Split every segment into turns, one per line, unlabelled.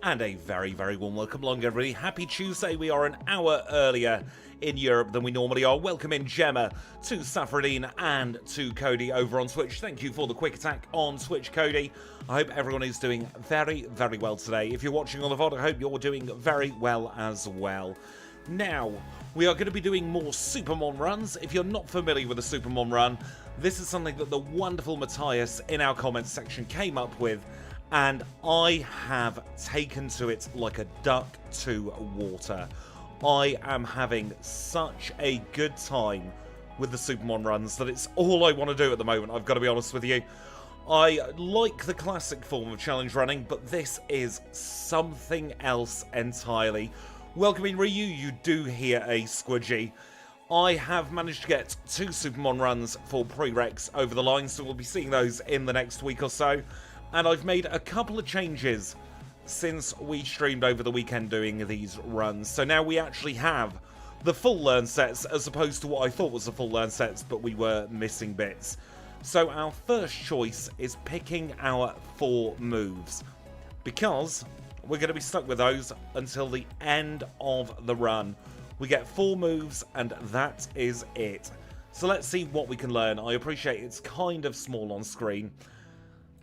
And a very, very warm welcome along, everybody. Happy Tuesday. We are an hour earlier in Europe than we normally are. Welcome in Gemma, to Safaradine, and to Cody over on Twitch. Thank you for the quick attack on Twitch, Cody. I hope everyone is doing very, very well today. If you're watching on the VOD, I hope you're doing very well as well. Now, we are going to be doing more SuperMON runs. If you're not familiar with a SuperMON run, this is something that the wonderful Matthias in our comments section came up with, and I have taken to it like a duck to water. I am having such a good time with the SuperMON runs that it's all I want to do at the moment, I've got to be honest with you. I like the classic form of challenge running, but this is something else entirely. Welcome in, Ryu, you do hear a squidgy. I have managed to get 2 SuperMON runs for prereqs over the line, so we'll be seeing those in the next week or so. And I've made a couple of changes since we streamed over the weekend doing these runs. So now we actually have the full learn sets as opposed to what I thought was the full learn sets, but we were missing bits. So our first choice is picking our 4 moves, because we're going to be stuck with those until the end of the run. We get 4 moves and that is it. So let's see what we can learn. I appreciate it's kind of small on screen.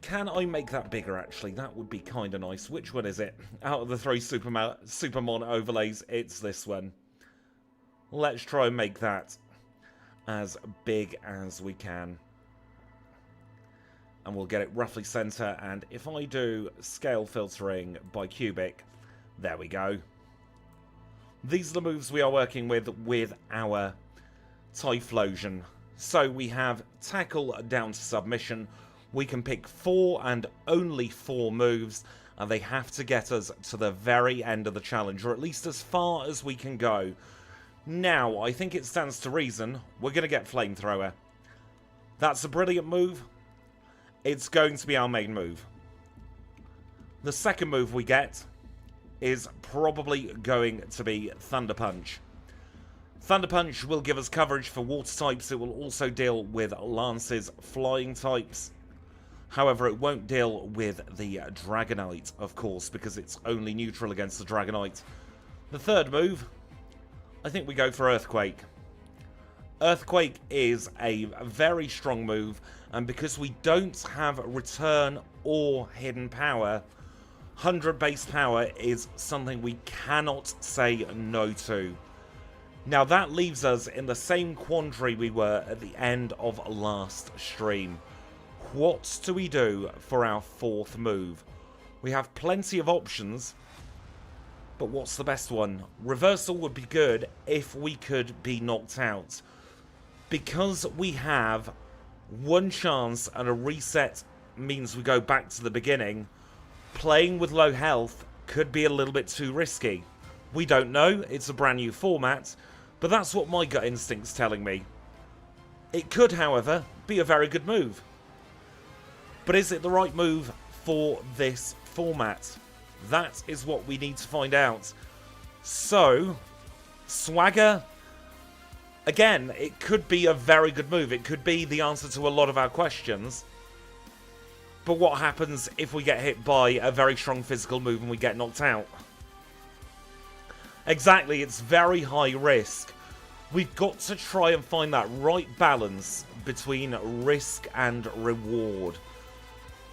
Can I make that bigger, actually? That would be kind of nice. Which one is it? Out of the 3 SuperMON overlays, it's this one. Let's try and make that as big as we can. And we'll get it roughly center. And if I do scale filtering by cubic, there we go. These are the moves we are working with our Typhlosion. So we have tackle down to submission. We can pick 4 and only 4 moves, and they have to get us to the very end of the challenge, or at least as far as we can go. Now, I think it stands to reason we're going to get Flamethrower. That's a brilliant move. It's going to be our main move. The second move we get is probably going to be Thunder Punch. Thunder Punch will give us coverage for water types. It will also deal with Lance's flying types. However, it won't deal with the Dragonite, of course, because it's only neutral against the Dragonite. The third move, I think we go for Earthquake. Earthquake is a very strong move, and because we don't have return or hidden power, 100 base power is something we cannot say no to. Now that leaves us in the same quandary we were at the end of last stream. What do we do for our 4th move? We have plenty of options, but what's the best one? Reversal would be good if we could be knocked out. Because we have 1 chance and a reset means we go back to the beginning, playing with low health could be a little bit too risky. We don't know, it's a brand new format, but that's what my gut instinct's telling me. It could, however, be a very good move. But is it the right move for this format? That is what we need to find out. So, Swagger, again, it could be a very good move. It could be the answer to a lot of our questions. But what happens if we get hit by a very strong physical move and we get knocked out? Exactly, it's very high risk. We've got to try and find that right balance between risk and reward.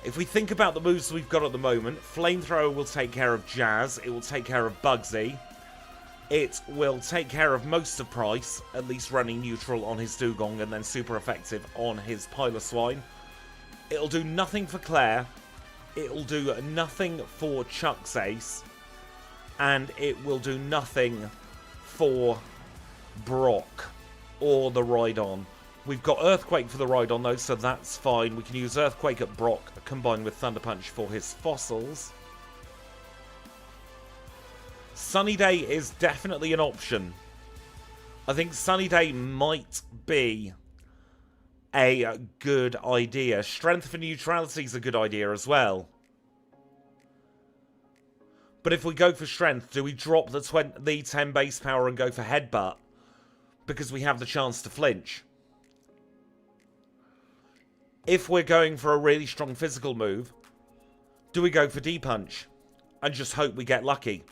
If we think about the moves we've got at the moment, Flamethrower will take care of Jazz, it will take care of Bugsy, it will take care of most of Price, at least running neutral on his Dugong and then super effective on his Piloswine. It'll do nothing for Claire, it'll do nothing for Chuck's Ace, and it will do nothing for Brock or the Rhydon. We've got Earthquake for the Rhydon though, so that's fine. We can use Earthquake at Brock combined with Thunder Punch for his fossils. Sunny Day is definitely an option. I think Sunny Day might be a good idea. Strength for Neutrality is a good idea as well. But if we go for Strength, do we drop the 10 base power and go for Headbutt? Because we have the chance to flinch. If we're going for a really strong physical move, do we go for D-Punch? and just hope we get lucky.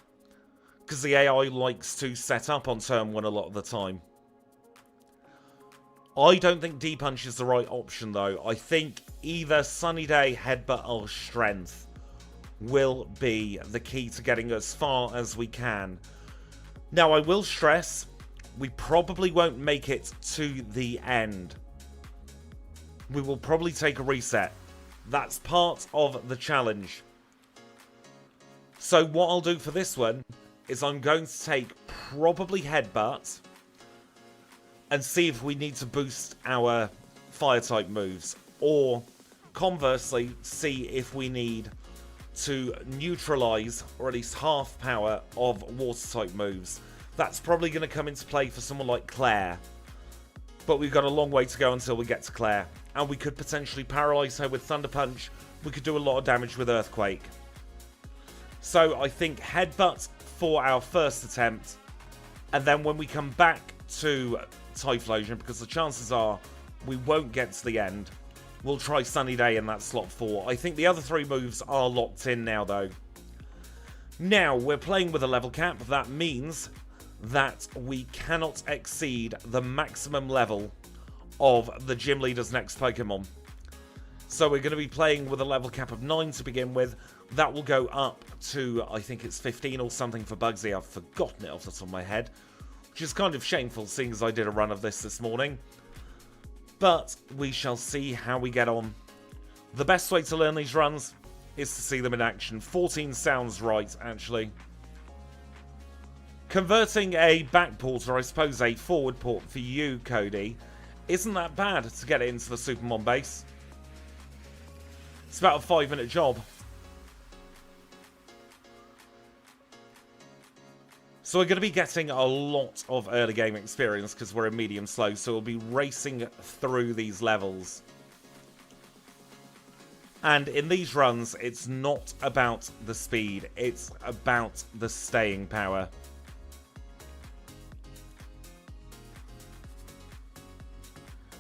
Because the AI likes to set up on turn 1 a lot of the time. I don't think D-Punch is the right option, though. I think either Sunny Day, Headbutt, or Strength will be the key to getting as far as we can. Now, I will stress, we probably won't make it to the end. We will probably take a reset. That's part of the challenge. So what I'll do for this one is I'm going to take probably Headbutt and see if we need to boost our Fire-type moves. Or, conversely, see if we need to neutralise, or at least half power, of Water-type moves. That's probably going to come into play for someone like Claire. But we've got a long way to go until we get to Claire. And we could potentially paralyse her with Thunder Punch. We could do a lot of damage with Earthquake. So I think Headbutt for our first attempt. And then when we come back to Typhlosion, because the chances are we won't get to the end, we'll try Sunny Day in that slot 4. I think the other 3 moves are locked in now, though. Now, we're playing with a level cap. That means that we cannot exceed the maximum level of the gym leader's next Pokemon. So we're going to be playing with a level cap of 9 to begin with. That will go up to, I think it's 15 or something for Bugsy. I've forgotten it off the top of my head, which is kind of shameful seeing as I did a run of this morning. But we shall see how we get on. The best way to learn these runs is to see them in action. 14 sounds right, actually. Converting a back port, or I suppose a forward port for you, Cody, isn't that bad to get it into the SuperMON base. It's about a 5-minute job. So we're going to be getting a lot of early game experience because we're in medium slow, so we'll be racing through these levels. And in these runs, it's not about the speed, it's about the staying power.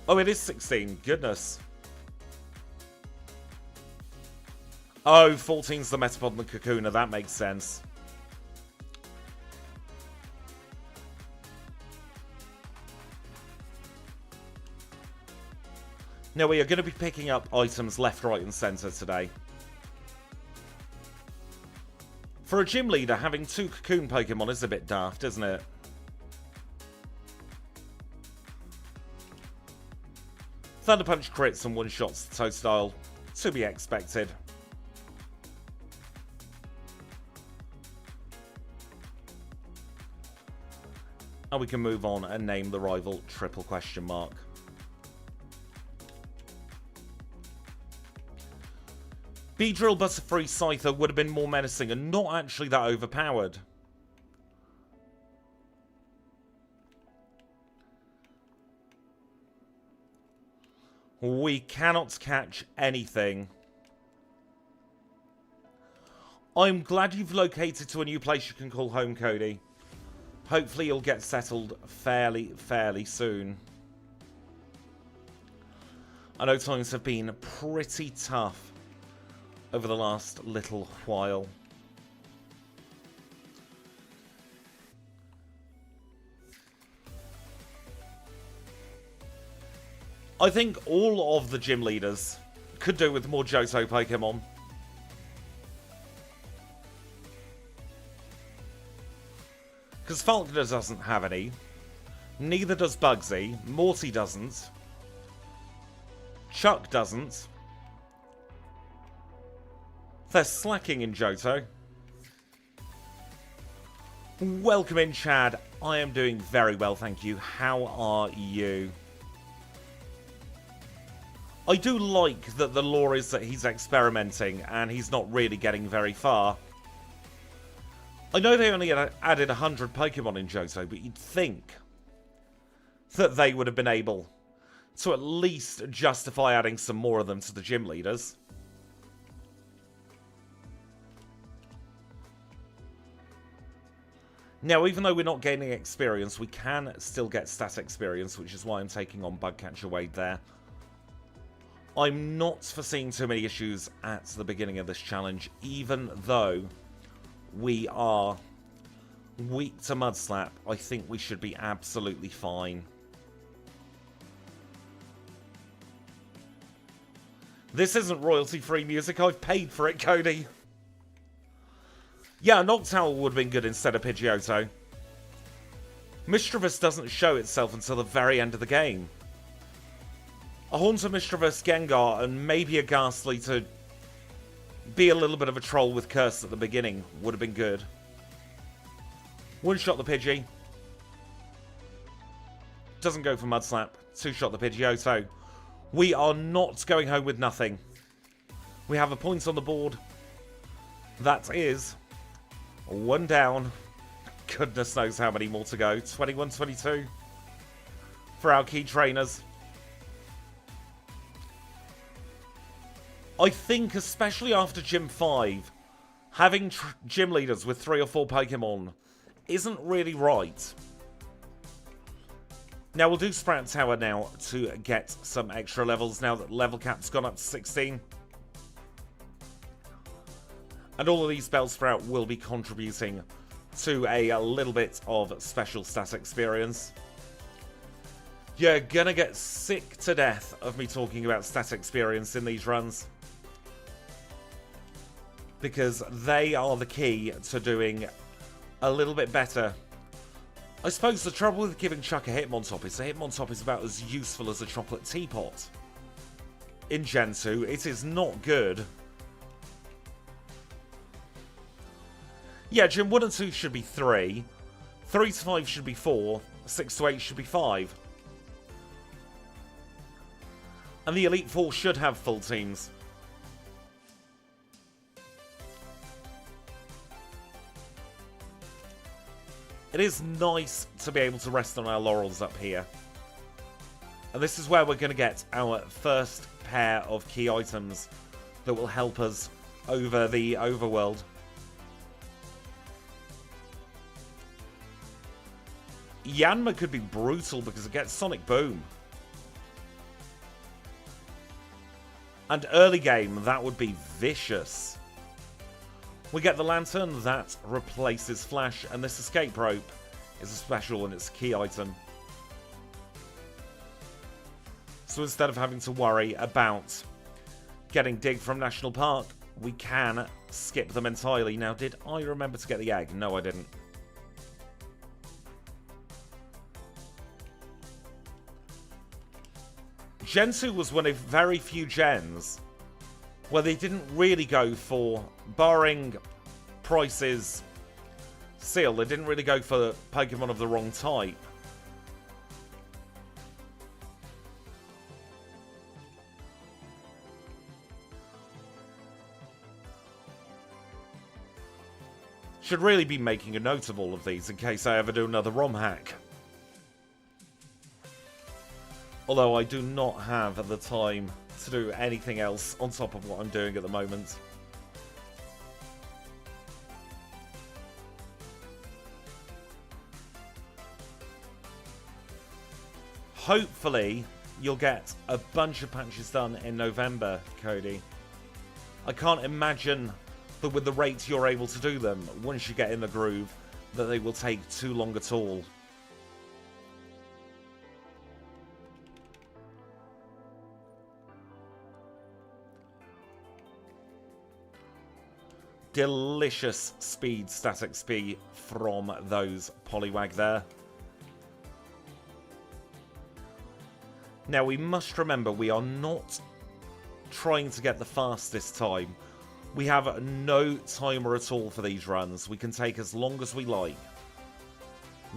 Oh, it is 16. Goodness. Oh, 14's the Metapod and the Kakuna. That makes sense. Now, we are going to be picking up items left, right, and centre today. For a gym leader, having 2 Cocoon Pokemon is a bit daft, isn't it? Thunder Punch crits and one-shots to Toadstyle, to be expected. And we can move on and name the rival triple question mark. Beedrill Butterfree Scyther would have been more menacing and not actually that overpowered. We cannot catch anything. I'm glad you've located to a new place you can call home, Cody. Hopefully you'll get settled fairly soon. I know times have been pretty tough over the last little while. I think all of the gym leaders could do with more Johto Pokemon. Because Falconer doesn't have any. Neither does Bugsy. Morty doesn't. Chuck doesn't. They're slacking in Johto. Welcome in, Chad. I am doing very well, thank you. How are you? I do like that the lore is that he's experimenting and he's not really getting very far. I know they only added 100 Pokemon in Johto, but you'd think that they would have been able to at least justify adding some more of them to the gym leaders. Now, even though we're not gaining experience, we can still get stat experience, which is why I'm taking on Bugcatcher Wade there. I'm not foreseeing too many issues at the beginning of this challenge, even though we are weak to Mud Slap, I think we should be absolutely fine. This isn't royalty-free music. I've paid for it, Cody. Yeah, Noctowl would have been good instead of Pidgeotto. Misdreavus doesn't show itself until the very end of the game. A Haunter, Misdreavus, Gengar, and maybe a Ghastly to be a little bit of a troll with Curse at the beginning would have been good. One-shot the Pidgey. Doesn't go for Mud Slap. Two-shot the Pidgeotto. We are not going home with nothing. We have a point on the board. That is one down. Goodness knows how many more to go. 21-22 for our key trainers. I think, especially after Gym 5, having gym leaders with 3 or 4 Pokemon isn't really right. Now, we'll do Sprout Tower now to get some extra levels now that level cap's gone up to 16. And all of these Bellsprout will be contributing to a little bit of special stat experience. You're gonna get sick to death of me talking about stat experience in these runs, because they are the key to doing a little bit better. I suppose the trouble with giving Chuck a Hitmontop is the Hitmontop is about as useful as a chocolate teapot. In Gen 2, it is not good. Yeah, Gym 1 and 2 should be 3. 3 to 5 should be 4. 6 to 8 should be 5. And the Elite Four should have full teams. It is nice to be able to rest on our laurels up here. And this is where we're going to get our first pair of key items that will help us over the overworld. Yanma could be brutal because it gets Sonic Boom. And early game, that would be vicious. We get the Lantern, that replaces Flash, and this Escape Rope is a special and it's a key item. So instead of having to worry about getting Dig from National Park, we can skip them entirely. Now, did I remember to get the egg? No, I didn't. Gen 2 was one of very few gens where they didn't really go for, barring Price's Seal, they didn't really go for Pokemon of the wrong type. Should really be making a note of all of these in case I ever do another ROM hack. Although I do not have the time to do anything else on top of what I'm doing at the moment. Hopefully, you'll get a bunch of patches done in November, Cody. I can't imagine that with the rate you're able to do them, once you get in the groove, that they will take too long at all. Delicious speed stat XP from those Poliwag there. Now we must remember we are not trying to get the fastest time. We have no timer at all for these runs. We can take as long as we like.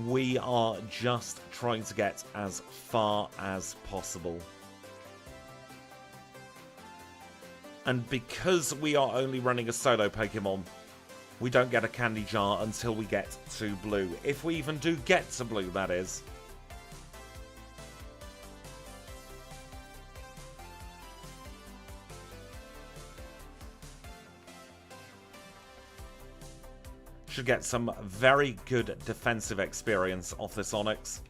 We are just trying to get as far as possible. And because we are only running a solo Pokemon, we don't get a candy jar until we get to blue. If we even do get to blue, that is. Should get some very good defensive experience off this Onix.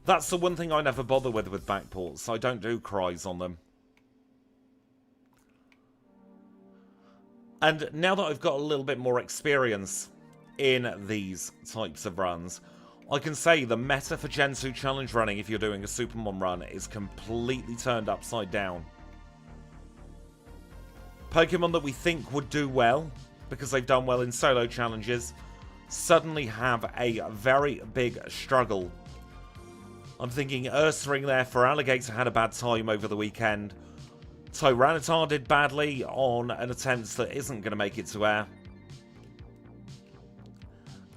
That's the one thing I never bother with backports. I don't do cries on them. And now that I've got a little bit more experience in these types of runs, I can say the meta for Gen 2 challenge running, if you're doing a SuperMON run, is completely turned upside down. Pokemon that we think would do well, because they've done well in solo challenges, suddenly have a very big struggle. I'm thinking Ursaring there for Alligator had a bad time over the weekend. Tyranitar did badly on an attempt that isn't going to make it to air.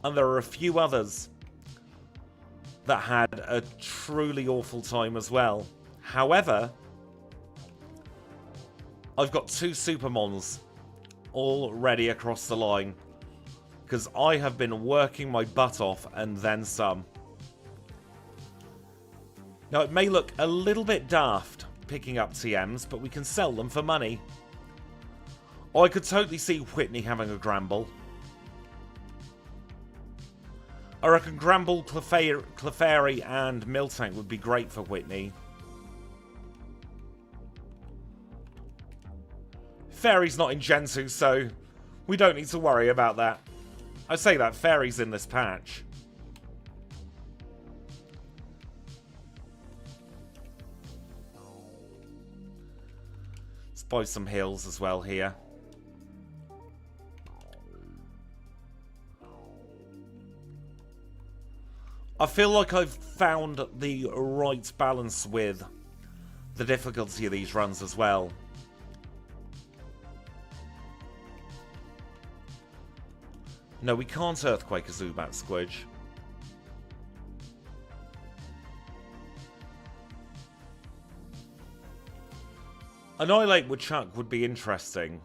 And there are a few others that had a truly awful time as well. However, I've got 2 SuperMONs already across the line, because I have been working my butt off and then some. Now, it may look a little bit daft picking up TMs, but we can sell them for money. I could totally see Whitney having a Gramble. I reckon Gramble, Clefairy and Miltank would be great for Whitney. Fairy's not in Gen 2, so we don't need to worry about that. I say that, Fairy's in this patch. Let's buy some heals as well here. I feel like I've found the right balance with the difficulty of these runs as well. No, we can't Earthquake a Zubat Squidge. Annihilate Woodchuck would be interesting.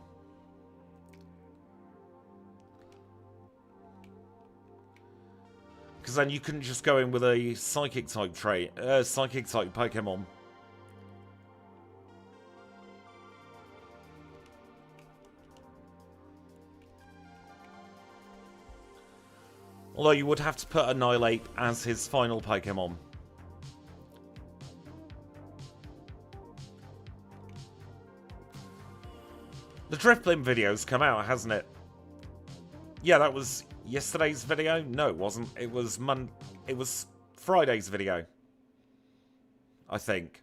Because then you can just go in with a Psychic type Psychic type Pokemon. Although you would have to put Annihilate as his final Pokemon. The Drifblim video's come out, hasn't it? Yeah, that was yesterday's video? No, it wasn't. It was Friday's video, I think.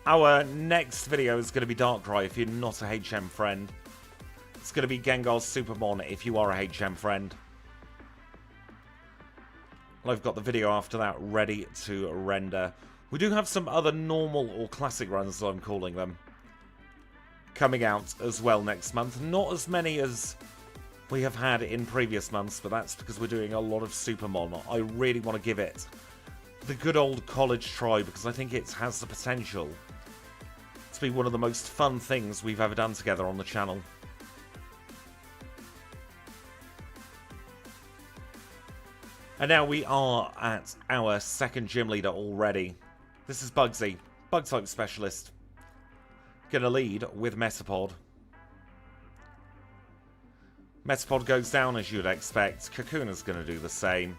Our next video is going to be Darkrai if you're not a HM friend. It's going to be Gengar's SuperMON if you are a HM friend. And I've got the video after that ready to render. We do have some other normal or classic runs, as I'm calling them, coming out as well next month. Not as many as we have had in previous months, but that's because we're doing a lot of SuperMON. I really want to give it the good old college try because I think it has the potential to be one of the most fun things we've ever done together on the channel. And now we are at our second gym leader already. This is Bugsy, Bug-type specialist. Gonna lead with Metapod. Metapod goes down as you'd expect. Kakuna's gonna do the same.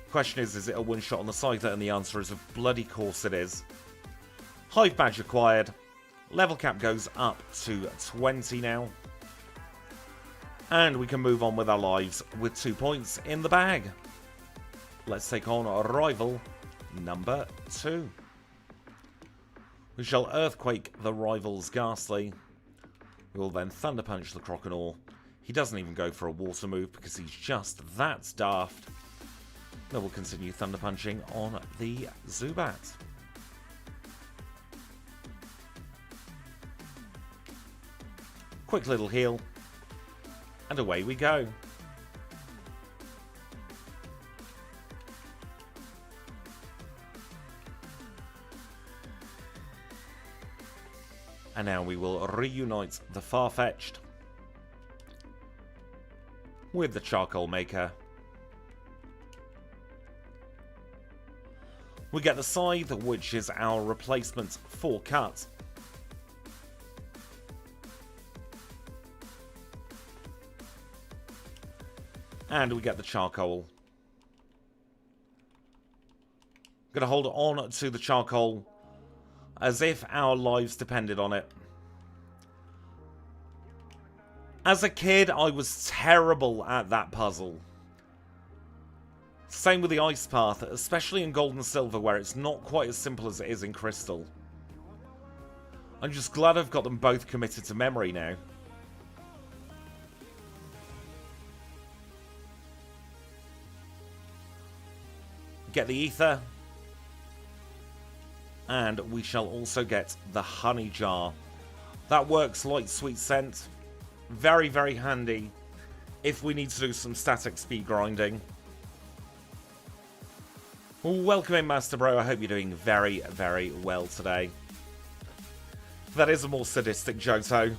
Question is it a one-shot on the Scyther? And the answer is, of bloody course it is. Hive Badge acquired. Level cap goes up to 20 now. And we can move on with our lives with 2 points in the bag. Let's take on rival number 2. We shall Earthquake the rival's Ghastly. We will then Thunder Punch the Croconaw. He doesn't even go for a water move because he's just that daft. Then we'll continue Thunder Punching on the Zubat. Quick little heal. And away we go. And now we will reunite the Farfetch'd with the Charcoal Maker. We get the Scythe, which is our replacement for Cut. And we get the charcoal. Going to hold on to the charcoal as if our lives depended on it. As a kid, I was terrible at that puzzle. Same with the ice path, especially in gold and silver, where it's not quite as simple as it is in crystal. I'm just glad I've got them both committed to memory now. Get the ether. And we shall also get the honey jar. That works like sweet scent. Very, very handy if we need to do some static speed grinding. Welcome in, Master Bro. I hope you're doing very, very well today. That is a more sadistic Johto.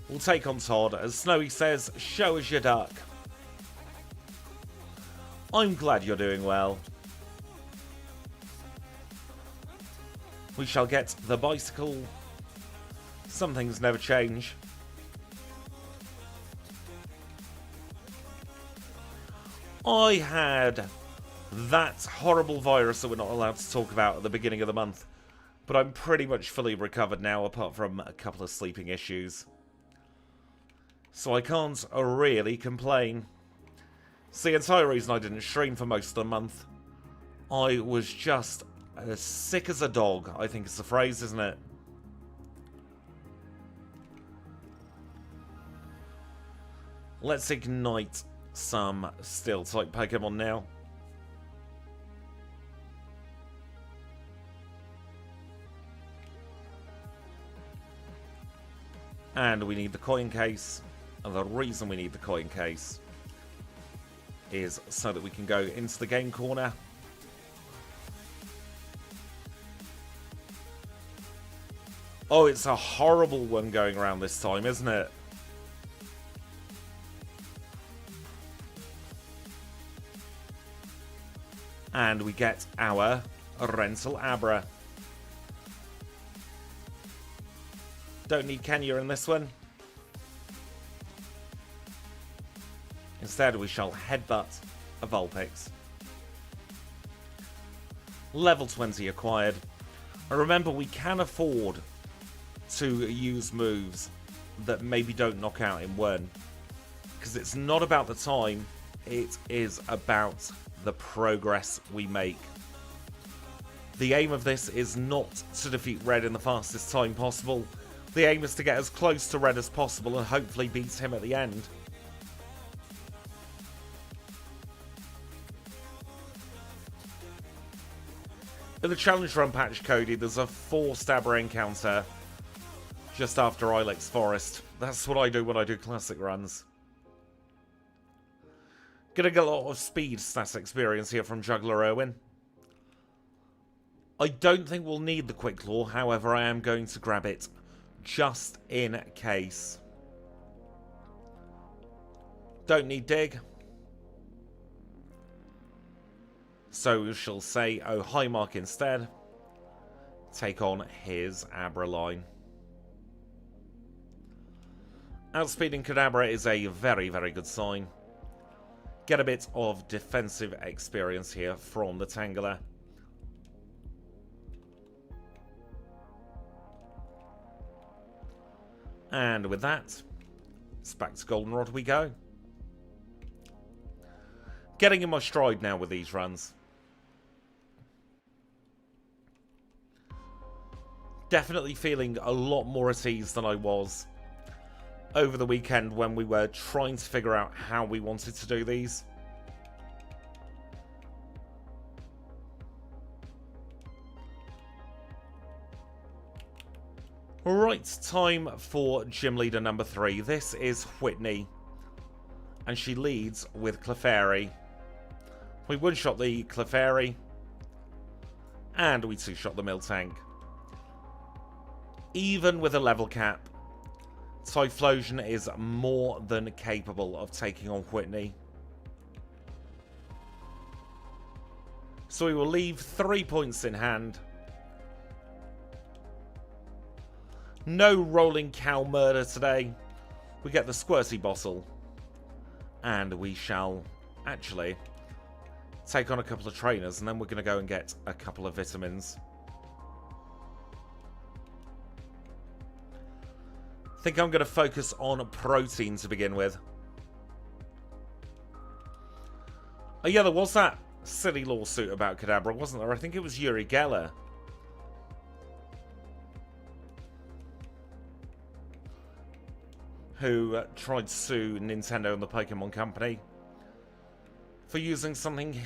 We'll take on Todd, as Snowy says, show us your duck. I'm glad you're doing well. We shall get the bicycle. Some things never change. I had that horrible virus that we're not allowed to talk about at the beginning of the month, but I'm pretty much fully recovered now, apart from a couple of sleeping issues. So I can't really complain. It's the entire reason I didn't stream for most of the month. I was just as sick as a dog, I think is the phrase, isn't it? Let's ignite some Steel-type Pokemon now. And we need the coin case. And the reason we need the coin case is so that we can go into the game corner. Oh, it's a horrible one going around this time, isn't it? And we get our Rental Abra. Don't need Kenya in this one. Instead, we shall headbutt a Vulpix. Level 20 acquired. And remember, we can afford to use moves that maybe don't knock out in one. Because it's not about the time, it is about the progress we make. The aim of this is not to defeat Red in the fastest time possible. The aim is to get as close to Red as possible and hopefully beat him at the end. In the Challenge Run patch, Cody, there's a 4-stabber encounter just after Ilex Forest. That's what I do when I do classic runs. Gonna get a lot of speed stats experience here from Juggler Irwin. I don't think we'll need the Quick Claw, however I am going to grab it just in case. Don't need Dig. So we shall say, oh, High Mark instead. Take on his Abra line. Outspeeding Kadabra is a very, very good sign. Get a bit of defensive experience here from the Tangela. And with that, it's back to Goldenrod we go. Getting in my stride now with these runs. Definitely feeling a lot more at ease than I was over the weekend when we were trying to figure out how we wanted to do these. Right, time for gym leader number 3. This is Whitney, and she leads with Clefairy. We one-shot the Clefairy, and we two-shot the Miltank. Even with a level cap, Typhlosion is more than capable of taking on Whitney. So we will leave 3 points in hand. No rolling cow murder today. We get the squirty bottle. And we shall actually take on a couple of trainers, and then we're going to go and get a couple of vitamins. I think I'm going to focus on protein to begin with. Oh yeah, there was that silly lawsuit about Kadabra, wasn't there? I think it was Yuri Geller. Who tried to sue Nintendo and the Pokemon Company for using something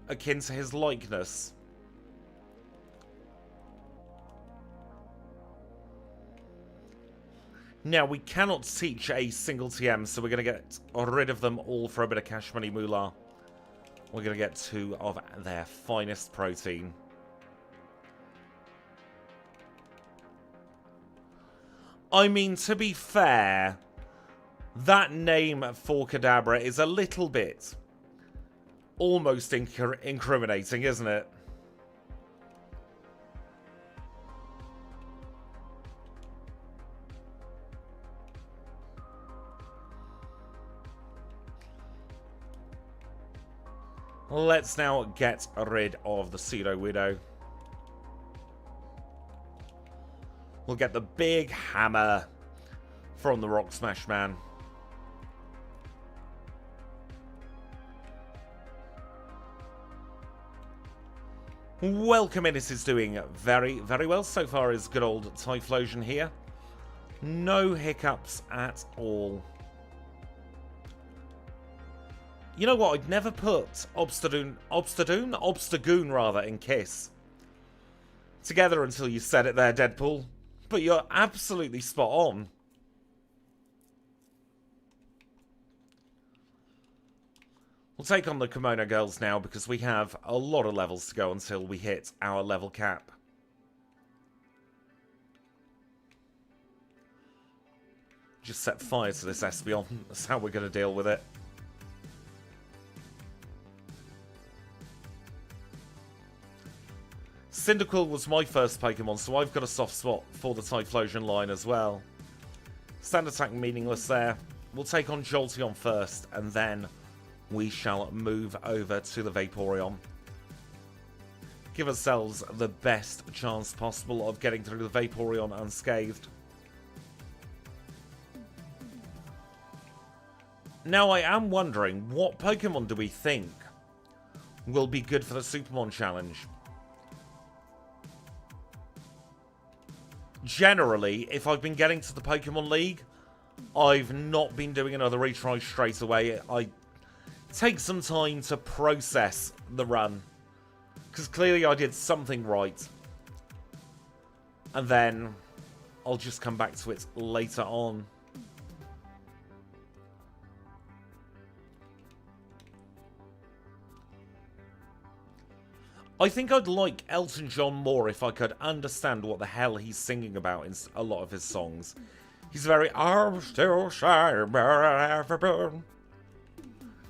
akin to his likeness. Now, we cannot teach a single TM, so we're going to get rid of them all for a bit of cash money moolah. We're going to get 2 of their finest protein. I mean, to be fair, that name for Kadabra is a little bit almost incriminating, isn't it? Let's now get rid of the Pseudo Widow. We'll get the big hammer from the Rock Smash Man. Welcome in, it is doing very, very well. So far is good old Typhlosion here. No hiccups at all. You know what, I'd never put Obstagoon rather, in Kiss together until you said it there, Deadpool. But you're absolutely spot on. We'll take on the Kimono Girls now because we have a lot of levels to go until we hit our level cap. Just set fire to this Espeon. That's how we're going to deal with it. Cyndaquil was my first Pokemon, so I've got a soft spot for the Typhlosion line as well. Stand attack meaningless there. We'll take on Jolteon first, and then we shall move over to the Vaporeon. Give ourselves the best chance possible of getting through the Vaporeon unscathed. Now, I am wondering, what Pokemon do we think will be good for the SuperMON challenge? Generally, if I've been getting to the Pokemon League, I've not been doing another retry straight away. I take some time to process the run, because clearly I did something right. And then I'll just come back to it later on. I think I'd like Elton John more if I could understand what the hell he's singing about in a lot of his songs. He's very, I'm still shy, but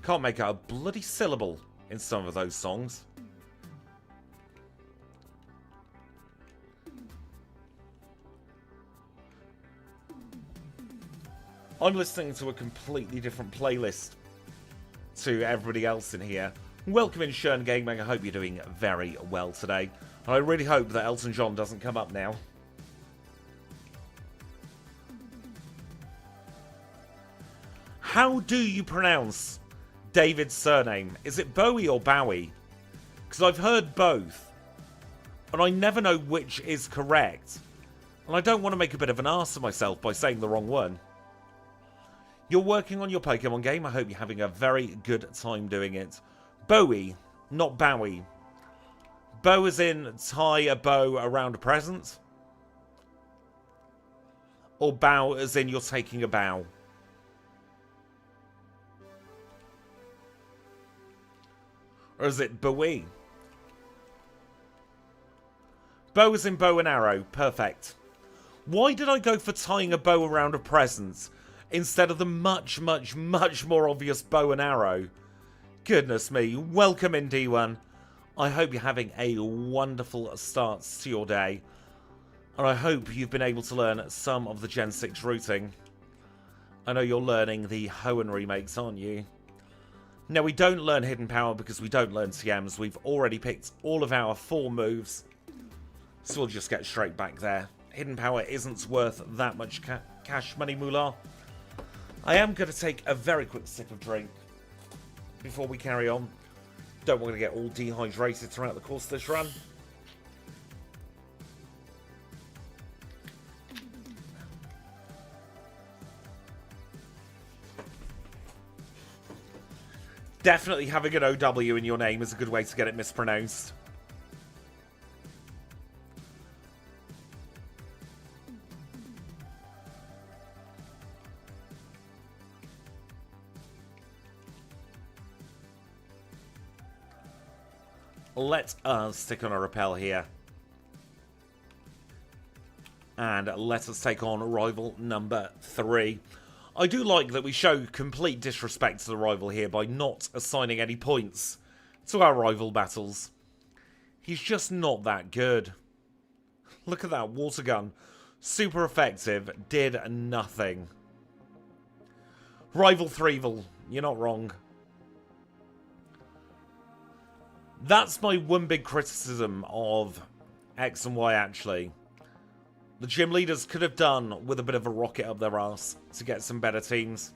can't make out a bloody syllable in some of those songs. I'm listening to a completely different playlist to everybody else in here. Welcome in, Shern Gaming. I hope you're doing very well today. And I really hope that Elton John doesn't come up now. How do you pronounce David's surname? Is it Bowie or Bowie? Because I've heard both, and I never know which is correct. And I don't want to make a bit of an arse of myself by saying the wrong one. You're working on your Pokemon game. I hope you're having a very good time doing it. Bowie, not Bowie. Bow as in tie a bow around a present? Or bow as in you're taking a bow? Or is it Bowie? Bow as in bow and arrow. Perfect. Why did I go for tying a bow around a present instead of the much, much, much more obvious bow and arrow? Goodness me. Welcome in, D1. I hope you're having a wonderful start to your day. And I hope you've been able to learn some of the Gen 6 routing. I know you're learning the Hoenn remakes, aren't you? Now, we don't learn Hidden Power because we don't learn TMs. We've already picked all of our 4 moves. So we'll just get straight back there. Hidden Power isn't worth that much cash money moolah. I am going to take a very quick sip of drink before we carry on. Don't want to get all dehydrated throughout the course of this run. Definitely having an OW in your name is a good way to get it mispronounced. Let us stick on a repel here. And let us take on rival number 3. I do like that we show complete disrespect to the rival here by not assigning any points to our rival battles. He's just not that good. Look at that water gun. Super effective. Did nothing. Rival Threevil. You're not wrong. That's my one big criticism of X and Y, actually. The gym leaders could have done with a bit of a rocket up their arse to get some better teams.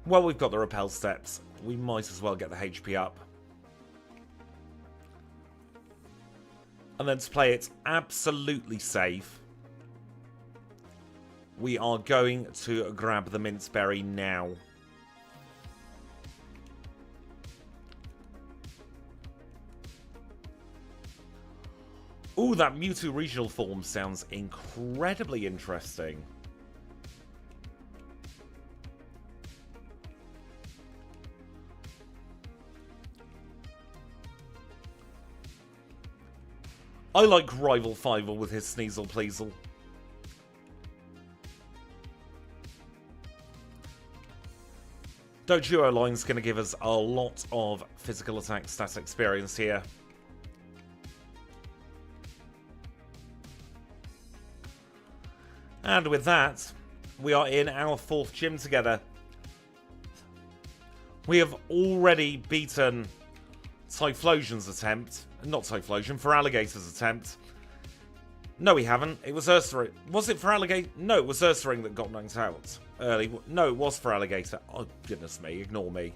Well, we've got the repel steps. We might as well get the HP up. And then to play it absolutely safe, we are going to grab the Mince Berry now. Ooh, that Mewtwo regional form sounds incredibly interesting. I like Rival Fivel with his Sneasel Pleasel. Dojo Line's going to give us a lot of physical attack stat experience here. And with that, we are in our 4th gym together. We have already beaten Typhlosion's attempt. Not Typhlosion, for Alligator's attempt. No, we haven't. It was Ursaring. Was it for Alligator? No, it was Ursaring that got knocked out early. No, it was for Alligator. Oh, goodness me. Ignore me.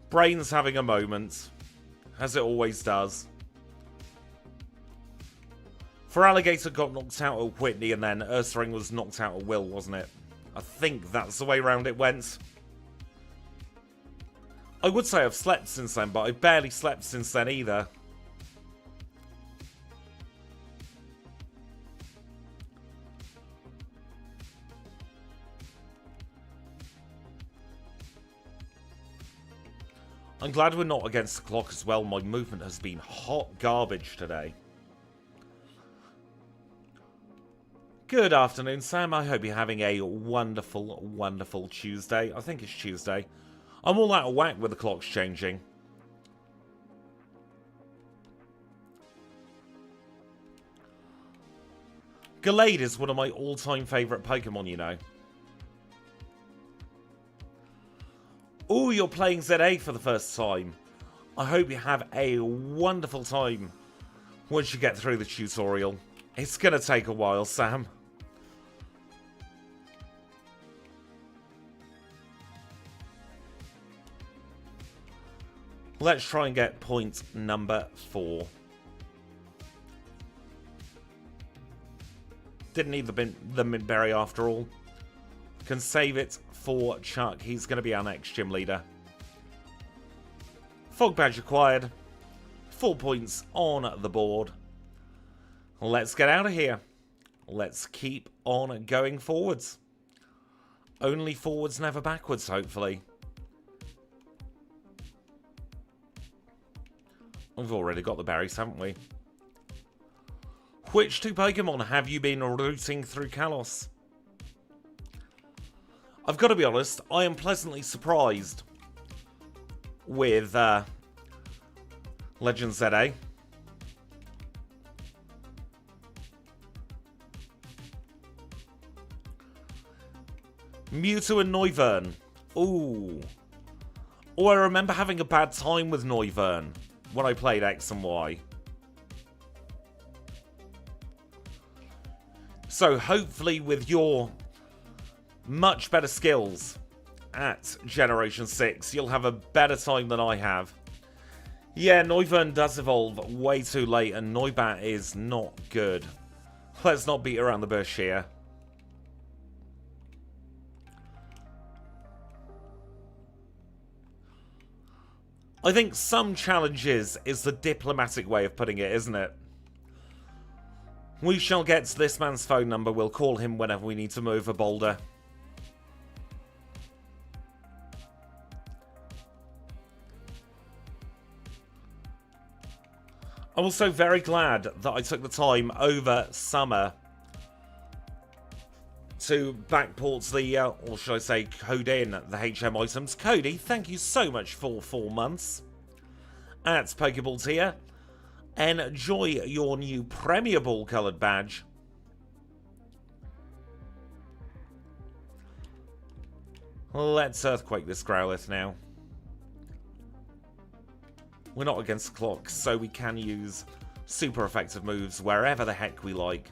Brain's having a moment, as it always does. For Alligator got knocked out at Whitney, and then Ursaring was knocked out at Will, wasn't it? I think that's the way round it went. I would say I've slept since then, but I've barely slept since then either. I'm glad we're not against the clock as well. My movement has been hot garbage today. Good afternoon, Sam. I hope you're having a wonderful, wonderful Tuesday. I think it's Tuesday. I'm all out of whack with the clocks changing. Gallade is one of my all-time favourite Pokemon, you know. Ooh, you're playing ZA for the first time. I hope you have a wonderful time once you get through the tutorial. It's going to take a while, Sam. Let's try and get point number 4. Didn't need the Midberry after all. Can save it for Chuck. He's going to be our next gym leader. Fog Badge acquired. 4 points on the board. Let's get out of here. Let's keep on going forwards. Only forwards, never backwards, hopefully. We've already got the berries, haven't we? Which 2 Pokemon have you been rooting through Kalos? I've got to be honest, I am pleasantly surprised with Legend ZA. Mewtwo and Noivern. Ooh. Oh, I remember having a bad time with Noivern when I played X and Y. So hopefully with your much better skills at Generation 6, you'll have a better time than I have. Yeah, Noivern does evolve way too late and Noibat is not good. Let's not beat around the bush here. I think some challenges is the diplomatic way of putting it, isn't it? We shall get this man's phone number. We'll call him whenever we need to move a boulder. I'm also very glad that I took the time over summer to backport the, or should I say, code in the HM items. Cody, thank you so much for 4 months at Pokeball tier. Enjoy your new Premier Ball coloured badge. Let's Earthquake this Growlithe now. We're not against the clock, so we can use super effective moves wherever the heck we like.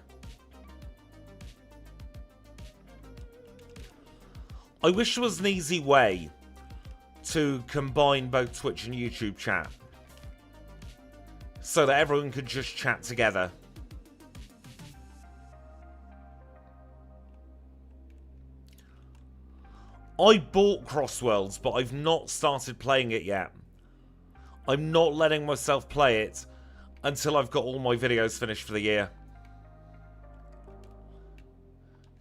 I wish there was an easy way to combine both Twitch and YouTube chat so that everyone could just chat together. I bought Crossworlds, but I've not started playing it yet. I'm not letting myself play it until I've got all my videos finished for the year.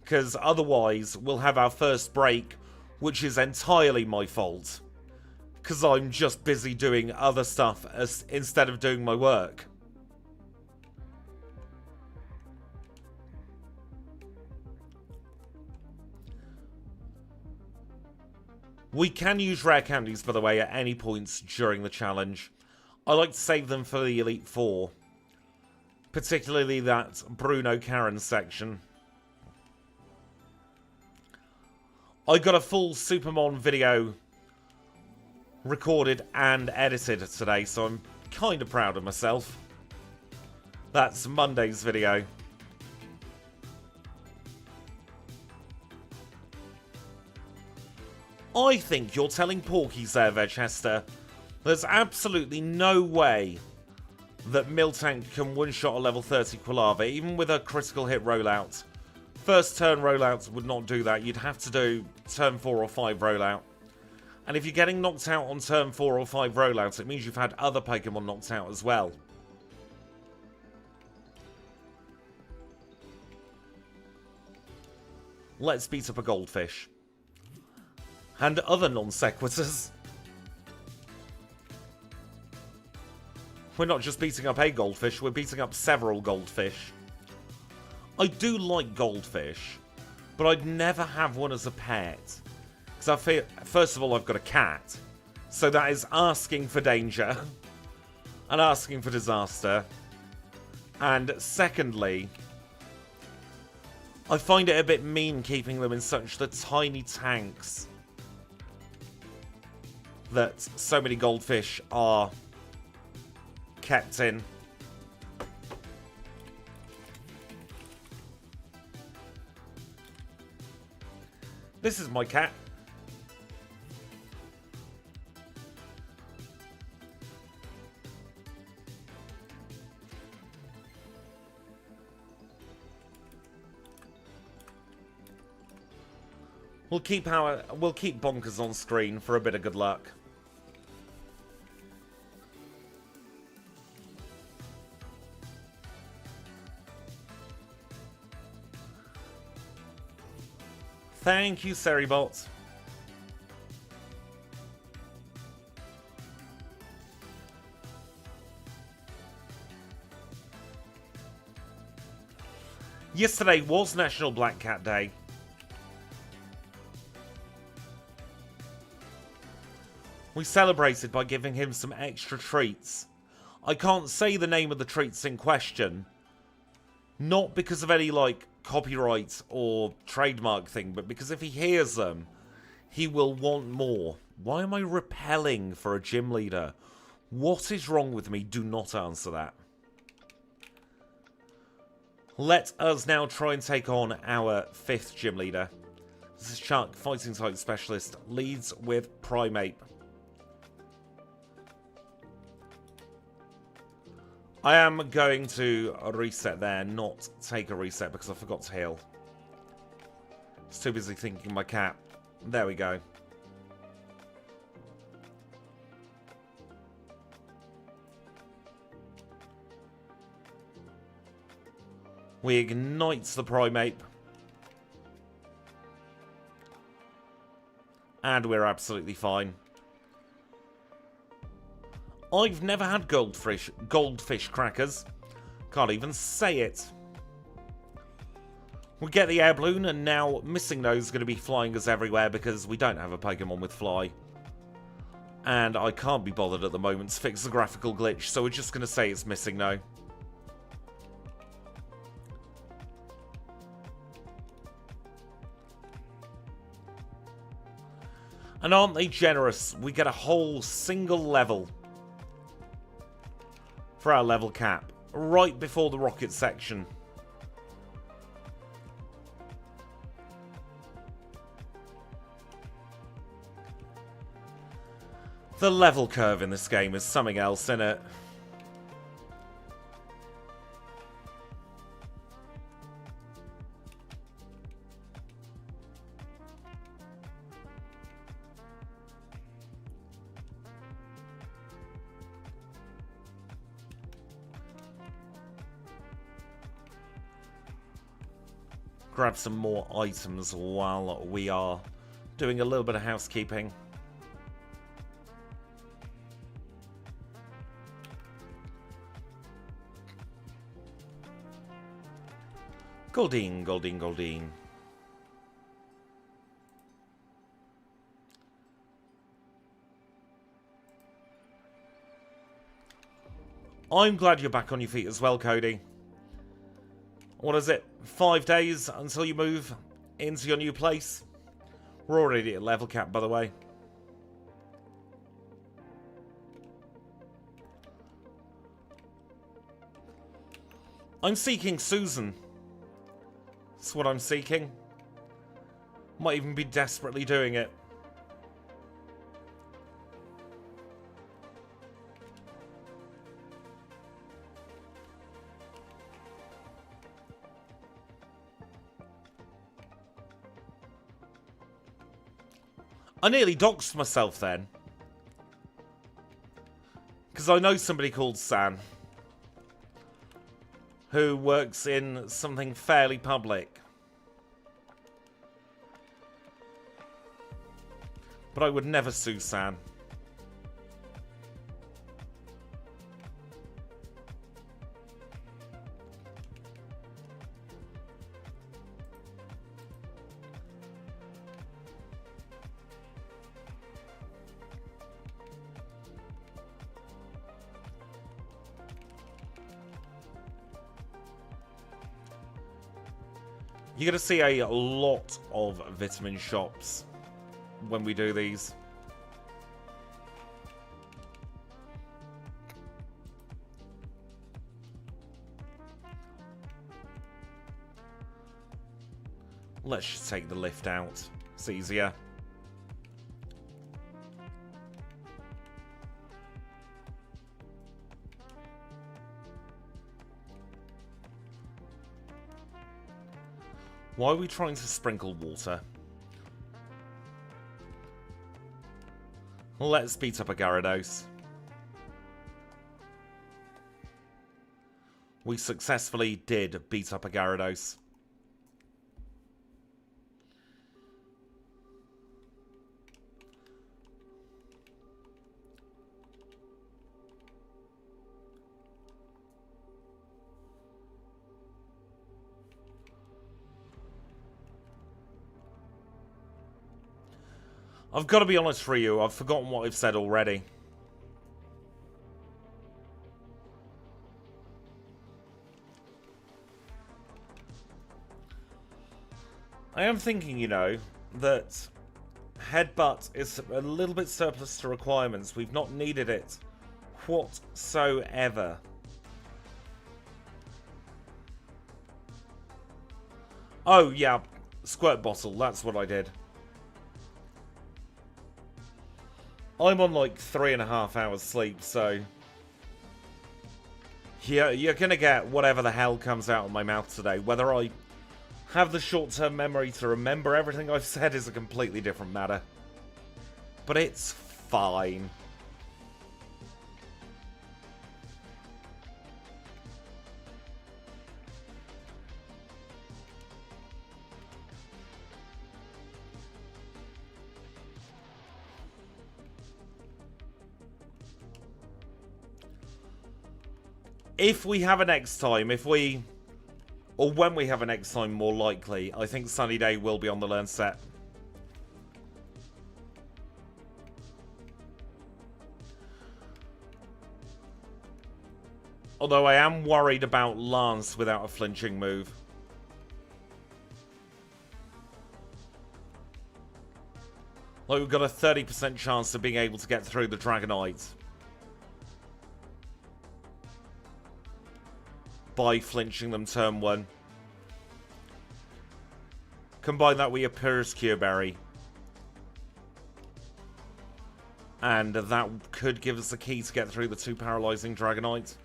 Because otherwise, we'll have our first break, which is entirely my fault. Because I'm just busy doing other stuff instead of doing my work. We can use rare candies, by the way, at any points during the challenge. I like to save them for the Elite Four. Particularly that Bruno Karen section. I got a full SuperMON video recorded and edited today, so I'm kind of proud of myself. That's Monday's video. I think you're telling Porkies there, Vegchester. There's absolutely no way that Miltank can one-shot a level 30 Quilava, even with a critical hit rollout. First turn rollouts would not do that. You'd have to do turn 4 or 5 rollout. And if you're getting knocked out on turn 4 or 5 rollouts, it means you've had other Pokemon knocked out as well. Let's beat up a Goldfish. And other non-sequiturs. We're not just beating up a Goldfish, we're beating up several Goldfish. I do like Goldfish, but I'd never have one as a pet. Because I feel, first of all, I've got a cat. So that is asking for danger. And asking for disaster. And secondly, I find it a bit mean keeping them in such the tiny tanks that so many goldfish are kept in. This is my cat. We'll keep Bonkers on screen for a bit of good luck. Thank you, Seribot. Yesterday was National Black Cat Day. We celebrated by giving him some extra treats. I can't say the name of the treats in question. Not because of any, like, copyright or trademark thing, but because if he hears them, he will want more. Why am I repelling for a gym leader? What is wrong with me? Do not answer that. Let us now try and take on our 5th gym leader. This is Chuck, fighting type specialist, leads with Primeape. I am going to reset there, not take a reset because I forgot to heal. I was too busy thinking my cat. There we go. We ignite the Primeape. And we're absolutely fine. I've never had goldfish crackers. Can't even say it. We get the air balloon, and now Missing Nose is going to be flying us everywhere because we don't have a Pokemon with fly. And I can't be bothered at the moment to fix the graphical glitch, so we're just going to say it's Missing No. And aren't they generous? We get a whole single level for our level cap, right before the rocket section. The level curve in this game is something else, isn't it? Grab some more items while we are doing a little bit of housekeeping. Goldeen, Goldeen, Goldeen. I'm glad you're back on your feet as well, Cody. What is it? 5 days until you move into your new place? We're already at level cap, by the way. I'm seeking Susan. That's what I'm seeking. Might even be desperately doing it. I nearly doxed myself then. Because I know somebody called San. Who works in something fairly public. But I would never sue San. You're going to see a lot of vitamin shops when we do these. Let's just take the lift out. It's easier. Why are we trying to sprinkle water? Let's beat up a Gyarados. We successfully did beat up a Gyarados. I've got to be honest for you, I've forgotten what I've said already. I am thinking, you know, that Headbutt is a little bit surplus to requirements. We've not needed it whatsoever. Oh, yeah, Squirt Bottle, that's what I did. I'm on like 3.5 hours sleep, so... yeah, you're gonna get whatever the hell comes out of my mouth today. Whether I have the short-term memory to remember everything I've said is a completely different matter. But it's fine. If we have a next time, or when we have a next time, more likely, I think Sunny Day will be on the learn set. Although I am worried about Lance without a flinching move. Like, we've got a 30% chance of being able to get through the Dragonite by flinching them turn 1. Combine that with your Purse Cure Berry, and that could give us the key to get through the 2 paralyzing Dragonites.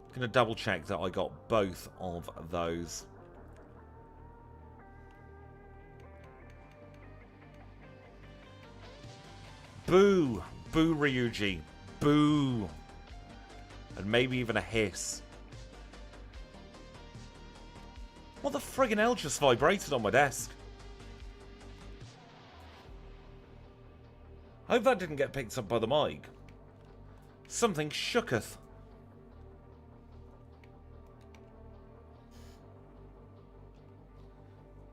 I'm going to double check that I got both of those. Boo! Boo, Ryuji. Boo! And maybe even a hiss. What the friggin' hell just vibrated on my desk? I hope that didn't get picked up by the mic. Something shooketh.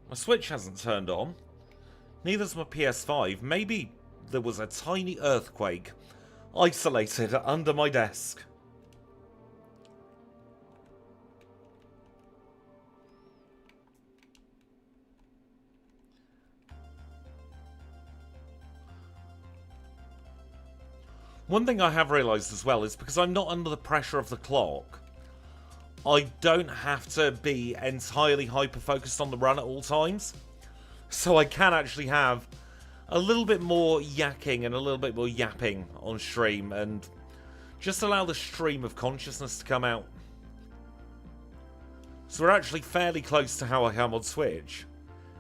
My Switch hasn't turned on. Neither's my PS5. Maybe there was a tiny earthquake isolated under my desk. One thing I have realised as well is because I'm not under the pressure of the clock, I don't have to be entirely hyper-focused on the run at all times. So I can actually have a little bit more yakking and a little bit more yapping on stream and just allow the stream of consciousness to come out. So we're actually fairly close to how I am on Switch,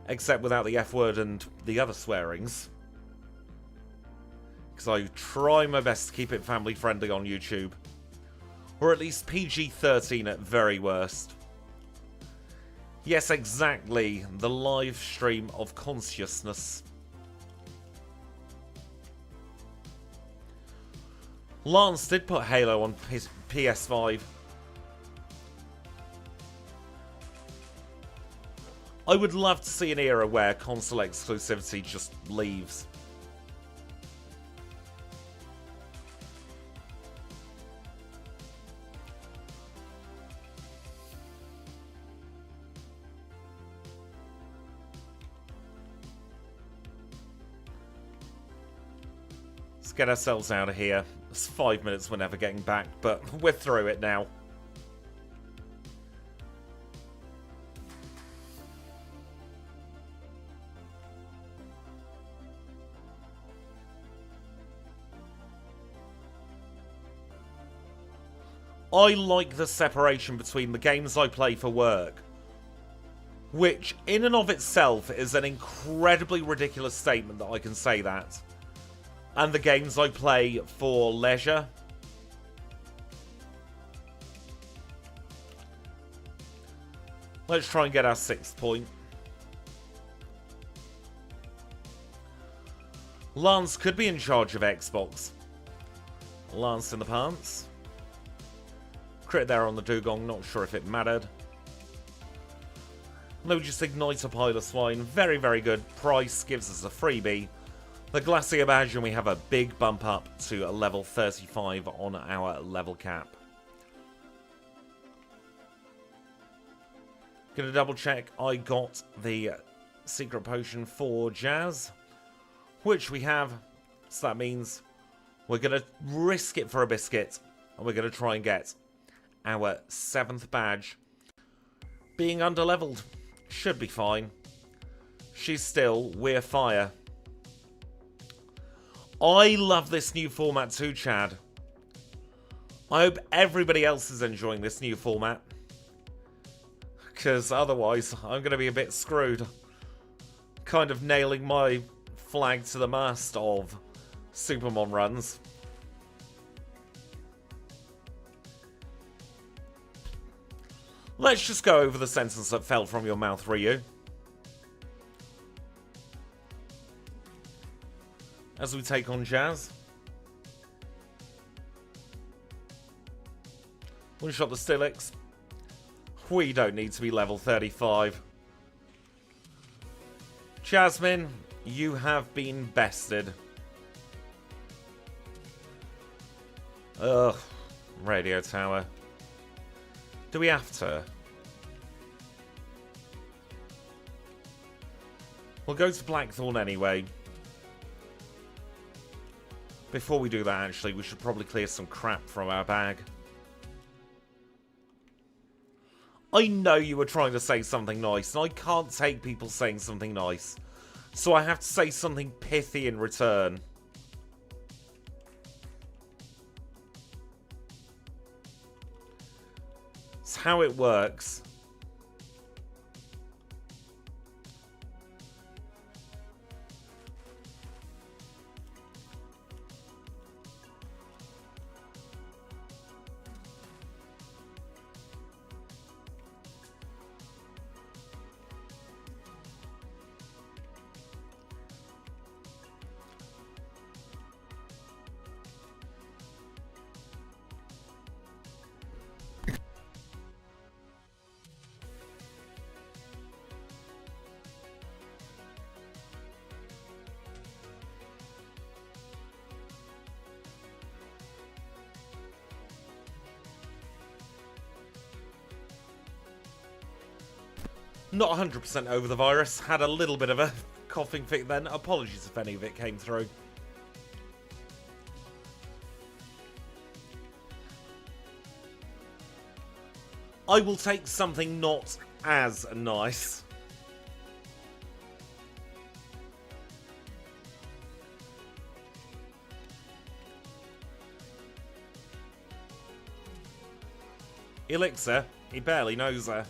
except without the F word and the other swearings. Because I try my best to keep it family friendly on YouTube. Or at least PG-13 at very worst. Yes, exactly. The live stream of consciousness. Lance did put Halo on his PS5. I would love to see an era where console exclusivity just leaves. Let's get ourselves out of here. It's 5 minutes, we're never getting back, but we're through it now. I like the separation between the games I play for work, which in and of itself is an incredibly ridiculous statement that I can say that, and the games I play for leisure. Let's try and get our 6th point. Lance could be in charge of Xbox. Lance in the pants. Crit there on the Dugong, not sure if it mattered. They'll just ignite a pile of swine. Very, very good. Price gives us a freebie. The Glacier Badge, and we have a big bump up to a level 35 on our level cap. Gonna double check I got the secret potion for Jazz, which we have. So that means we're gonna risk it for a biscuit, and we're gonna try and get our 7th badge. Being underleveled should be fine. She's still We're Fire. I love this new format too, Chad. I hope everybody else is enjoying this new format, because otherwise I'm going to be a bit screwed. Kind of nailing my flag to the mast of SuperMON runs. Let's just go over the sentence that fell from your mouth, Ryu. As we take on Jazz. One shot the Steelix. We don't need to be level 35. Jasmine, you have been bested. Ugh, radio tower. Do we have to? We'll go to Blackthorn anyway. Before we do that, actually, we should probably clear some crap from our bag. I know you were trying to say something nice, and I can't take people saying something nice. So I have to say something pithy in return. It's how it works. Not 100% over the virus. Had a little bit of a coughing fit then. Apologies if any of it came through. I will take something not as nice. Elixir, he barely knows her.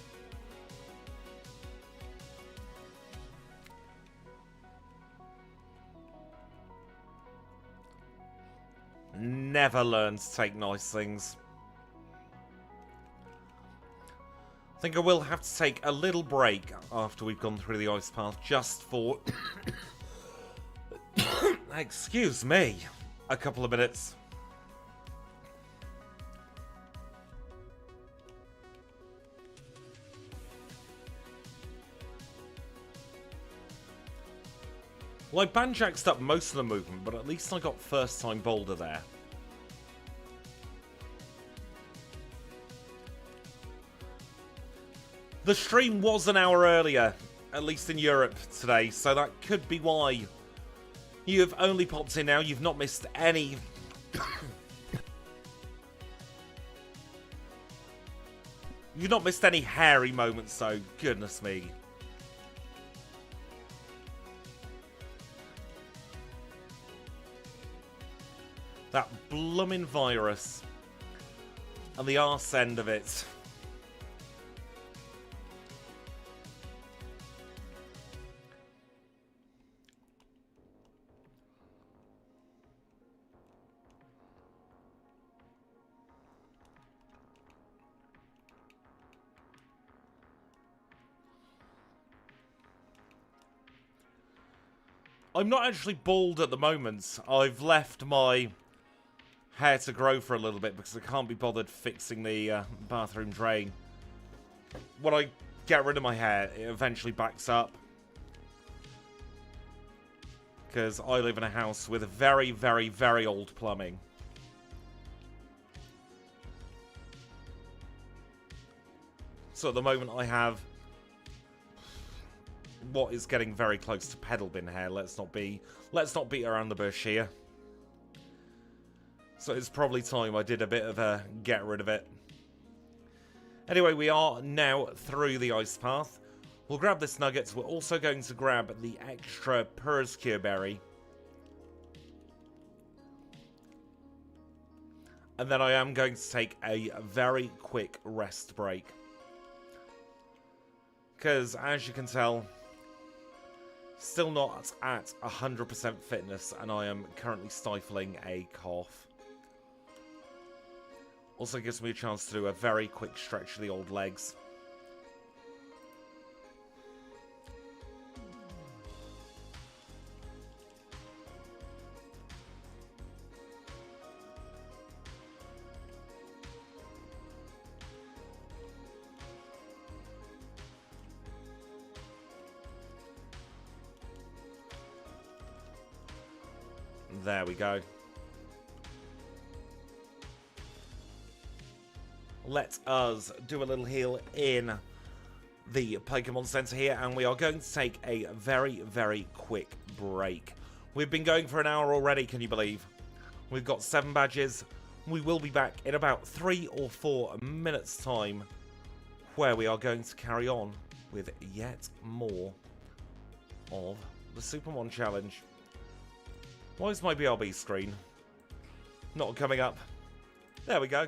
Never learn to take nice things. I think I will have to take a little break after we've gone through the ice path just for... excuse me. A couple of minutes. Well, I banjaxed up most of the movement, but at least I got first time boulder there. The stream was an hour earlier, at least in Europe today, so that could be why you have only popped in now. You've not missed any... You've not missed any hairy moments, though. Goodness me. That bloomin' virus. And the arse end of it. I'm not actually bald at the moment. I've left my hair to grow for a little bit because I can't be bothered fixing the bathroom drain. When I get rid of my hair, it eventually backs up. Because I live in a house with very, very, very old plumbing. So at the moment I have what is getting very close to pedal bin hair. Let's not beat around the bush here. So it's probably time I did a bit of a get rid of it. Anyway, we are now through the ice path. We'll grab this nugget. We're also going to grab the extra Purse-Cure Berry. And then I am going to take a very quick rest break. Because, as you can tell, still not at 100% fitness, and I am currently stifling a cough. Also gives me a chance to do a very quick stretch of the old legs. There we go. Let us do a little heal in the Pokémon Center here, and we are going to take a very, very quick break. We've been going for an hour already, can you believe? We've got 7 badges. We will be back in about 3 or 4 minutes' time, where we are going to carry on with yet more of the SuperMON challenge. Why is my BRB screen not coming up? There we go.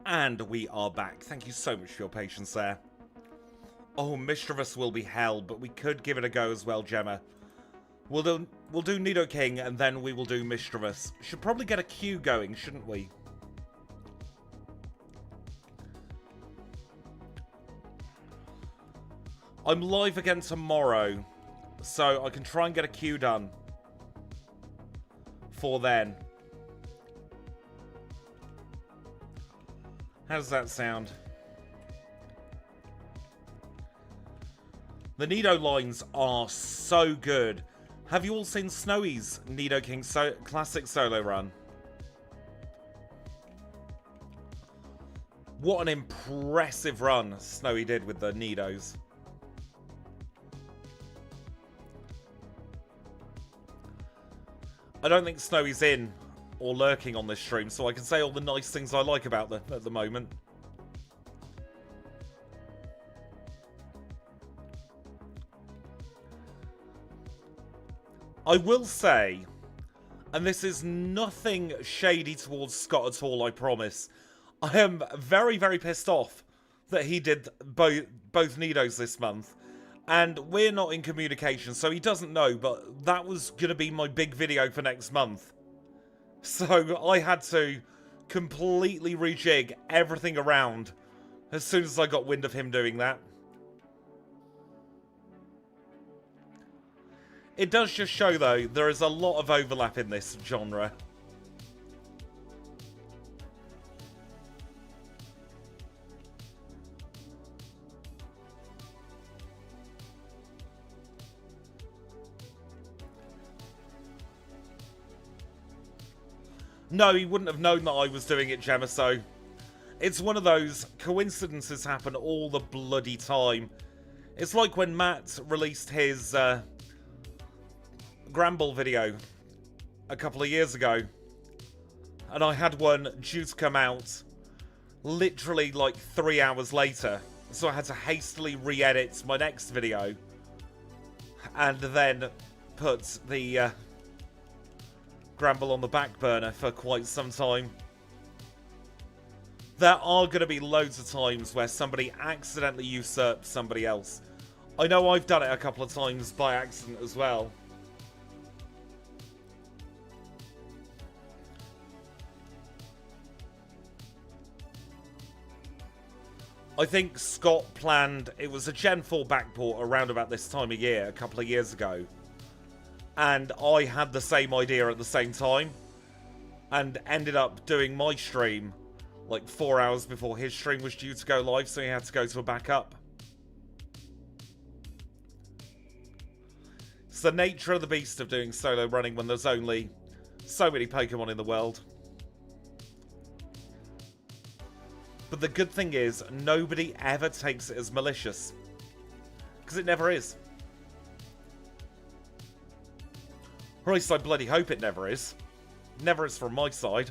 And we are back. Thank you so much for your patience there. Oh, Misdreavus will be hell, but we could give it a go as well, Gemma. We'll do Nidoking, and then we will do Misdreavus. Should probably get a queue going, shouldn't we? I'm live again tomorrow, so I can try and get a queue done for then. How does that sound? The Nido lines are so good. Have you all seen Snowy's Nidoking classic solo run? What an impressive run Snowy did with the Nidos. I don't think Snowy's in or lurking on this stream, so I can say all the nice things I like about them at the moment. I will say, and this is nothing shady towards Scott at all, I promise, I am very, very pissed off that he did both Nidos this month. And we're not in communication, so he doesn't know, but that was going to be my big video for next month. So I had to completely rejig everything around as soon as I got wind of him doing that. It does just show, though, there is a lot of overlap in this genre. No, he wouldn't have known that I was doing it, Gemma, so... It's one of those coincidences happen all the bloody time. It's like when Matt released his Gramble video a couple of years ago. And I had one due to come out literally like 3 hours later. So I had to hastily re-edit my next video. And then put the... Gramble on the back burner for quite some time. There are going to be loads of times where somebody accidentally usurps somebody else. I know I've done it a couple of times by accident as well. I think Scott planned, it was a Gen 4 backport around about this time of year, a couple of years ago. And I had the same idea at the same time. And ended up doing my stream like 4 hours before his stream was due to go live, so he had to go to a backup. It's the nature of the beast of doing solo running when there's only so many Pokemon in the world. But the good thing is, nobody ever takes it as malicious. Because it never is. Or at least I bloody hope it never is. Never is from my side.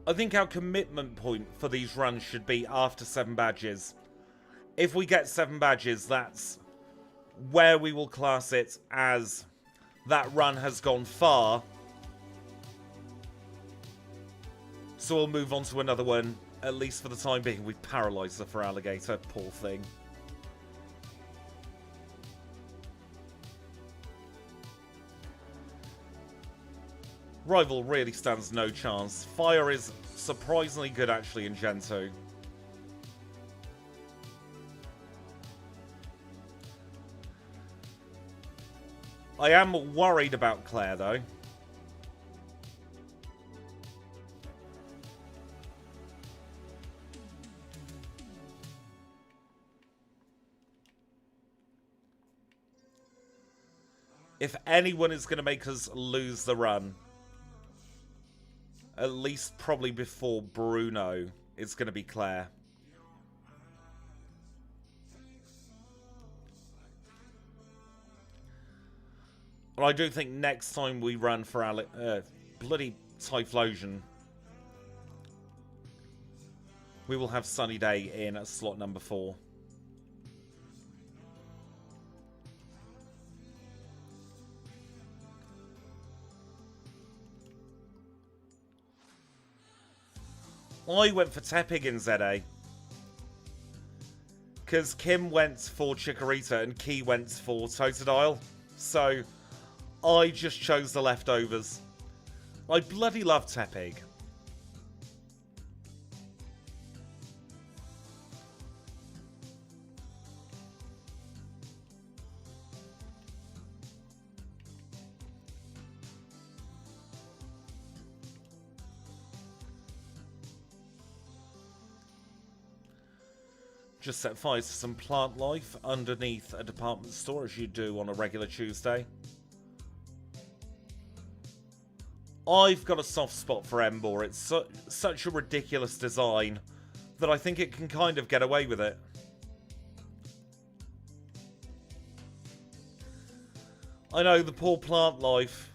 I think our commitment point for these runs should be after 7 badges. If we get 7 badges, that's where we will class it as that run has gone far. So we'll move on to another one, at least for the time being. We've paralysed the for alligator, poor thing. Rival really stands no chance. Fire is surprisingly good actually in Gen 2. I am worried about Claire though. If anyone is going to make us lose the run, at least probably before Bruno, it's going to be Claire. But I do think next time we run for bloody Typhlosion, we will have Sunny Day in slot number 4. I went for Tepig in ZA. Because Kim went for Chikorita and Key went for Totodile. So, I just chose the leftovers. I bloody love Tepig. Just set fire to some plant life underneath a department store as you do on a regular Tuesday. I've got a soft spot for Emboar. It's such a ridiculous design that I think it can kind of get away with it. I know, the poor plant life.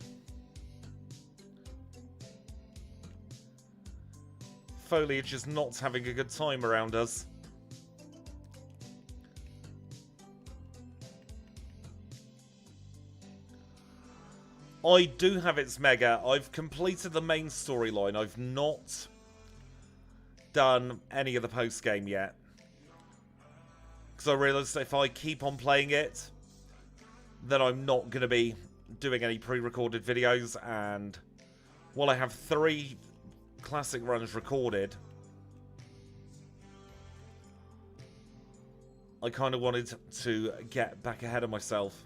Foliage is not having a good time around us. I do have its Mega. I've completed the main storyline. I've not done any of the post-game yet. Because I realised if I keep on playing it, then I'm not going to be doing any pre-recorded videos. And while I have 3 classic runs recorded, I kind of wanted to get back ahead of myself.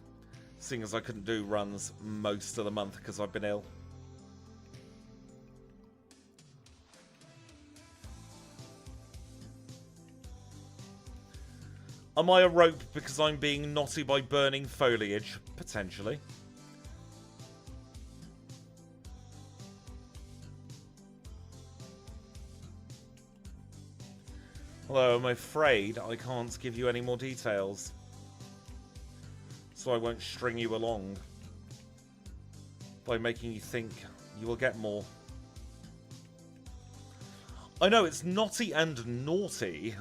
Seeing as I couldn't do runs most of the month because I've been ill. Am I a rope because I'm being naughty by burning foliage? Potentially. Although I'm afraid I can't give you any more details. So I won't string you along by making you think you will get more. I know, it's naughty and naughty.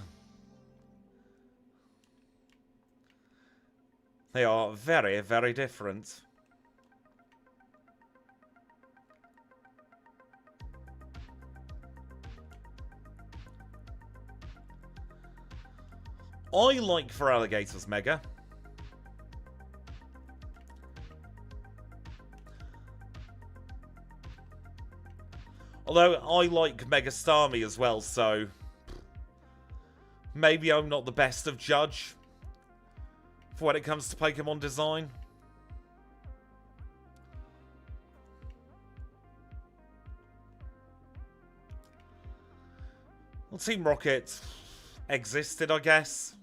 They are very, very different. I like for Alligator's Mega. Although I like Mega Starmie as well, so maybe I'm not the best of judge for when it comes to Pokemon design. Well, Team Rocket existed, I guess.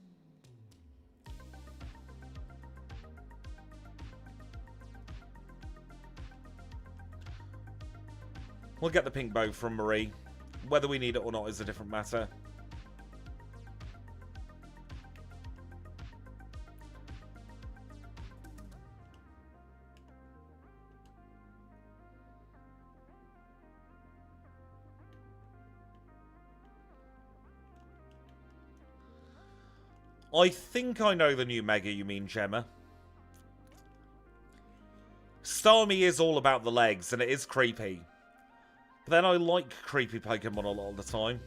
We'll get the pink bow from Marie. Whether we need it or not is a different matter. I think I know the new Mega you mean, Gemma. Starmie is all about the legs, and it is creepy. But then I like creepy Pokemon a lot of the time.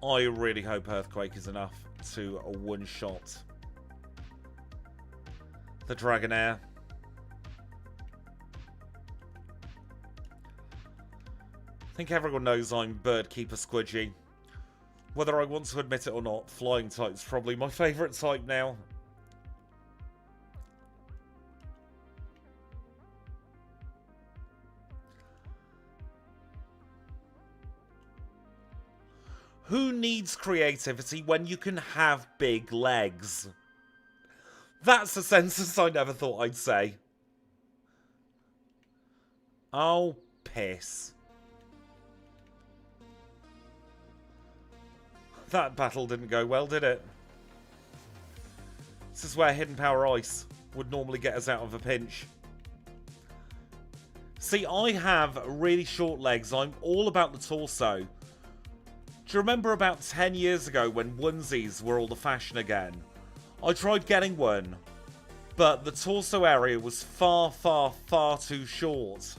I really hope Earthquake is enough to one-shot the Dragonair. I think everyone knows I'm Bird Keeper Squidgy. Whether I want to admit it or not, Flying type's probably my favourite type now. Who needs creativity when you can have big legs? That's a sentence I never thought I'd say. Oh, piss. That battle didn't go well, did it? This is where Hidden Power Ice would normally get us out of a pinch. See, I have really short legs. I'm all about the torso. Do you remember about 10 years ago when onesies were all the fashion again? I tried getting one, but the torso area was far, far, far too short.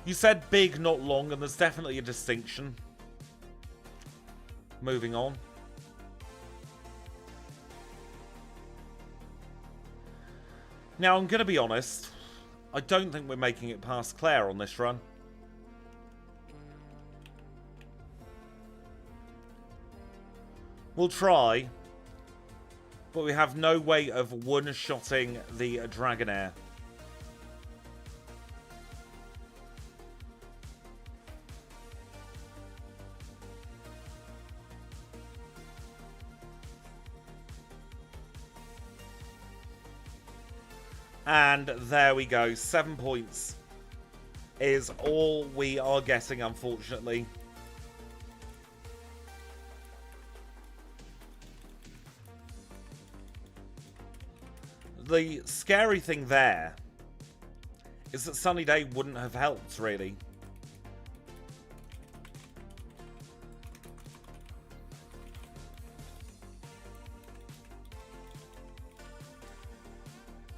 You said big, not long, and there's definitely a distinction. Moving on. Now, I'm going to be honest. I don't think we're making it past Claire on this run. We'll try. But we have no way of one-shotting the Dragonair. And there we go. 7 points is all we are getting, unfortunately. The scary thing there is that Sunny Day wouldn't have helped, really.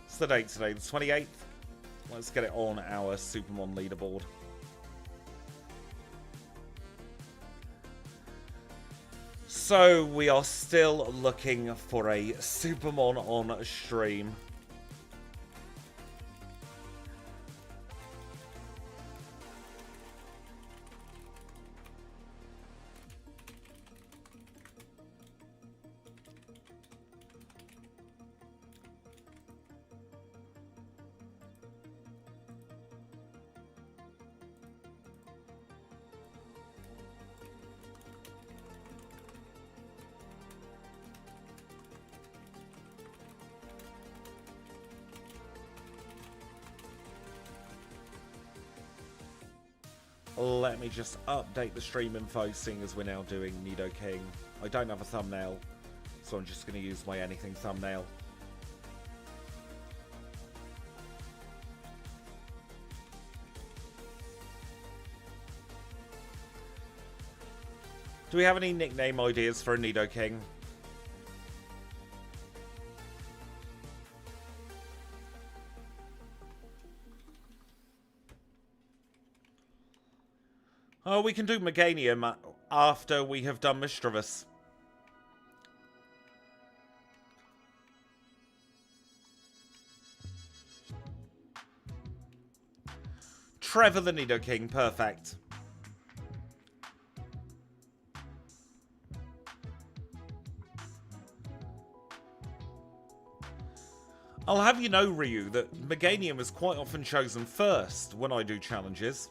What's the date today? The 28th? Let's get it on our SuperMON leaderboard. So, we are still looking for a SuperMON on stream. Let me just update the stream info, seeing as we're now doing Nidoking. I don't have a thumbnail, so I'm just going to use my anything thumbnail. Do we have any nickname ideas for a Nidoking? Oh, we can do Meganium after we have done Misdreavus. Trevor the Nidoking, perfect. I'll have you know, Ryu, that Meganium is quite often chosen first when I do challenges.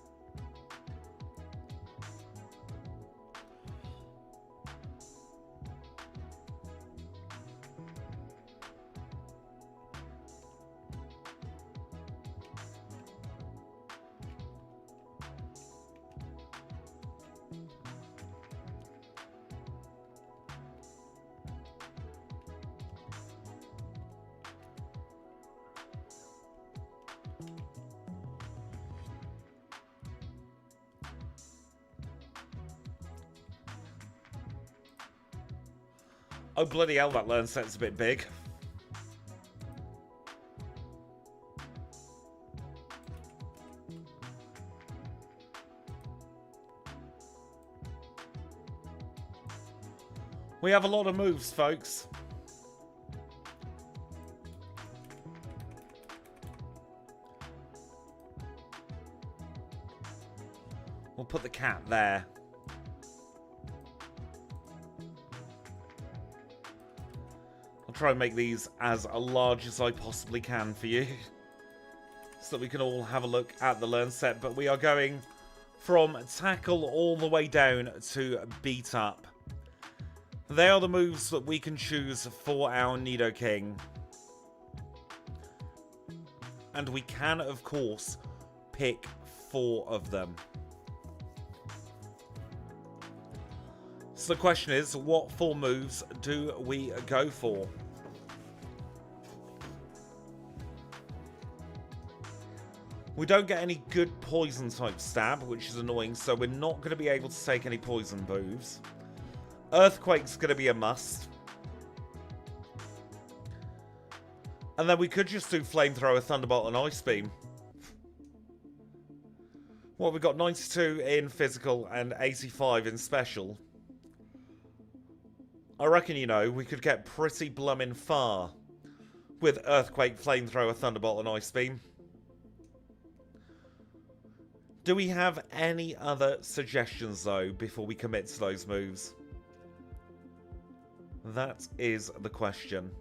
Oh, bloody hell, that learn set's a bit big. We have a lot of moves, folks. We'll put the cat there. I'll try and make these as large as I possibly can for you, so that we can all have a look at the learn set. But we are going from tackle all the way down to beat up. They are the moves that we can choose for our Nidoking. And we can, of course, pick 4 of them. So the question is, what 4 moves do we go for? We don't get any good poison type stab, which is annoying, so we're not going to be able to take any poison moves. Earthquake's going to be a must. And then we could just do Flamethrower, Thunderbolt, and Ice Beam. Well, we've got 92 in physical and 85 in special. I reckon, you know, we could get pretty blummin' far with Earthquake, Flamethrower, Thunderbolt, and Ice Beam. Do we have any other suggestions, though, before we commit to those moves? That is the question.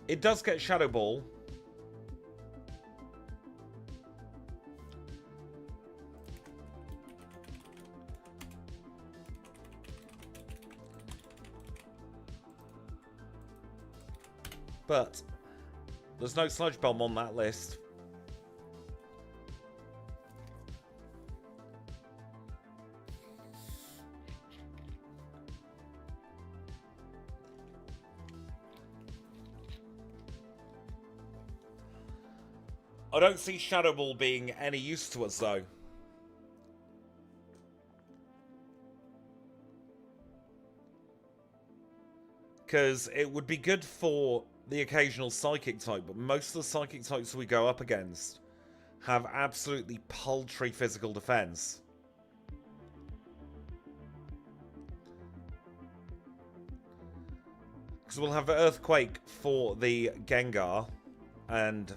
It does get Shadow Ball. But there's no Sludge Bomb on that list. I don't see Shadow Ball being any use to us, though. Because it would be good for the occasional Psychic type, but most of the Psychic types we go up against have absolutely paltry physical defense. Because we'll have Earthquake for the Gengar and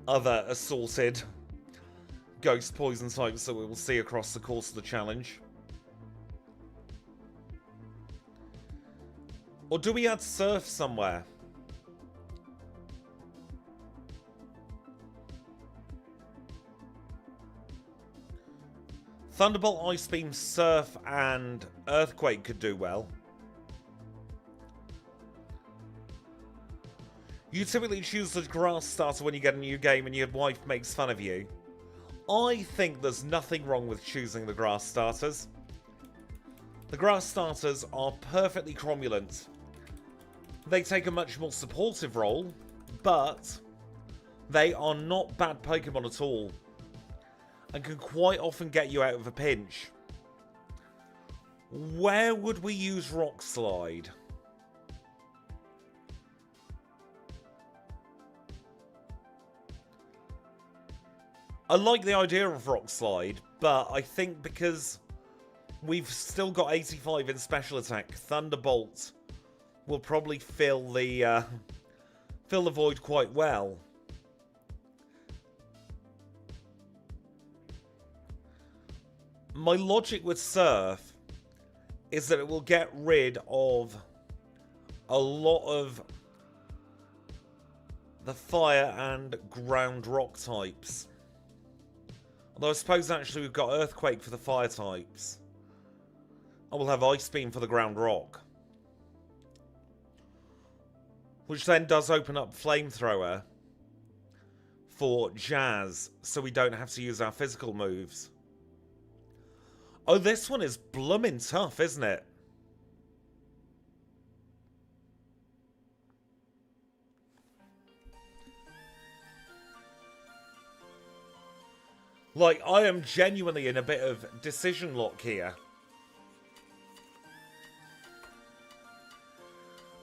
other assorted Ghost Poison types that we will see across the course of the challenge. Or do we add Surf somewhere? Thunderbolt, Ice Beam, Surf, and Earthquake could do well. You typically choose the grass starter when you get a new game and your wife makes fun of you. I think there's nothing wrong with choosing the grass starters. The grass starters are perfectly cromulent. They take a much more supportive role, but they are not bad Pokemon at all, and can quite often get you out of a pinch. Where would we use Rock Slide? I like the idea of Rock Slide, but I think because we've still got 85 in special attack, Thunderbolt will probably fill the void quite well. My logic with Surf is that it will get rid of a lot of the fire and ground rock types. Although I suppose actually we've got Earthquake for the fire types. And we'll have Ice Beam for the ground rock. Which then does open up Flamethrower for Jazz, so we don't have to use our physical moves. Oh, this one is bloomin' tough, isn't it? Like, I am genuinely in a bit of decision lock here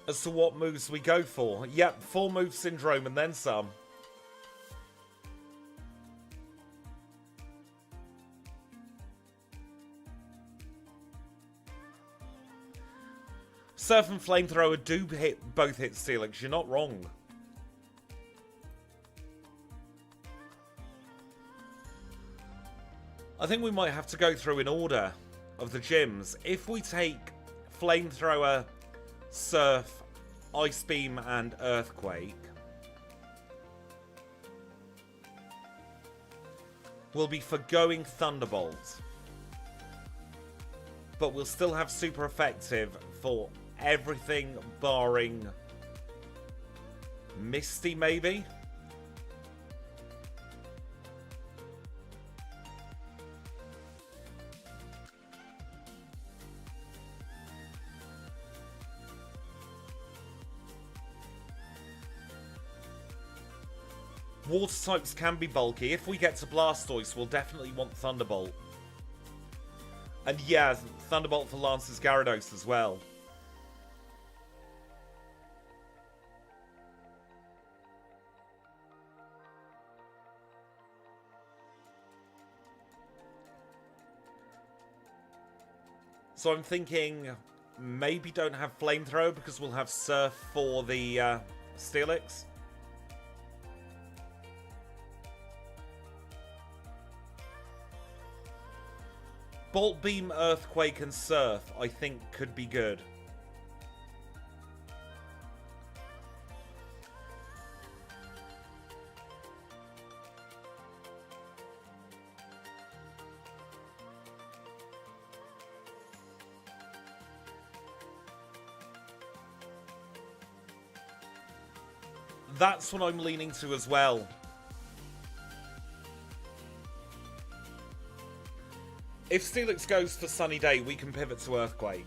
as to what moves we go for. Yep, 4 move syndrome and then some. Surf and Flamethrower do both hit Steelix, you're not wrong. I think we might have to go through in order of the gyms. If we take Flamethrower, Surf, Ice Beam, and Earthquake, we'll be forgoing Thunderbolt. But we'll still have super effective for everything barring Misty, maybe? Water types can be bulky. If we get to Blastoise, we'll definitely want Thunderbolt. And yeah, Thunderbolt for Lance's Gyarados as well. So I'm thinking maybe don't have Flamethrower because we'll have Surf for the Steelix. Bolt Beam, Earthquake, and Surf, I think, could be good. That's what I'm leaning to as well. If Steelix goes for Sunny Day, we can pivot to Earthquake.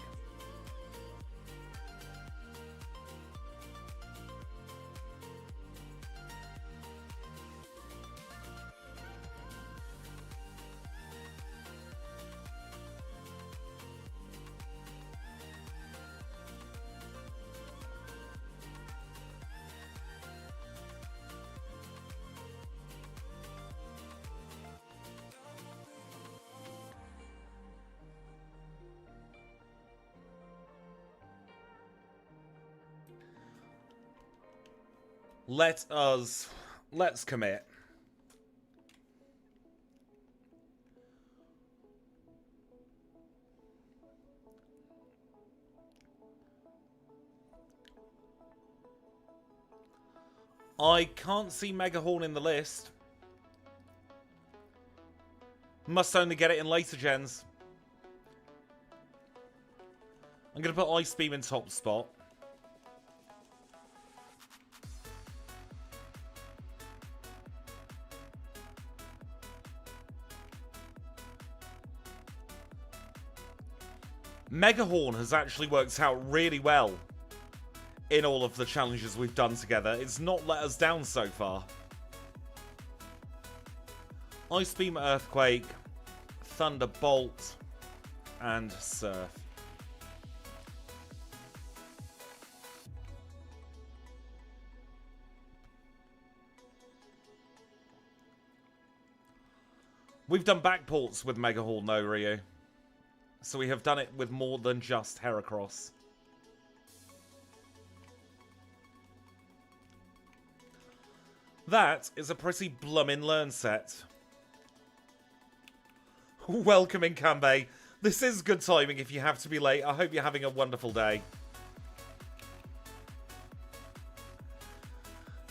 Let's commit. I can't see Megahorn in the list. Must only get it in later gens. I'm going to put Ice Beam in top spot. Megahorn has actually worked out really well in all of the challenges we've done together. It's not let us down so far. Ice Beam, Earthquake, Thunderbolt, and Surf. We've done backports with Megahorn though, Ryu. So we have done it with more than just Heracross. That is a pretty bloomin' learn set. Welcome in, Kanbei. This is good timing if you have to be late. I hope you're having a wonderful day.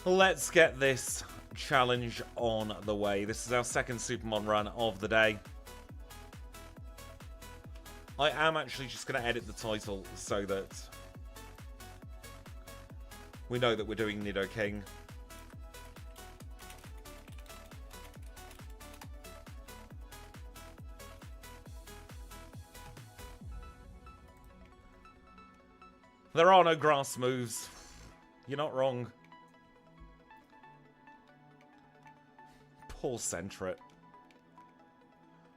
Let's get this challenge on the way. This is our second SuperMON run of the day. I am actually just going to edit the title so that we know that we're doing Nidoking. There are no grass moves. You're not wrong. Poor Sentret.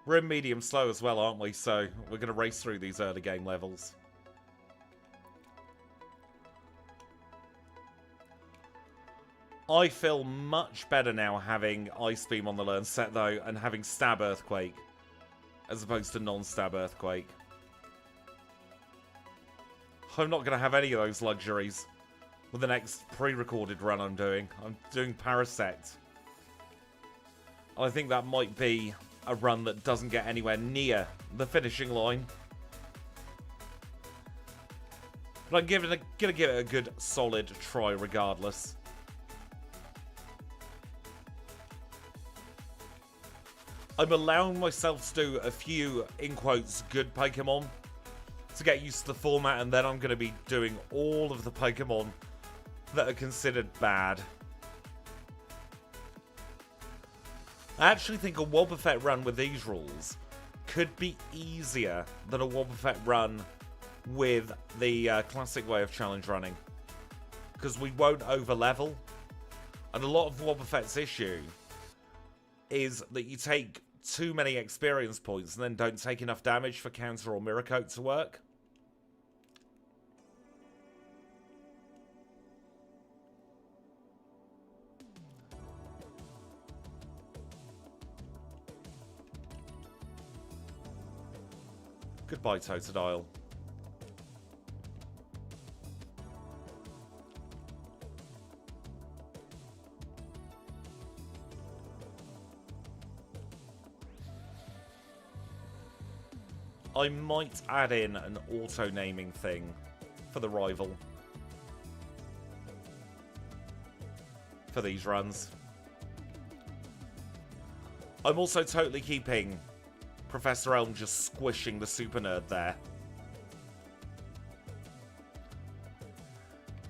We're in medium slow as well, aren't we? So we're going to race through these early game levels. I feel much better now having Ice Beam on the learn set though, and having Stab Earthquake as opposed to non-Stab Earthquake. I'm not going to have any of those luxuries with the next pre-recorded run I'm doing. I'm doing Parasect. I think that might be a run that doesn't get anywhere near the finishing line. But I'm gonna give it a good, solid try regardless. I'm allowing myself to do a few, in quotes, good Pokemon to get used to the format, and then I'm going to be doing all of the Pokemon that are considered bad. I actually think a Wobbuffet run with these rules could be easier than a Wobbuffet run with the classic way of challenge running, because we won't over-level, and a lot of Wobbuffet's issue is that you take too many experience points and then don't take enough damage for counter or mirror coat to work. Goodbye, Totodile. I might add in an auto-naming thing for the rival for these runs. I'm also totally keeping Professor Elm just squishing the super nerd there.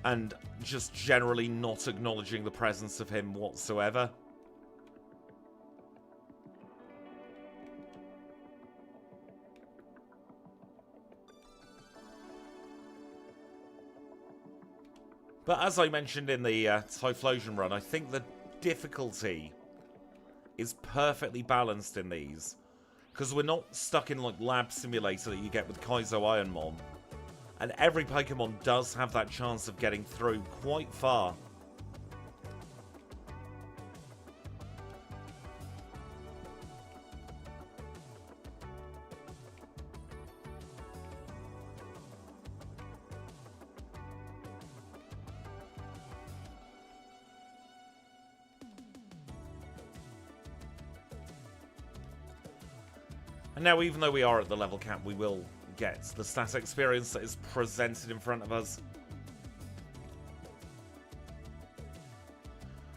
And just generally not acknowledging the presence of him whatsoever. But as I mentioned in the Typhlosion run, I think the difficulty is perfectly balanced in these. Because we're not stuck in like lab simulator that you get with Kaizo Ironmon. And every Pokemon does have that chance of getting through quite far. And now, even though we are at the level cap, we will get the stat experience that is presented in front of us.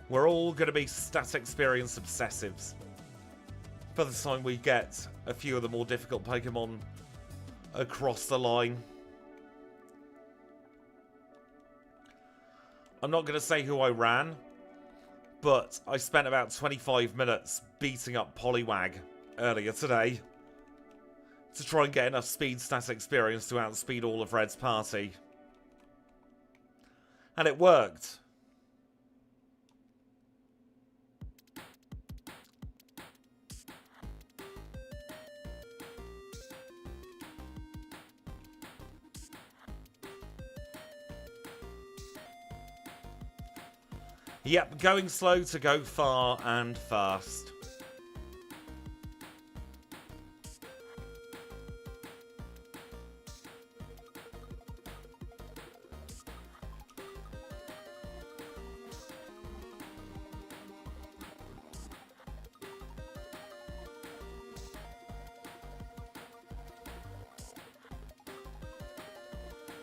We're all going to be stat experience obsessives by the time we get a few of the more difficult Pokemon across the line. I'm not going to say who I ran, but I spent about 25 minutes beating up Poliwag earlier today to try and get enough speed stat experience to outspeed all of Red's party. And it worked. Yep, going slow to go far and fast.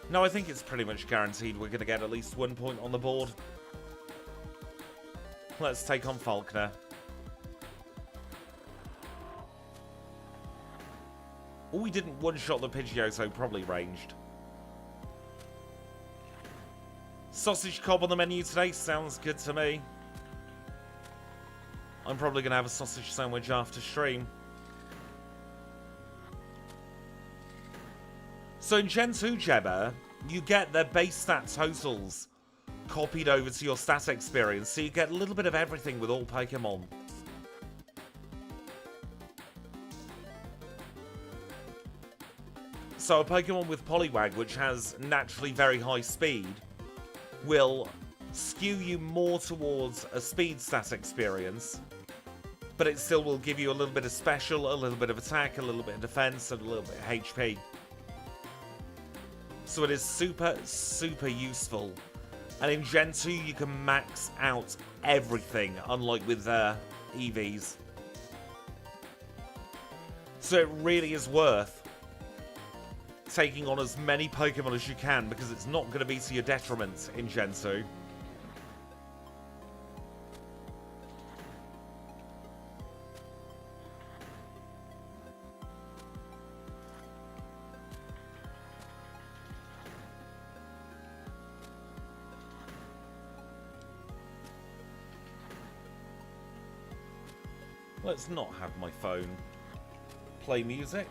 No, I think it's pretty much guaranteed we're going to get at least 1 point on the board. Let's take on Falkner. Oh, we didn't one-shot the Pidgeotto, probably ranged. Sausage cob on the menu today, sounds good to me. I'm probably going to have a sausage sandwich after stream. So in Gen 2, Jebba, you get their base stat totals copied over to your stat experience, so you get a little bit of everything with all Pokemon. So a Pokemon with Poliwag, which has naturally very high speed, will skew you more towards a speed stat experience, but it still will give you a little bit of special, a little bit of attack, a little bit of defense, and a little bit of HP. So it is super, super useful. And in Gen 2, you can max out everything, unlike with EVs. So it really is worth taking on as many Pokemon as you can, because it's not going to be to your detriment in Gen 2. Let's not have my phone play music.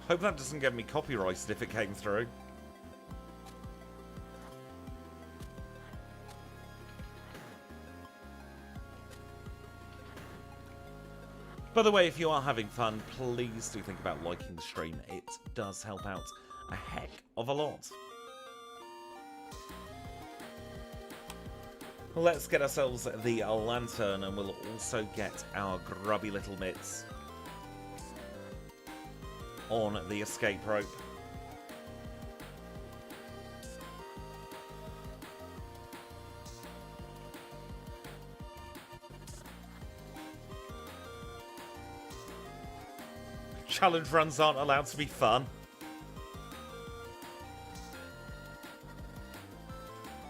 Hope that doesn't get me copyrighted if it came through. By the way, if you are having fun, please do think about liking the stream. It does help out a heck of a lot. Let's get ourselves the lantern, and we'll also get our grubby little mitts on the escape rope. Challenge runs aren't allowed to be fun.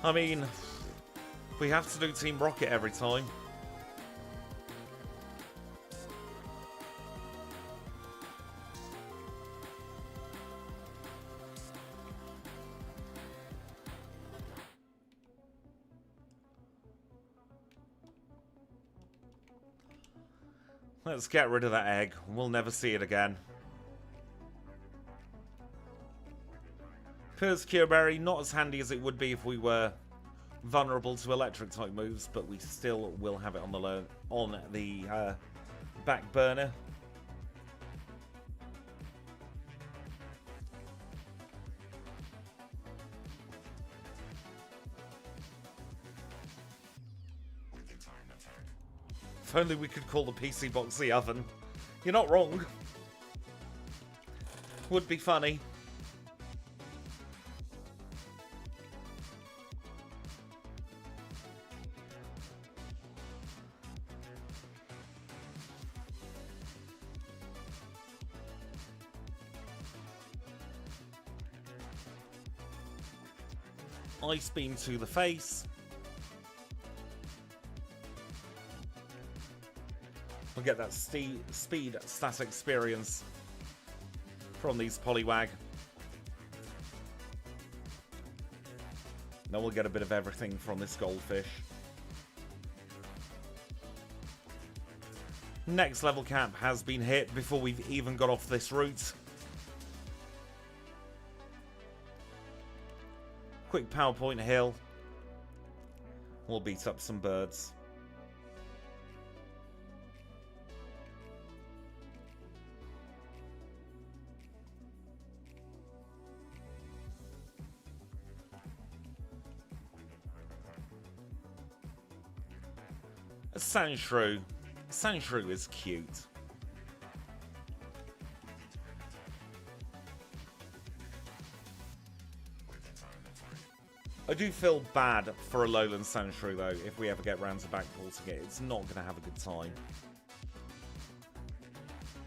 I mean, we have to do Team Rocket every time. Let's get rid of that egg. We'll never see it again. First Cure Berry, not as handy as it would be if we were vulnerable to electric type moves, but we still will have it on the back burner. If only we could call the PC box the oven. You're not wrong. Would be funny. Ice Beam to the face. We'll get that speed stat experience from these Poliwag. Then we'll get a bit of everything from this Goldfish. Next level cap has been hit before we've even got off this route. Quick PowerPoint hill. We'll beat up some birds. A Sandshrew. Sandshrew is cute. I do feel bad for a lowland Sandshrew though, if we ever get round to backporting it. It's not going to have a good time.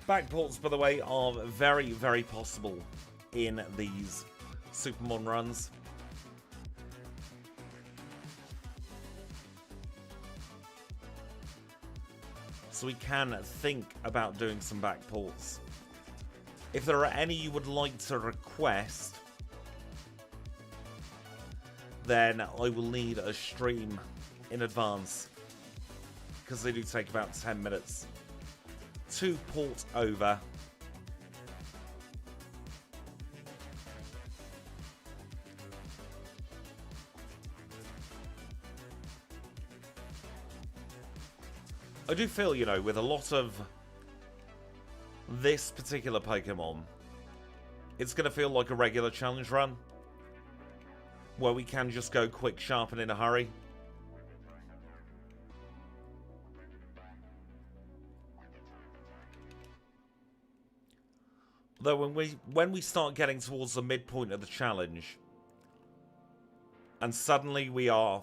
Backports, by the way, are very, very possible in these SuperMON runs. So we can think about doing some backports. If there are any you would like to request, then I will need a stream in advance, because they do take about 10 minutes to port over. I do feel, you know, with a lot of this particular Pokemon, it's going to feel like a regular challenge run, where we can just go quick, sharp, and in a hurry. Though when we start getting towards the midpoint of the challenge, and suddenly we are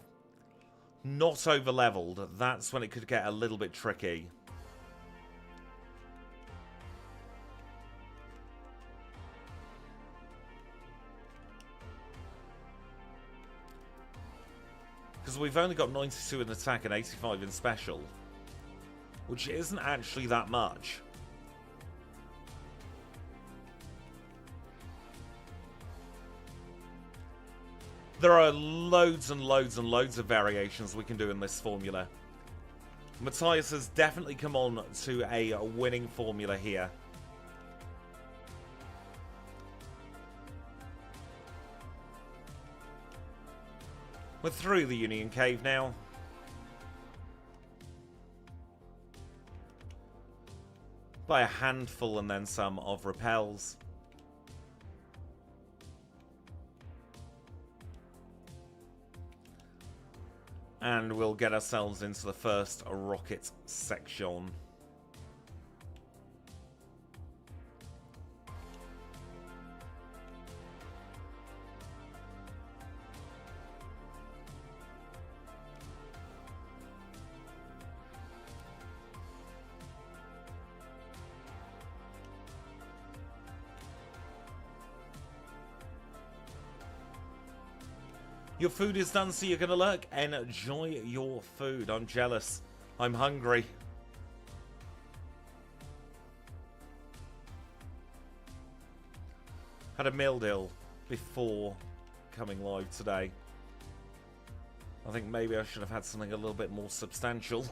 not over-leveled, that's when it could get a little bit tricky. Because we've only got 92 in attack and 85 in special, which isn't actually that much. There are loads and loads and loads of variations we can do in this formula. Matthias has definitely come on to a winning formula here. We're through the Union Cave now. By a handful and then some of repels. And we'll get ourselves into the first rocket section. Your food is done, so you're going to lurk. Enjoy your food. I'm jealous. I'm hungry. Had a meal deal before coming live today. I think maybe I should have had something a little bit more substantial.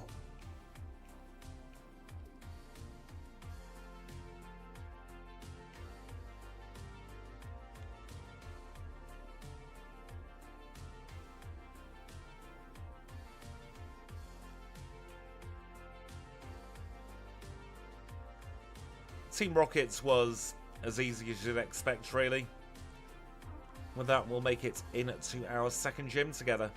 Team Rockets was as easy as you'd expect, really. With that, we'll make it into our second gym together.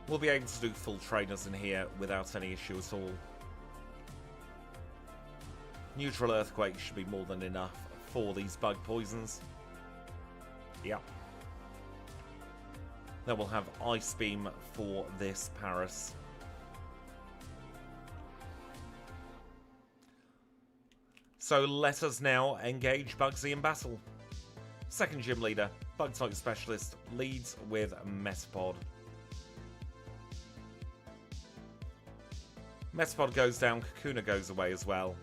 We'll be able to do full trainers in here without any issue at all. Neutral Earthquake should be more than enough for these bug poisons. Yep. Then we'll have Ice Beam for this Paris. So let us now engage Bugsy in battle. Second gym leader, Bug Type Specialist, leads with Metapod. Metapod goes down, Kakuna goes away as well.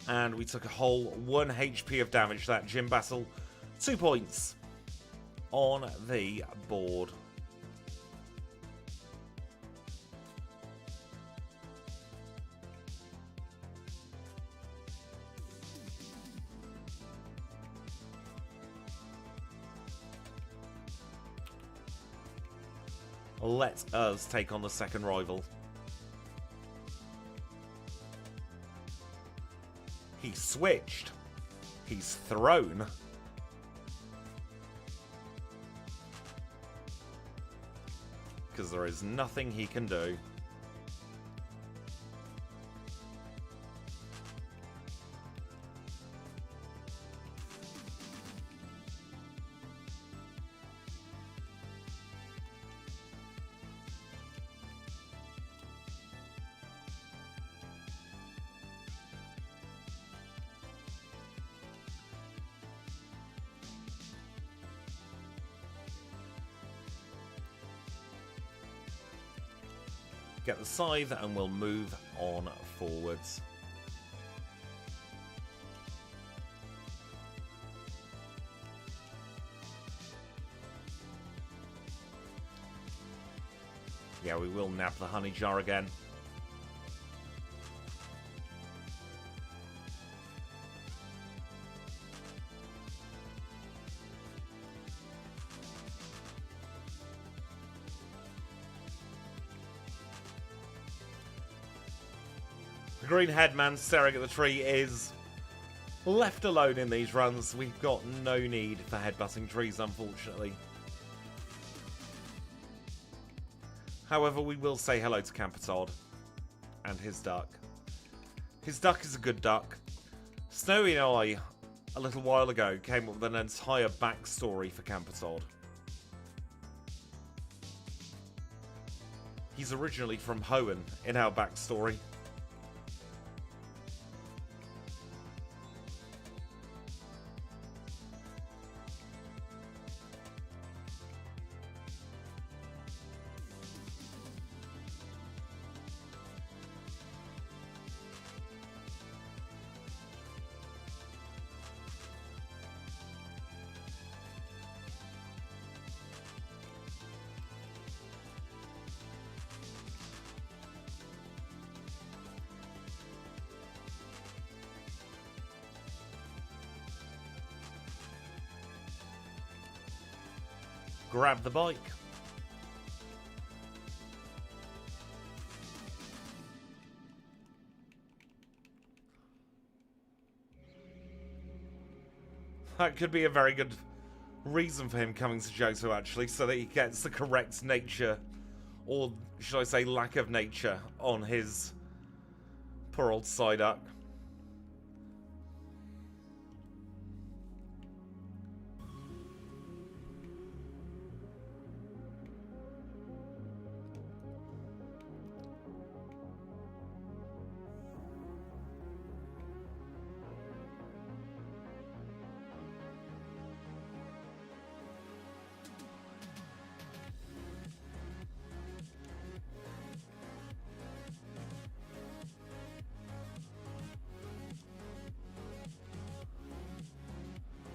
And we took a whole 1 HP of damage that gym battle. 2 points on the board. Let us take on the second rival. He's switched. He's thrown. Because there is nothing he can do. Get the scythe and we'll move on forwards. Yeah, we will nab the honey jar again. The green headman staring at the tree is left alone in these runs. We've got no need for headbutting trees, unfortunately. However, we will say hello to Campatod and his duck. His duck is a good duck. Snowy and I, a little while ago, came up with an entire backstory for Campertod. He's originally from Hoenn in our backstory. Grab the bike. That could be a very good reason for him coming to Johto, actually, so that he gets the correct nature, or should I say lack of nature, on his poor old Psyduck.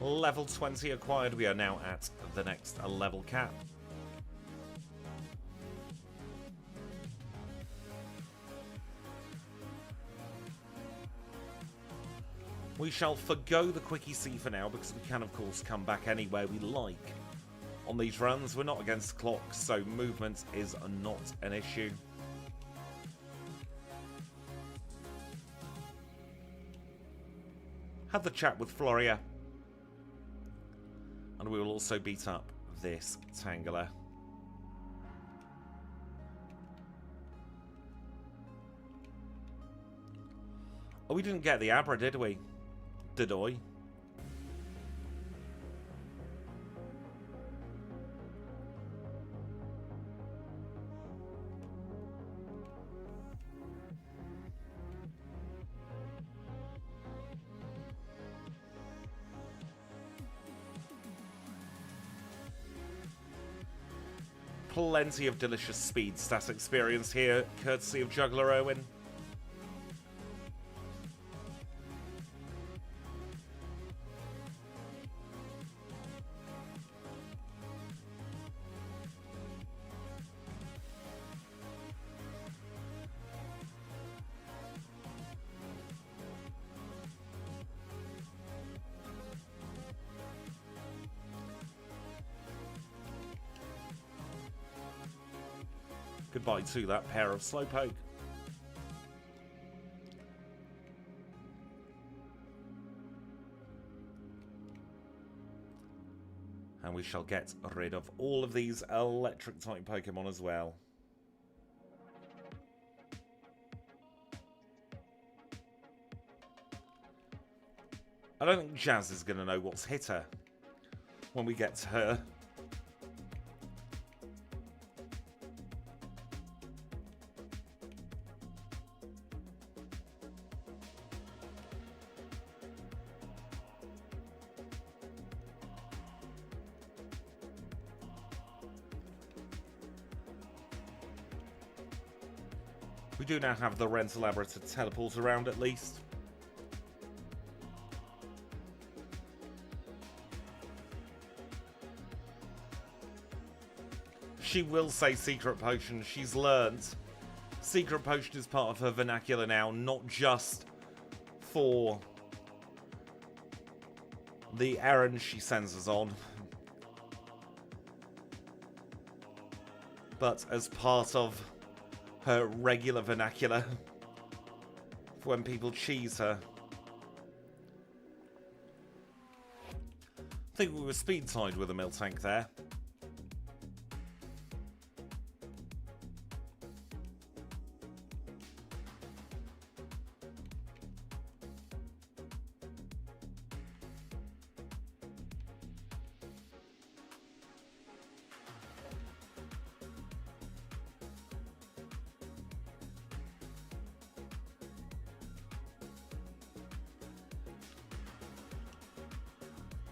Level 20 acquired. We are now at the next level cap. We shall forgo the Quickie Sea for now, because we can of course come back anywhere we like. On these runs, we're not against the clock, so movement is not an issue. Have the chat with Floria. And we will also beat up this Tangela. Oh, we didn't get the Abra, did we? Did I? Plenty of delicious speed stat experience here, courtesy of Juggler Owen. Goodbye to that pair of Slowpoke. And we shall get rid of all of these electric type Pokemon as well. I don't think Jazz is going to know what's hit her when we get to her. We do now have the rental Abra to teleport around at least. She will say Secret Potion. She's learned. Secret Potion is part of her vernacular now, not just for the errand she sends us on, but as part of her regular vernacular for when people cheese her. I think we were speed tied with a Miltank there.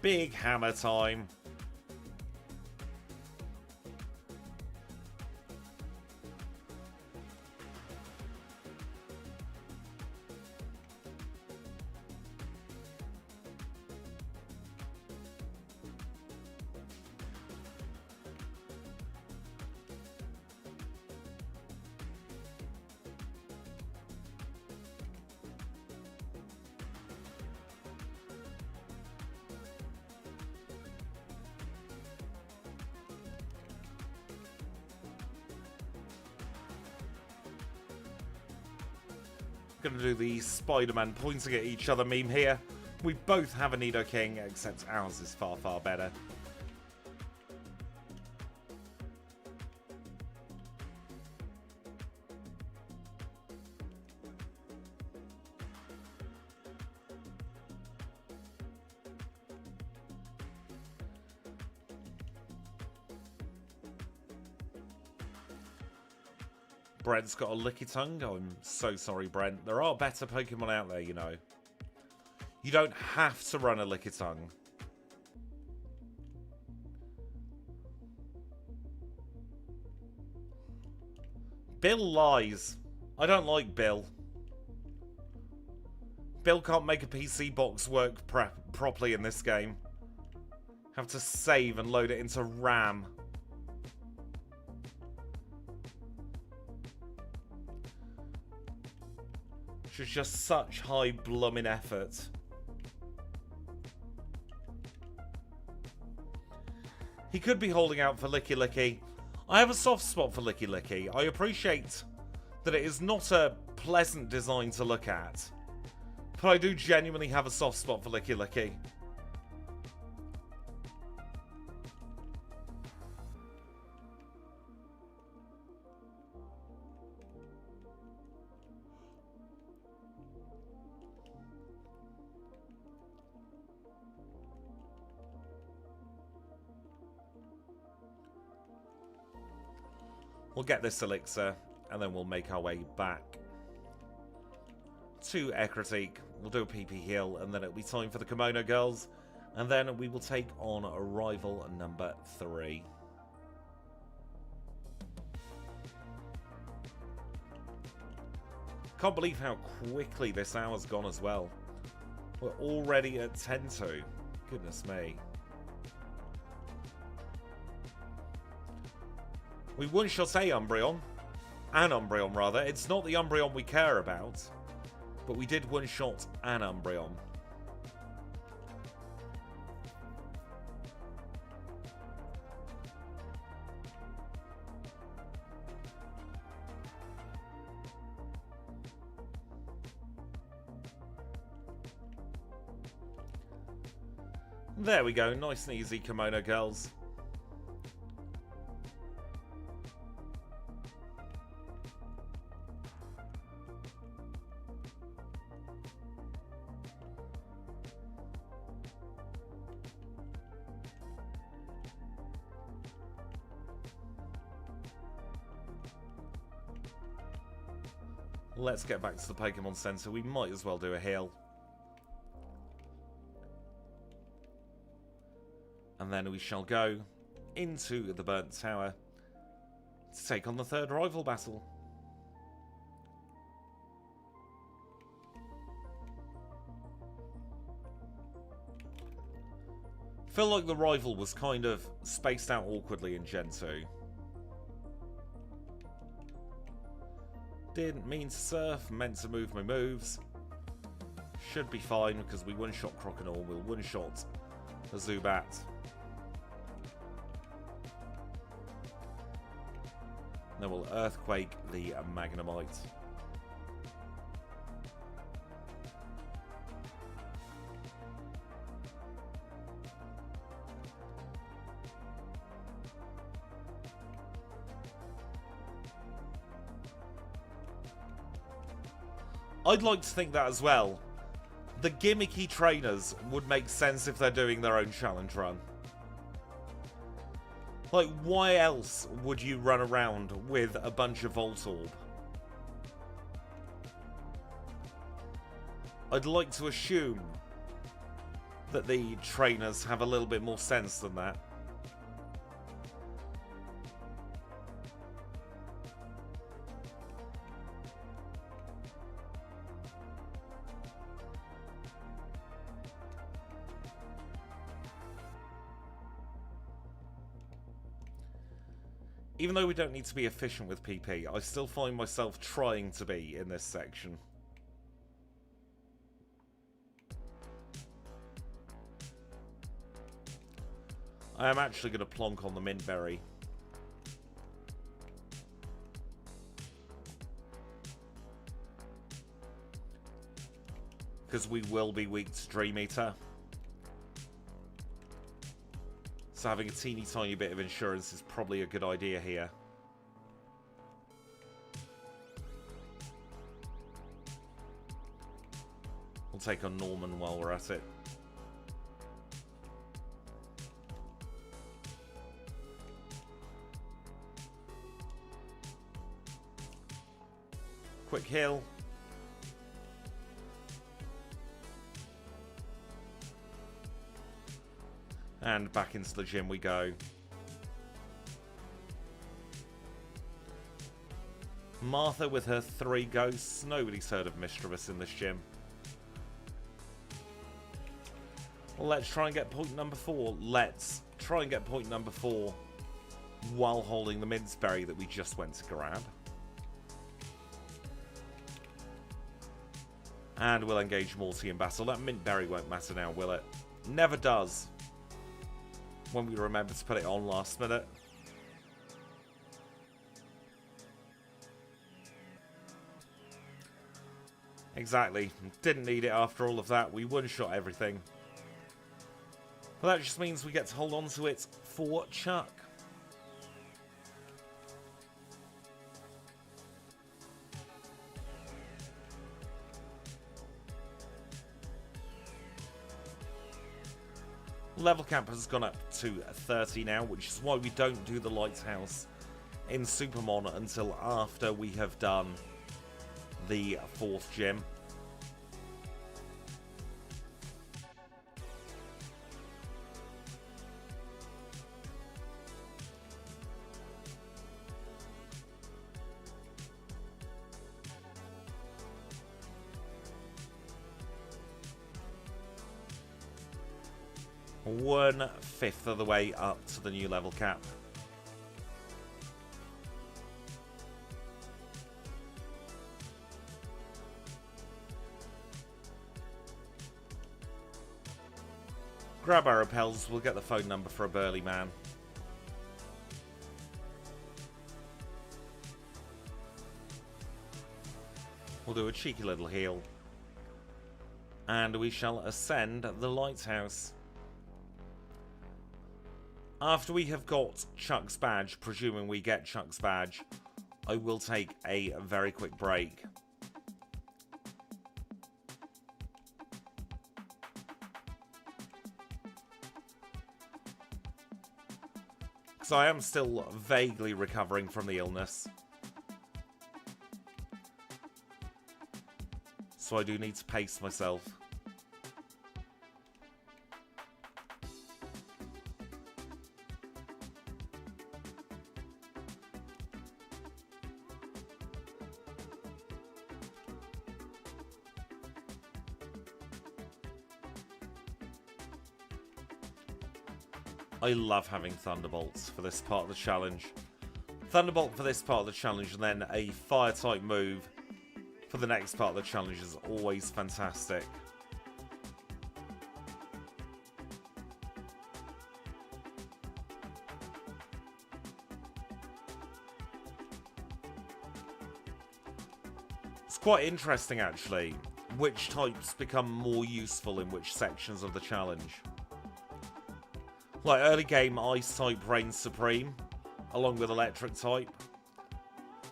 Big hammer time. Gonna do the Spider-Man pointing at each other meme here. We both have a Nidoking, except ours is far, far better. Brent's got a Lickitung. Oh, I'm so sorry, Brent. There are better Pokemon out there, you know. You don't have to run a Lickitung. Bill lies. I don't like Bill. Bill can't make a PC box work properly in this game. Have to save and load it into RAM. It's just such high blooming effort. He could be holding out for Licky Licky. I have a soft spot for Licky Licky. I appreciate that it is not a pleasant design to look at, but I do genuinely have a soft spot for Licky Licky. We'll get this elixir, and then we'll make our way back to Ecruteak. We'll do a PP heal, and then it'll be time for the Kimono Girls, and then we will take on rival number 3. Can't believe how quickly this hour's gone as well. We're already at 10-2. Goodness me. We one-shot an Umbreon rather. It's not the Umbreon we care about, but we did one-shot an Umbreon. There we go, nice and easy, Kimono Girls. Let's get back to the Pokemon Center. We might as well do a heal. And then we shall go into the Burnt Tower to take on the third rival battle. I feel like the rival was kind of spaced out awkwardly in Gen 2. Didn't mean to surf, meant to move my moves. Should be fine because we one-shot Croconaw, we'll one-shot the Zubat. Then we'll Earthquake the Magnemite. I'd like to think that as well. The gimmicky trainers would make sense if they're doing their own challenge run. Like, why else would you run around with a bunch of Voltorb? I'd like to assume that the trainers have a little bit more sense than that. Even though we don't need to be efficient with PP, I still find myself trying to be in this section. I am actually going to plonk on the mint berry. Because we will be weak to Dream Eater. So having a teeny tiny bit of insurance is probably a good idea here. We'll take on Norman while we're at it. Quick heal. And back into the gym we go. Martha with her 3 ghosts. Nobody's heard of Misdreavus in this gym. Well, let's try and get point number 4. Let's try and get point number 4 while holding the Minceberry that we just went to grab. And we'll engage Morty in battle. That Mintberry won't matter now, will it? Never does. When we remember to put it on last minute. Exactly. Didn't need it after all of that. We one-shot everything. Well, that just means we get to hold on to it for Chuck. Level cap has gone up to 30 now, which is why we don't do the Lighthouse in SuperMON until after we have done the 4th gym. One-fifth of the way up to the new level cap. Grab our repels, we'll get the phone number for a burly man. We'll do a cheeky little heal. And we shall ascend the Lighthouse. After we have got Chuck's badge, presuming we get Chuck's badge, I will take a very quick break. Because I am still vaguely recovering from the illness. So I do need to pace myself. I love having Thunderbolts for this part of the challenge. Thunderbolt for this part of the challenge and then a fire type move for the next part of the challenge is always fantastic. It's quite interesting actually, which types become more useful in which sections of the challenge. Like early game, Ice type reigns supreme, along with Electric type.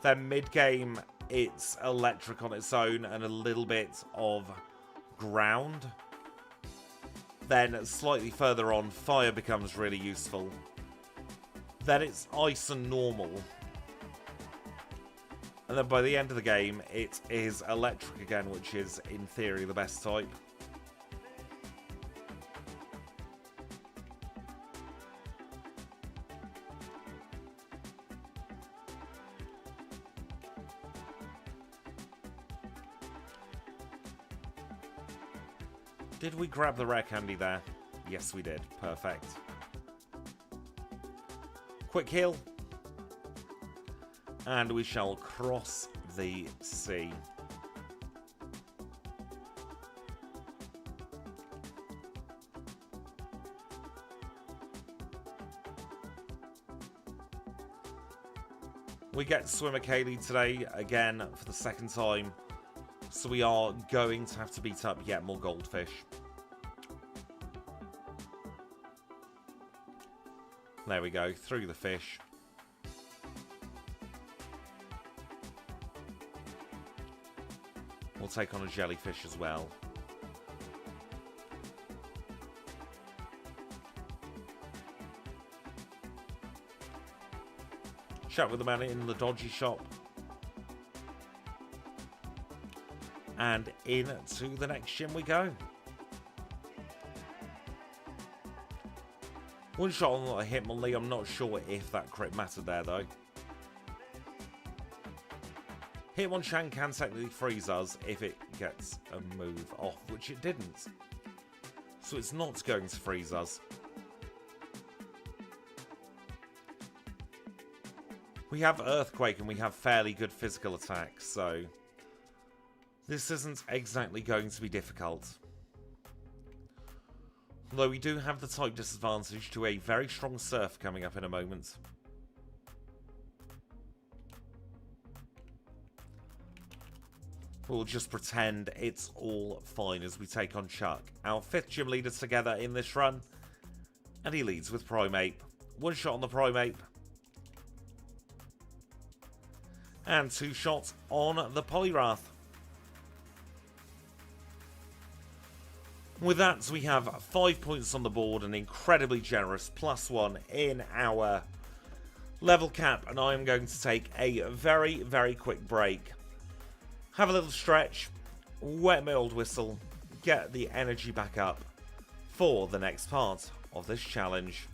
Then mid game, it's Electric on its own and a little bit of Ground. Then slightly further on, Fire becomes really useful. Then it's Ice and Normal. And then by the end of the game, it is Electric again, which is, in theory, the best type. Did we grab the rare candy there? Yes, we did. Perfect. Quick heal. And we shall cross the sea. We get Swimmer Kaylee today, again, for the second time. So we are going to have to beat up yet more goldfish. There we go, through the fish. We'll take on a jellyfish as well. Chat with the man in the dodgy shop. And into the next gym we go. One shot on the Hitmonlee. I'm not sure if that crit mattered there though. Hitmonchan can technically freeze us if it gets a move off, which it didn't. So it's not going to freeze us. We have Earthquake and we have fairly good physical attacks, so this isn't exactly going to be difficult. Although we do have the type disadvantage to a very strong Surf coming up in a moment. We'll just pretend it's all fine as we take on Chuck, our 5th gym leader together in this run. And he leads with Primeape. One shot on the Primeape. And 2 shots on the Poliwrath. With that, we have 5 points on the board, an incredibly generous +1 in our level cap, and I am going to take a very, very quick break. Have a little stretch, wet my old whistle, get the energy back up for the next part of this challenge.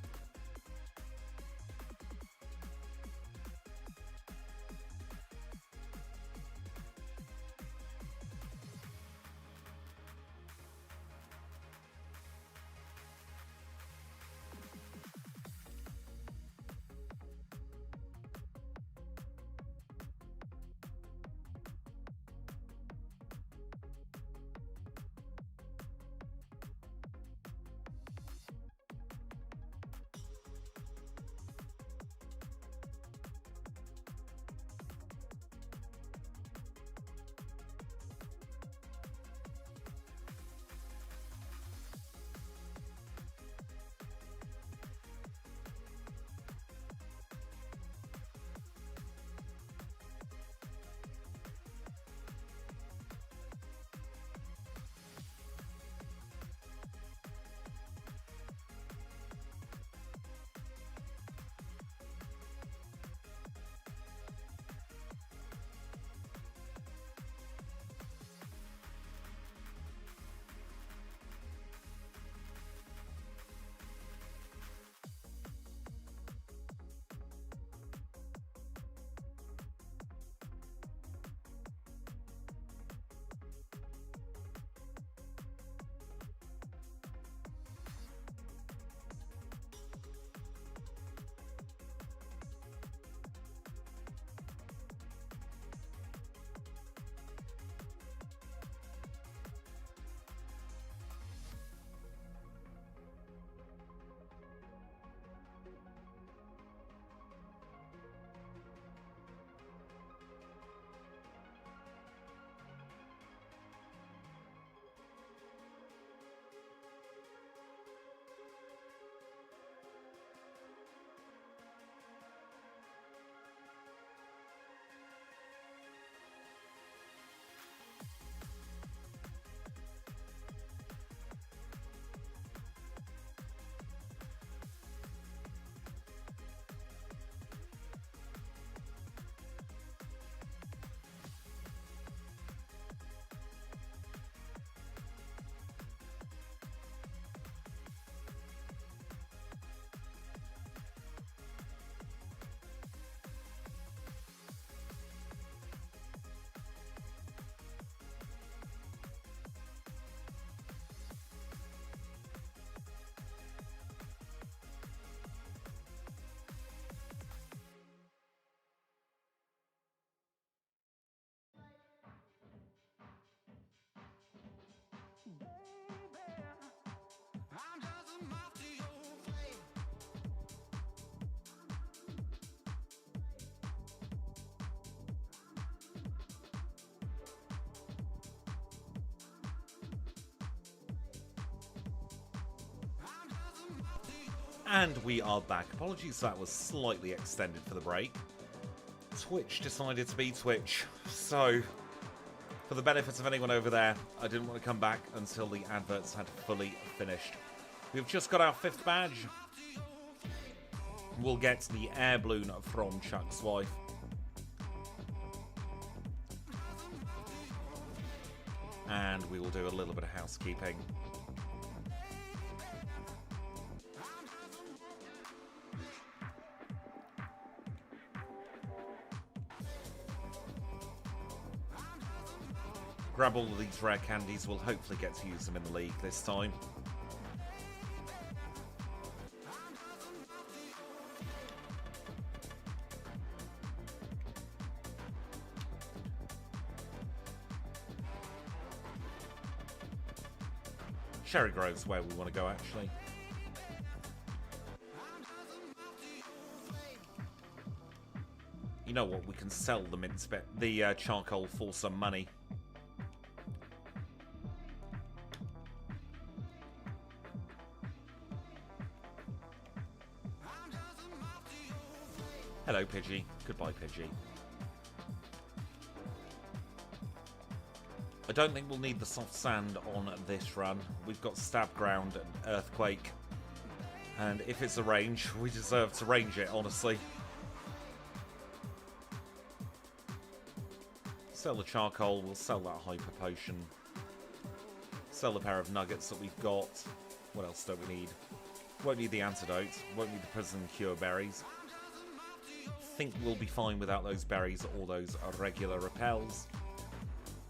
And we are back. Apologies that was slightly extended for the break. Twitch decided to be Twitch. So, for the benefit of anyone over there, I didn't want to come back until the adverts had fully finished. We've just got our 5th badge. We'll get the air balloon from Chuck's wife. And we will do a little bit of housekeeping. Grab all of these rare candies. We'll hopefully get to use them in the league this time. Cherry Grove's where we want to go, actually. You know what? We can sell the mince bit, the charcoal for some money. Hello, Pidgey. Goodbye, Pidgey. I don't think we'll need the soft sand on this run. We've got Stab Ground and Earthquake. And if it's a range, we deserve to range it, honestly. Sell the charcoal, we'll sell that Hyper Potion. Sell the pair of nuggets that we've got. What else don't we need? Won't need the antidote, won't need the Prison Cure berries. Think we'll be fine without those berries or those regular repels.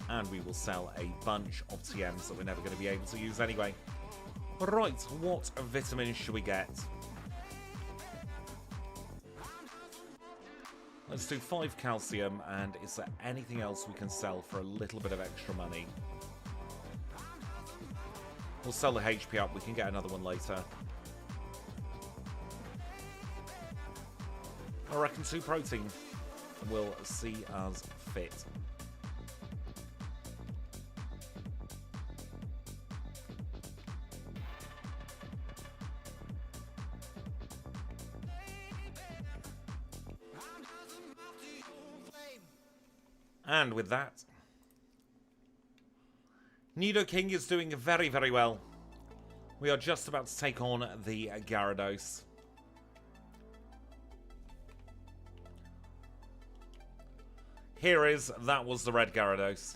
And we will sell a bunch of TMs that we're never going to be able to use anyway. Right, what vitamins should we get? Let's do 5 calcium, and is there anything else we can sell for a little bit of extra money? We'll sell the HP up, we can get another one later. I reckon 2 protein will see us fit. And with that, Nidoking is doing very, very well. We are just about to take on the Gyarados. That was the red Gyarados.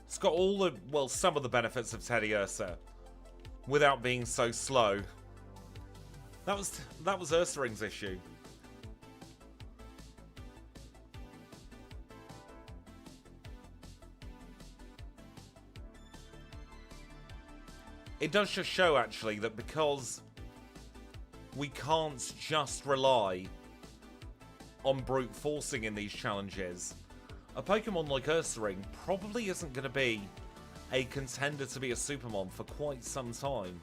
It's got all the, well, some of the benefits of Teddiursa without being so slow. That was Ursaring's issue. It does just show, actually, that because we can't just rely on brute forcing in these challenges, a Pokemon like Ursaring probably isn't going to be a contender to be a SuperMON for quite some time.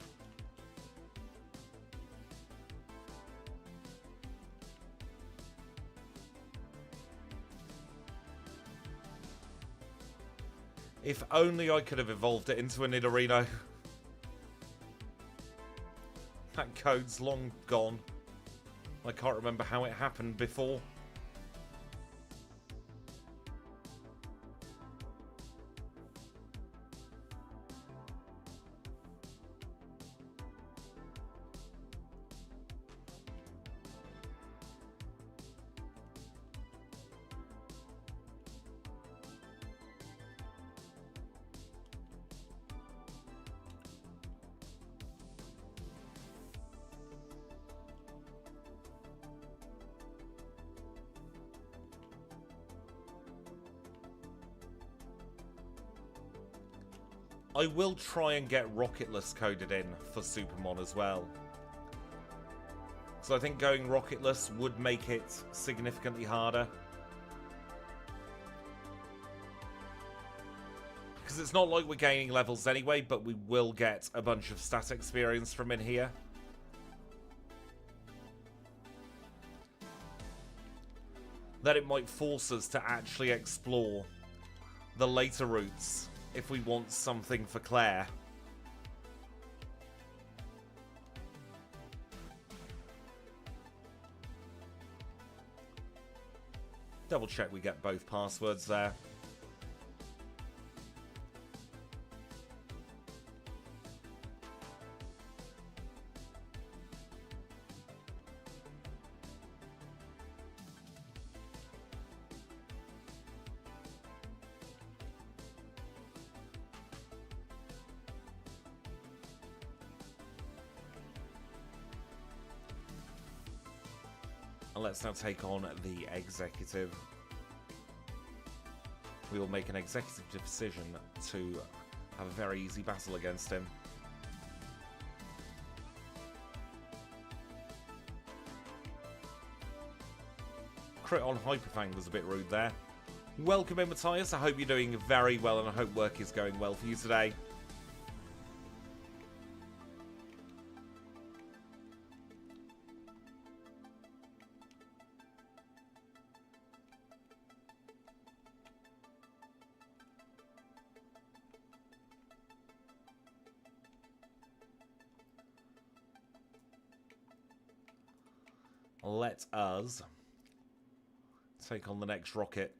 If only I could have evolved it into a Nidorino. That code's long gone. I can't remember how it happened before. I will try and get Rocketless coded in for SuperMON as well. So I think going Rocketless would make it significantly harder. Because it's not like we're gaining levels anyway, but we will get a bunch of stat experience from in here. That it might force us to actually explore the later routes if we want something for Claire. Double check we get both passwords there. And let's now take on the executive. We will make an executive decision to have a very easy battle against him. Crit on Hyperfang was a bit rude there. Welcome in, Matthias. I hope you're doing very well and I hope work is going well for you today. Let us take on the next rocket.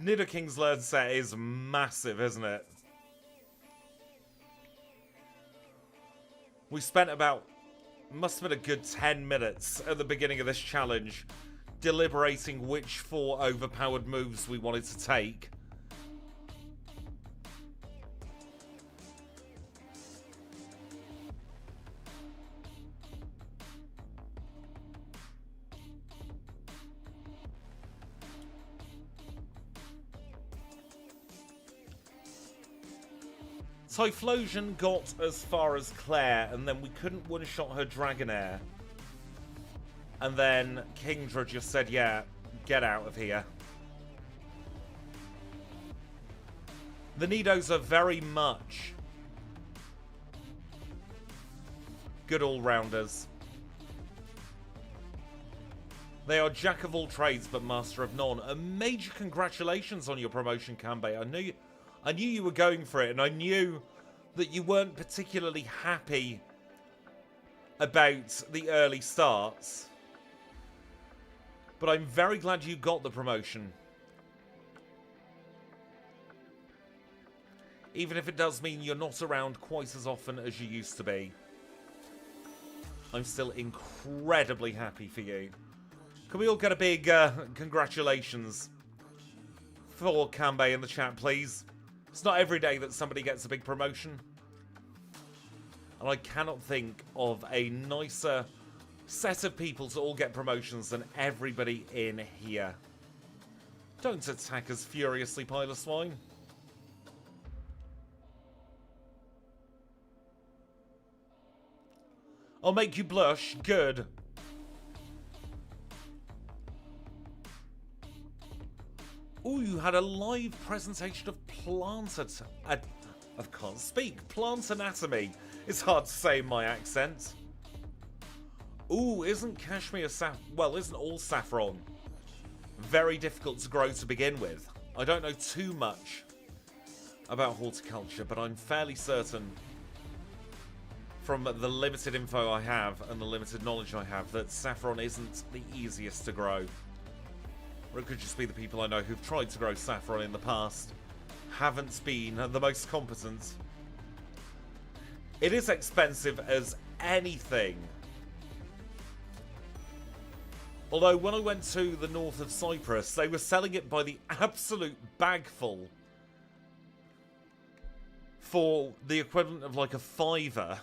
Nidoking's learn set is massive, isn't it? We spent about, must have been a good 10 minutes at the beginning of this challenge deliberating which 4 overpowered moves we wanted to take. Typhlosion got as far as Claire, and then we couldn't one-shot her Dragonair. And then Kingdra just said, yeah, get out of here. The Nidos are very much good all-rounders. They are jack of all trades, but master of none. A major congratulations on your promotion, Kanbei. I knew you were going for it, and I knew that you weren't particularly happy about the early starts. But I'm very glad you got the promotion. Even if it does mean you're not around quite as often as you used to be. I'm still incredibly happy for you. Can we all get a big congratulations for Kanbei in the chat, please? It's not every day that somebody gets a big promotion. And I cannot think of a nicer set of people to all get promotions than everybody in here. Don't attack us furiously, pile of swine. I'll make you blush. Good. Ooh, you had a live presentation of I can't speak. Plant anatomy. It's hard to say in my accent. Ooh, isn't Cashmere isn't all saffron very difficult to grow to begin with? I don't know too much about horticulture, but I'm fairly certain from the limited info I have and the limited knowledge I have that saffron isn't the easiest to grow. Or it could just be the people I know who've tried to grow saffron in the past haven't been the most competent. It is expensive as anything. Although when I went to the north of Cyprus, they were selling it by the absolute bagful for the equivalent of like a £5.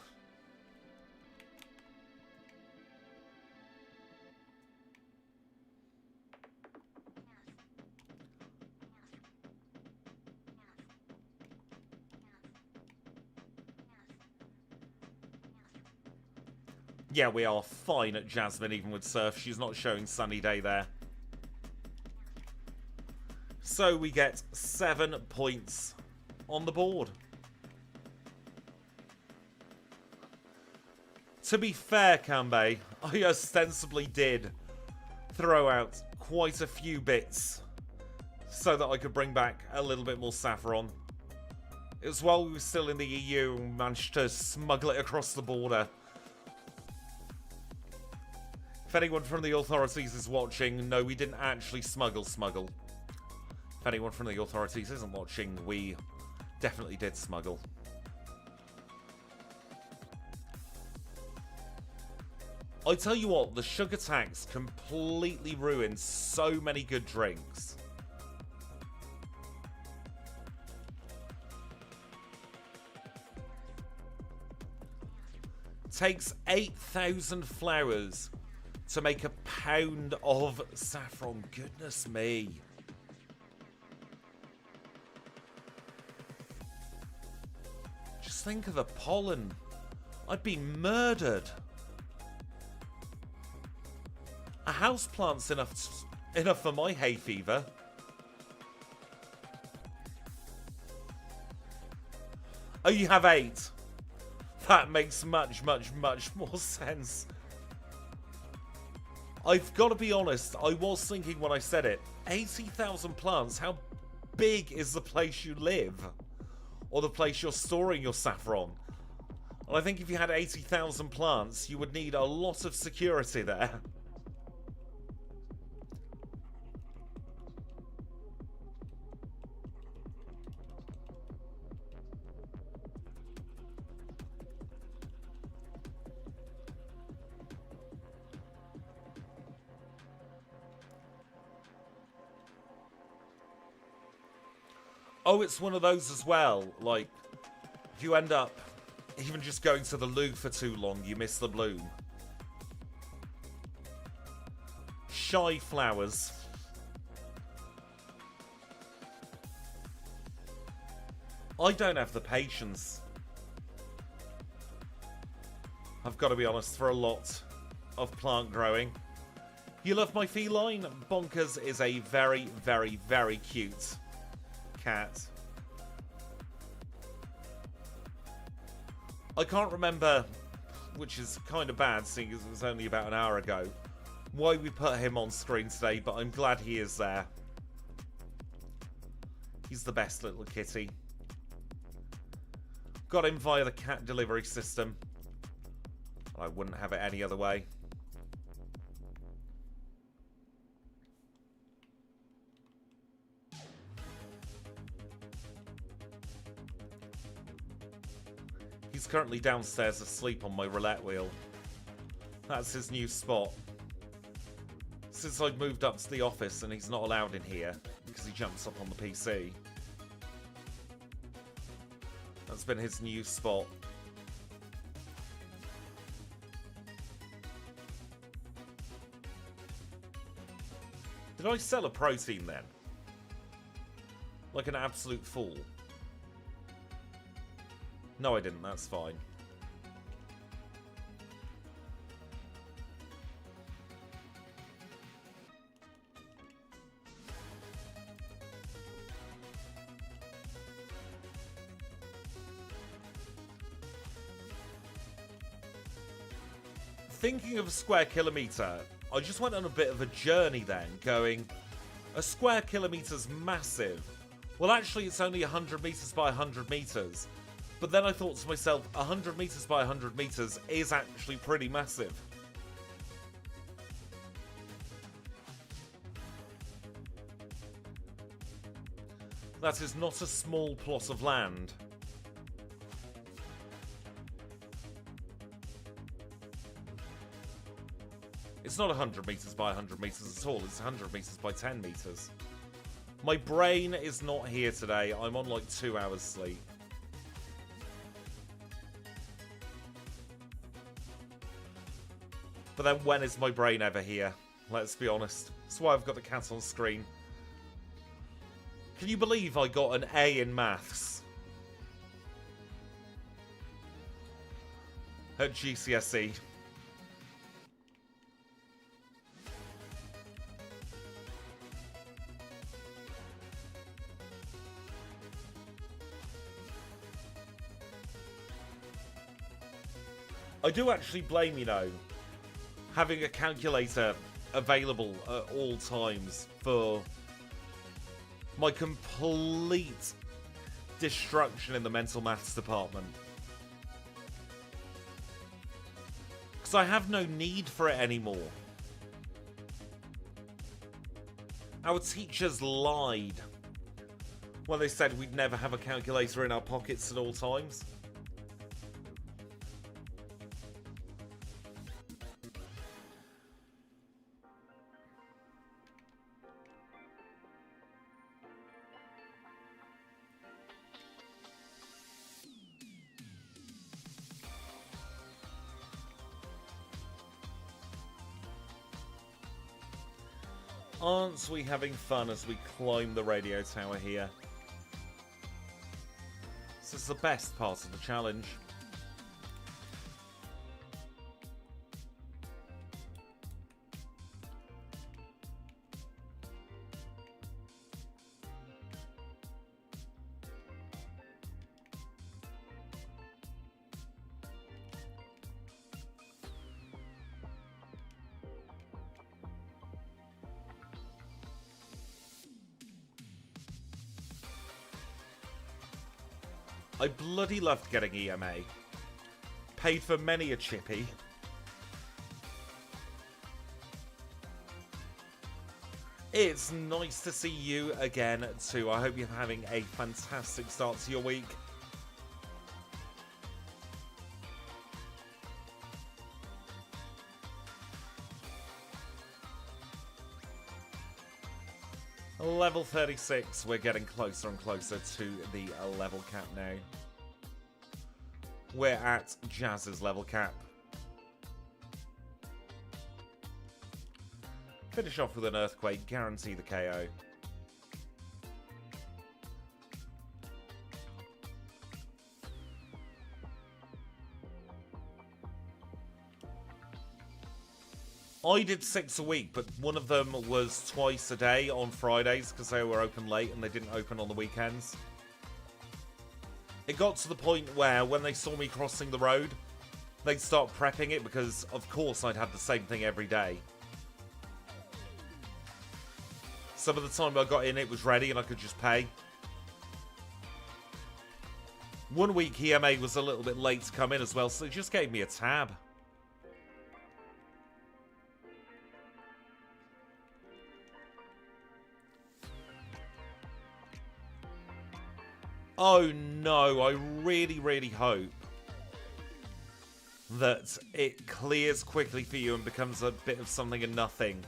Yeah, we are fine at Jasmine, even with Surf. She's not showing sunny day there. So we get 7 points on the board. To be fair, Kanbei, I ostensibly did throw out quite a few bits so that I could bring back a little bit more saffron. It was while we were still in the EU and managed to smuggle it across the border. If anyone from the authorities is watching, no, we didn't actually smuggle. If anyone from the authorities isn't watching, we definitely did smuggle. I tell you what, the sugar tax completely ruined so many good drinks. Takes 8,000 flowers to make a pound of saffron. Goodness me. Just think of the pollen. I'd be murdered. A houseplant's enough for my hay fever. Oh, you have 8. That makes much more sense. I've got to be honest, I was thinking when I said it, 80,000 plants, how big is the place you live? Or the place you're storing your saffron? And I think if you had 80,000 plants, you would need a lot of security there. Oh, it's one of those as well. Like, if you end up even just going to the loo for too long, you miss the bloom. Shy flowers. I don't have the patience. I've got to be honest, for a lot of plant growing. You love my feline? Bonkers is a very cute cat. I can't remember, which is kind of bad seeing as it was only about an hour ago, why we put him on screen today, but I'm glad he is there. He's the best little kitty. Got him via the cat delivery system. I wouldn't have it any other way. He's currently downstairs asleep on my roulette wheel. That's his new spot. Since I've moved up to the office and he's not allowed in here because he jumps up on the PC. That's been his new spot. Did I sell a protein then? Like an absolute fool. No, I didn't. That's fine. Thinking of a square kilometre, I just went on a bit of a journey then, going, a square kilometre's massive. Well, actually, it's only 100 metres by 100 metres. But then I thought to myself, 100 metres by 100 metres is actually pretty massive. That is not a small plot of land. It's not 100 metres by 100 metres at all, it's 100 metres by 10 metres. My brain is not here today, I'm on like 2 hours sleep. But then when is my brain ever here? Let's be honest. That's why I've got the cat on screen. Can you believe I got an A in maths? At GCSE. I do actually blame, you know, having a calculator available at all times for my complete destruction in the mental maths department. Because I have no need for it anymore. Our teachers lied when they said we'd never have a calculator in our pockets at all times. Aren't we having fun as we climb the radio tower here? This is the best part of the challenge. I bloody loved getting EMA. Paid for many a chippy. It's nice to see you again too. I hope you're having a fantastic start to your week. Level 36, we're getting closer and closer to the level cap now. We're at Jazz's level cap. Finish off with an Earthquake, guarantee the KO. I did 6 a week, but one of them was twice a day on Fridays because they were open late and they didn't open on the weekends. It got to the point where when they saw me crossing the road, they'd start prepping it because, of course, I'd have the same thing every day. So by the time I got in, it was ready and I could just pay. One week, EMA was a little bit late to come in as well, so it just gave me a tab. Oh no, I really, really hope that it clears quickly for you and becomes a bit of something and nothing,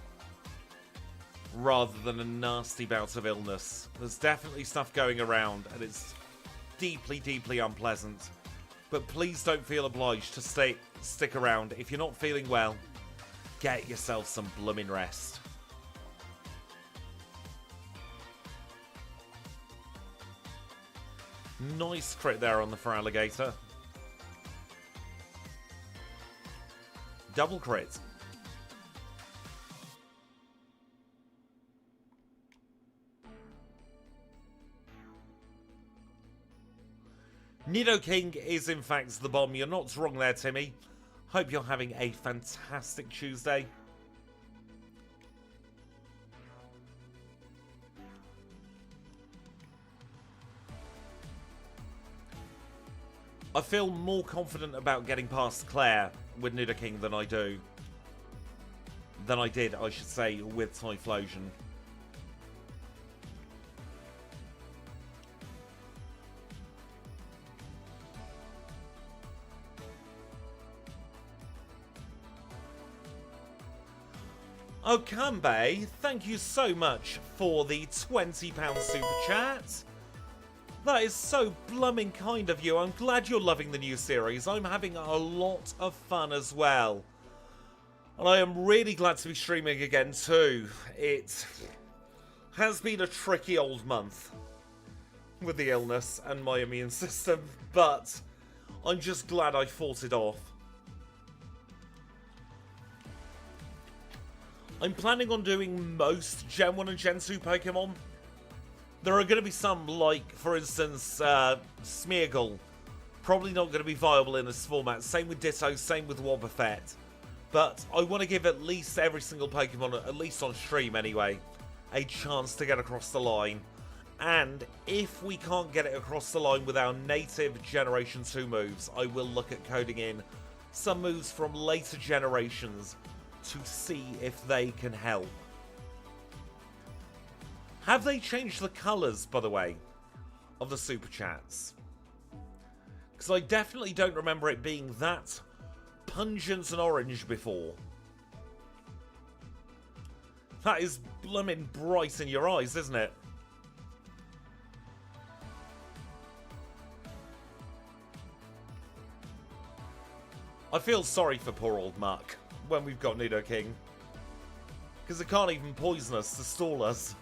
rather than a nasty bout of illness. There's definitely stuff going around, and it's deeply, deeply unpleasant. But please don't feel obliged to stick around. If you're not feeling well, get yourself some blooming rest. Nice crit there on the Feraligatr. Double crit. Nidoking is in fact the bomb. You're not wrong there, Timmy. Hope you're having a fantastic Tuesday. I feel more confident about getting past Claire with Nidoking than I did, I should say, with Typhlosion. Okambe, thank you so much for the £20 super chat. That is so blooming kind of you. I'm glad you're loving the new series. I'm having a lot of fun as well. And I am really glad to be streaming again too. It has been a tricky old month with the illness and my immune system, but I'm just glad I fought it off. I'm planning on doing most Gen 1 and Gen 2 Pokemon. There are going to be some, like, for instance, Smeargle. Probably not going to be viable in this format. Same with Ditto, same with Wobbuffet. But I want to give at least every single Pokemon, at least on stream anyway, a chance to get across the line. And if we can't get it across the line with our native Generation 2 moves, I will look at coding in some moves from later generations to see if they can help. Have they changed the colours, by the way, of the Super Chats? Because I definitely don't remember it being that pungent and orange before. That is blooming bright in your eyes, isn't it? I feel sorry for poor old Muck when we've got Nidoking. Because it can't even poison us to stall us.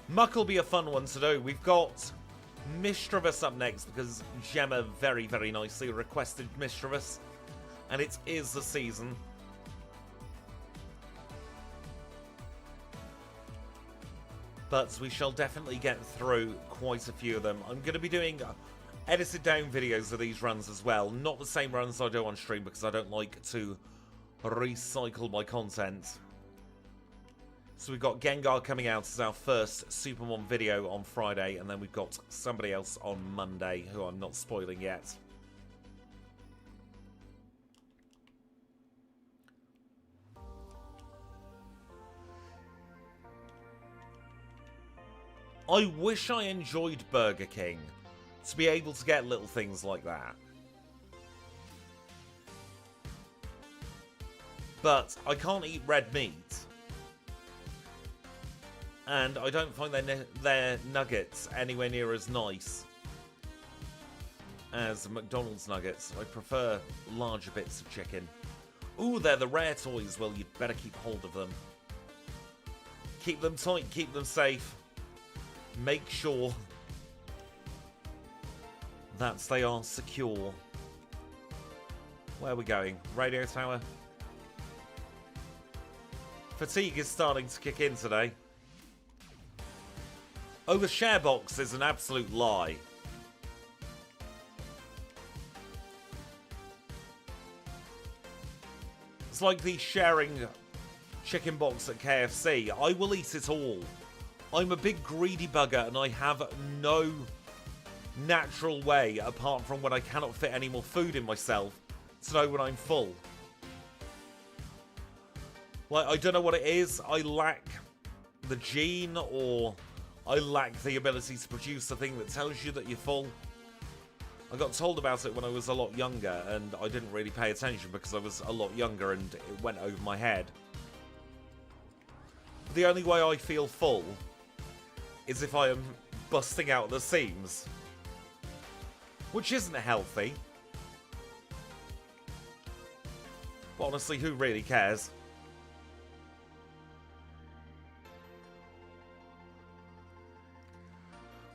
Muck will be a fun one to do. We've got Misdreavus up next because Gemma very, very nicely requested Misdreavus. And it is the season. But we shall definitely get through quite a few of them. I'm going to be doing edited down videos of these runs as well. Not the same runs I do on stream because I don't like to recycle my content. So we've got Gengar coming out as our first SuperMON video on Friday, and then we've got somebody else on Monday who I'm not spoiling yet. I wish I enjoyed Burger King to be able to get little things like that. But I can't eat red meat. And I don't find their nuggets anywhere near as nice as McDonald's nuggets. I prefer larger bits of chicken. Ooh, they're the rare toys. Well, you'd better keep hold of them. Keep them tight, keep them safe. Make sure that they are secure. Where are we going? Radio tower? Fatigue is starting to kick in today. Oh, the share box is an absolute lie. It's like the sharing chicken box at KFC. I will eat it all. I'm a big greedy bugger and I have no natural way, apart from when I cannot fit any more food in myself, to know when I'm full. Like, I don't know what it is. I lack the gene, or I lack the ability to produce the thing that tells you that you're full. I got told about it when I was a lot younger, and I didn't really pay attention because I was a lot younger and it went over my head. The only way I feel full is if I am busting out the seams. Which isn't healthy. But honestly, who really cares?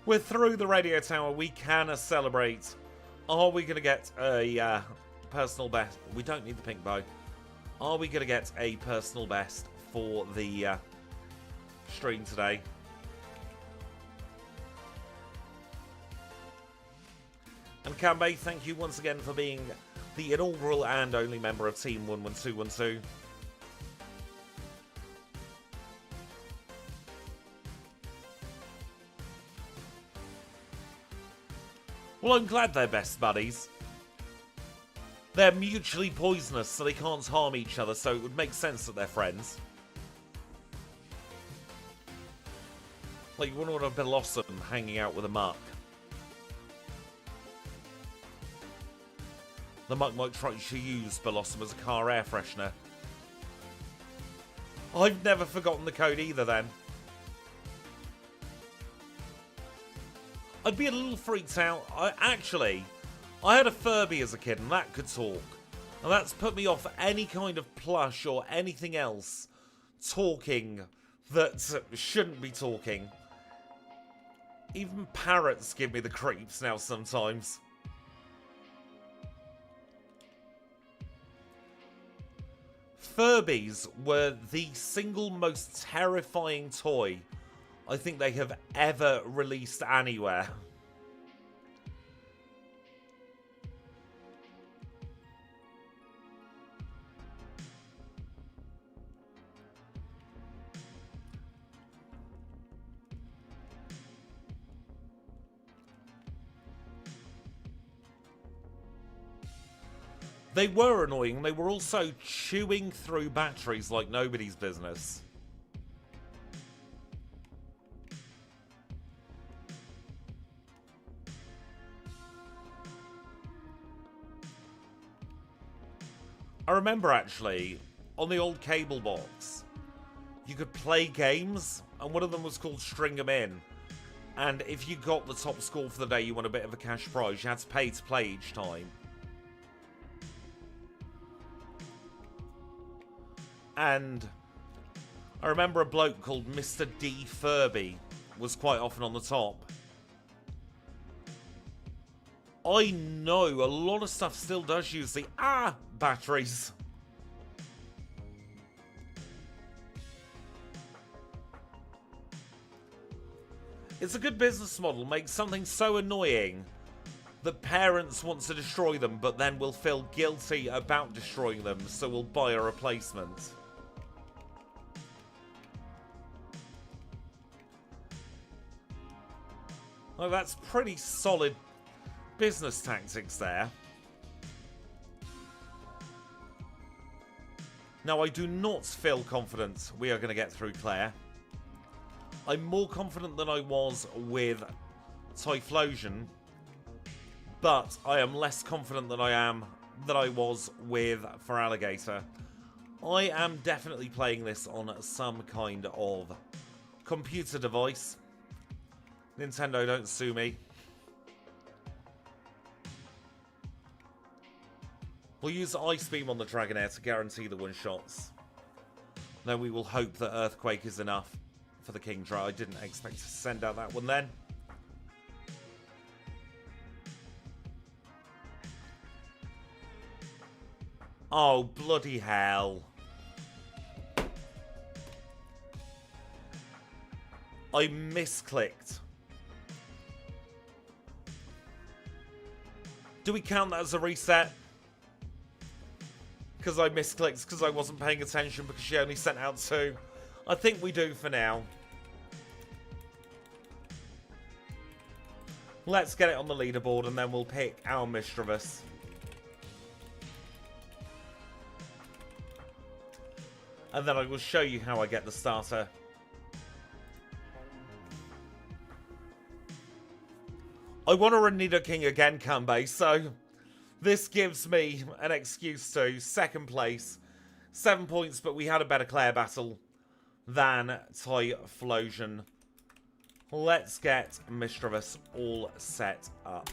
We're through the radio tower. We can celebrate. Are we going to get a personal best? We don't need the pink bow. Are we going to get a personal best for the stream today? And Kambe, thank you once again for being the inaugural and only member of Team 11212. Well, I'm glad they're best buddies. They're mutually poisonous, so they can't harm each other, so it would make sense that they're friends. Like, you wouldn't want a Blossom hanging out with a Muck. The Muck might try to use Blossom as a car air freshener. I've never forgotten the code either then. I'd be a little freaked out. I had a Furby as a kid and that could talk. And that's put me off any kind of plush or anything else talking that shouldn't be talking. Even parrots give me the creeps now sometimes. Furbies were the single most terrifying toy I think they have ever released anywhere. They were annoying. They were also chewing through batteries like nobody's business. I remember, actually, on the old cable box, you could play games, and one of them was called String 'em In. And if you got the top score for the day, you won a bit of a cash prize. You had to pay each time. And I remember a bloke called Mr. D. Furby was quite often on the top. I know a lot of stuff still does use the batteries. It's a good business model. Make something so annoying that parents want to destroy them, but then will feel guilty about destroying them, so will buy a replacement. Well, that's pretty solid business tactics there. Now, I do not feel confident we are going to get through Claire. I'm more confident than I was with Typhlosion, but I am less confident than I was with Feraligatr. I am definitely playing this on some kind of computer device. Nintendo, don't sue me. We'll use Ice Beam on the Dragonair to guarantee the one-shots. Then we will hope that Earthquake is enough for the Kingdra. I didn't expect to send out that one then. Oh, bloody hell. I misclicked. Do we count that as a reset? Because I misclicked, because I wasn't paying attention, because she only sent out 2. I think we do for now. Let's get it on the leaderboard, and then we'll pick our Misdreavus. And then I will show you how I get the starter. I want to run Nidoking again, Kanbei, so this gives me an excuse to. Second place, 7 points, but we had a better Claire battle than Typhlosion. Let's get Misdreavus all set up.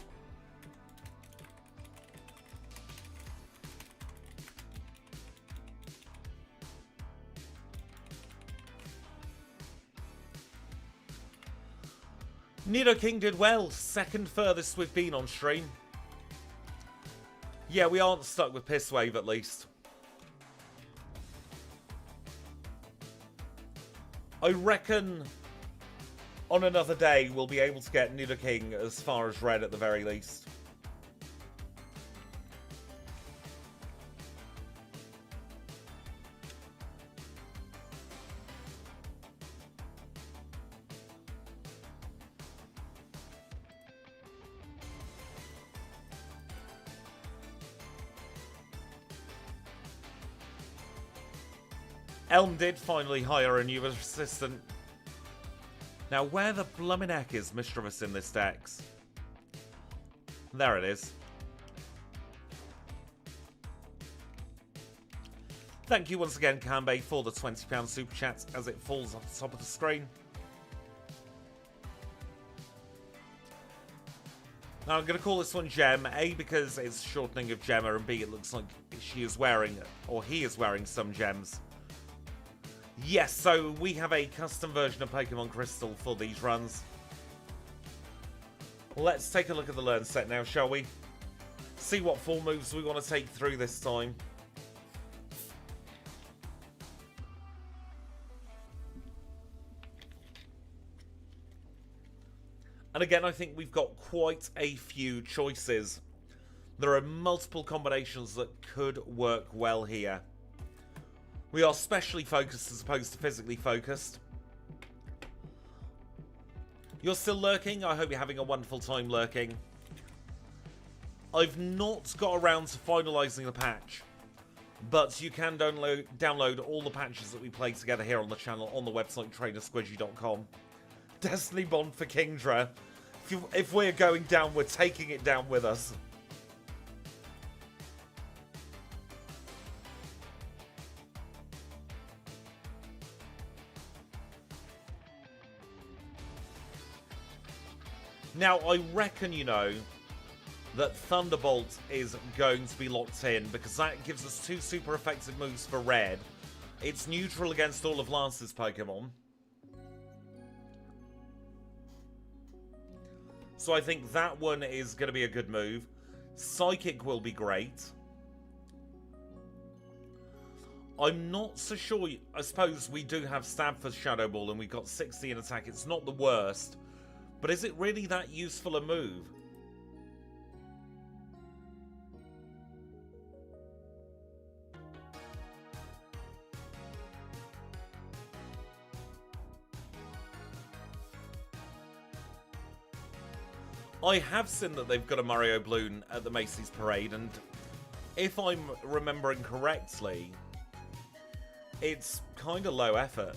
Nidoking did well. Second furthest we've been on stream. Yeah, we aren't stuck with Piss Wave at least. I reckon on another day we'll be able to get Nidoking as far as red at the very least. Elm did finally hire a new assistant. Now, where the bloomin' heck is Misdreavus in this dex? There it is. Thank you once again, Kanbei, for the £20 super chat as it falls off the top of the screen. Now, I'm going to call this one Gem, A, because it's shortening of Gemma, and B, it looks like she is wearing, or he is wearing some gems. Yes, so we have a custom version of Pokemon Crystal for these runs. Let's take a look at the learn set now, shall we? See what 4 moves we want to take through this time. And again, I think we've got quite a few choices. There are multiple combinations that could work well here. We are specially focused as opposed to physically focused. You're still lurking? I hope you're having a wonderful time lurking. I've not got around to finalising the patch, but you can download all the patches that we play together here on the channel on the website trainersquidgy.com. Destiny Bond for Kingdra. If we're going down, we're taking it down with us. Now, I reckon, you know, that Thunderbolt is going to be locked in, because that gives us 2 super effective moves for red. It's neutral against all of Lance's Pokemon. So I think that one is going to be a good move. Psychic will be great. I'm not so sure. I suppose we do have Stab for Shadow Ball, and we've got 60 in attack. It's not the worst. But is it really that useful a move? I have seen that they've got a Mario Balloon at the Macy's Parade, and if I'm remembering correctly, it's kind of low effort.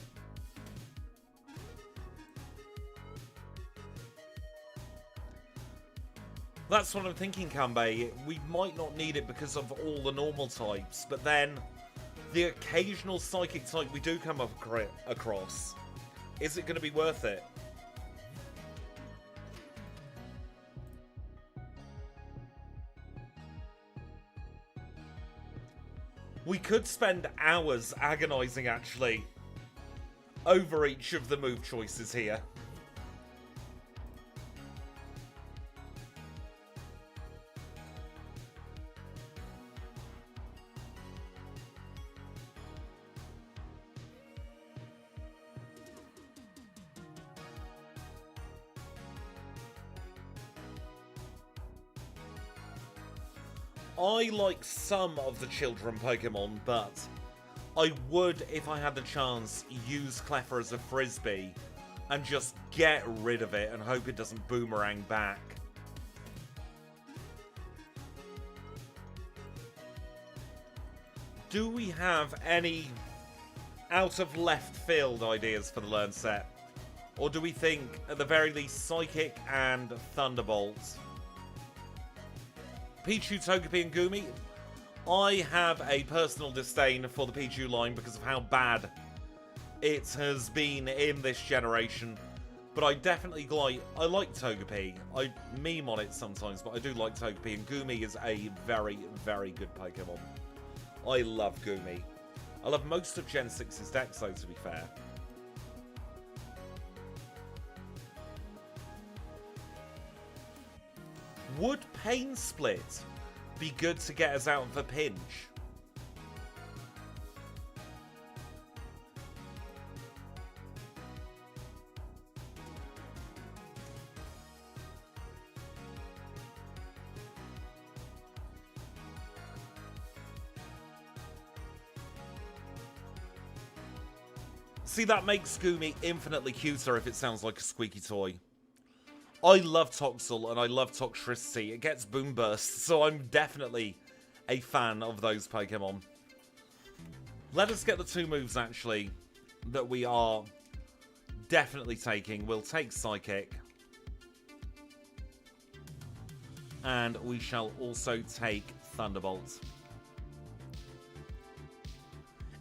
That's what I'm thinking, Kanbei. We might not need it because of all the normal types, but then the occasional Psychic type we do come across, is it going to be worth it? We could spend hours agonising, actually, over each of the move choices here. I like some of the children Pokemon, but I would, if I had the chance, use Cleffa as a Frisbee and just get rid of it and hope it doesn't boomerang back. Do we have any out of left field ideas for the Learn set? Or do we think, at the very least, Psychic and Thunderbolt? Pichu, Togepi, and Gumi. I have a personal disdain for the Pichu line because of how bad it has been in this generation. But I definitely like Togepi. I meme on it sometimes, but I do like Togepi. And Gumi is a very, very good Pokemon. I love Gumi. I love most of Gen 6's decks, though, to be fair. Would Pain Split be good to get us out of a pinch? See, that makes Gumi infinitely cuter if it sounds like a squeaky toy. I love Toxel and I love Toxtricity. It gets Boom Burst, so I'm definitely a fan of those Pokemon. Let us get the 2 moves, actually, that we are definitely taking. We'll take Psychic. And we shall also take Thunderbolt.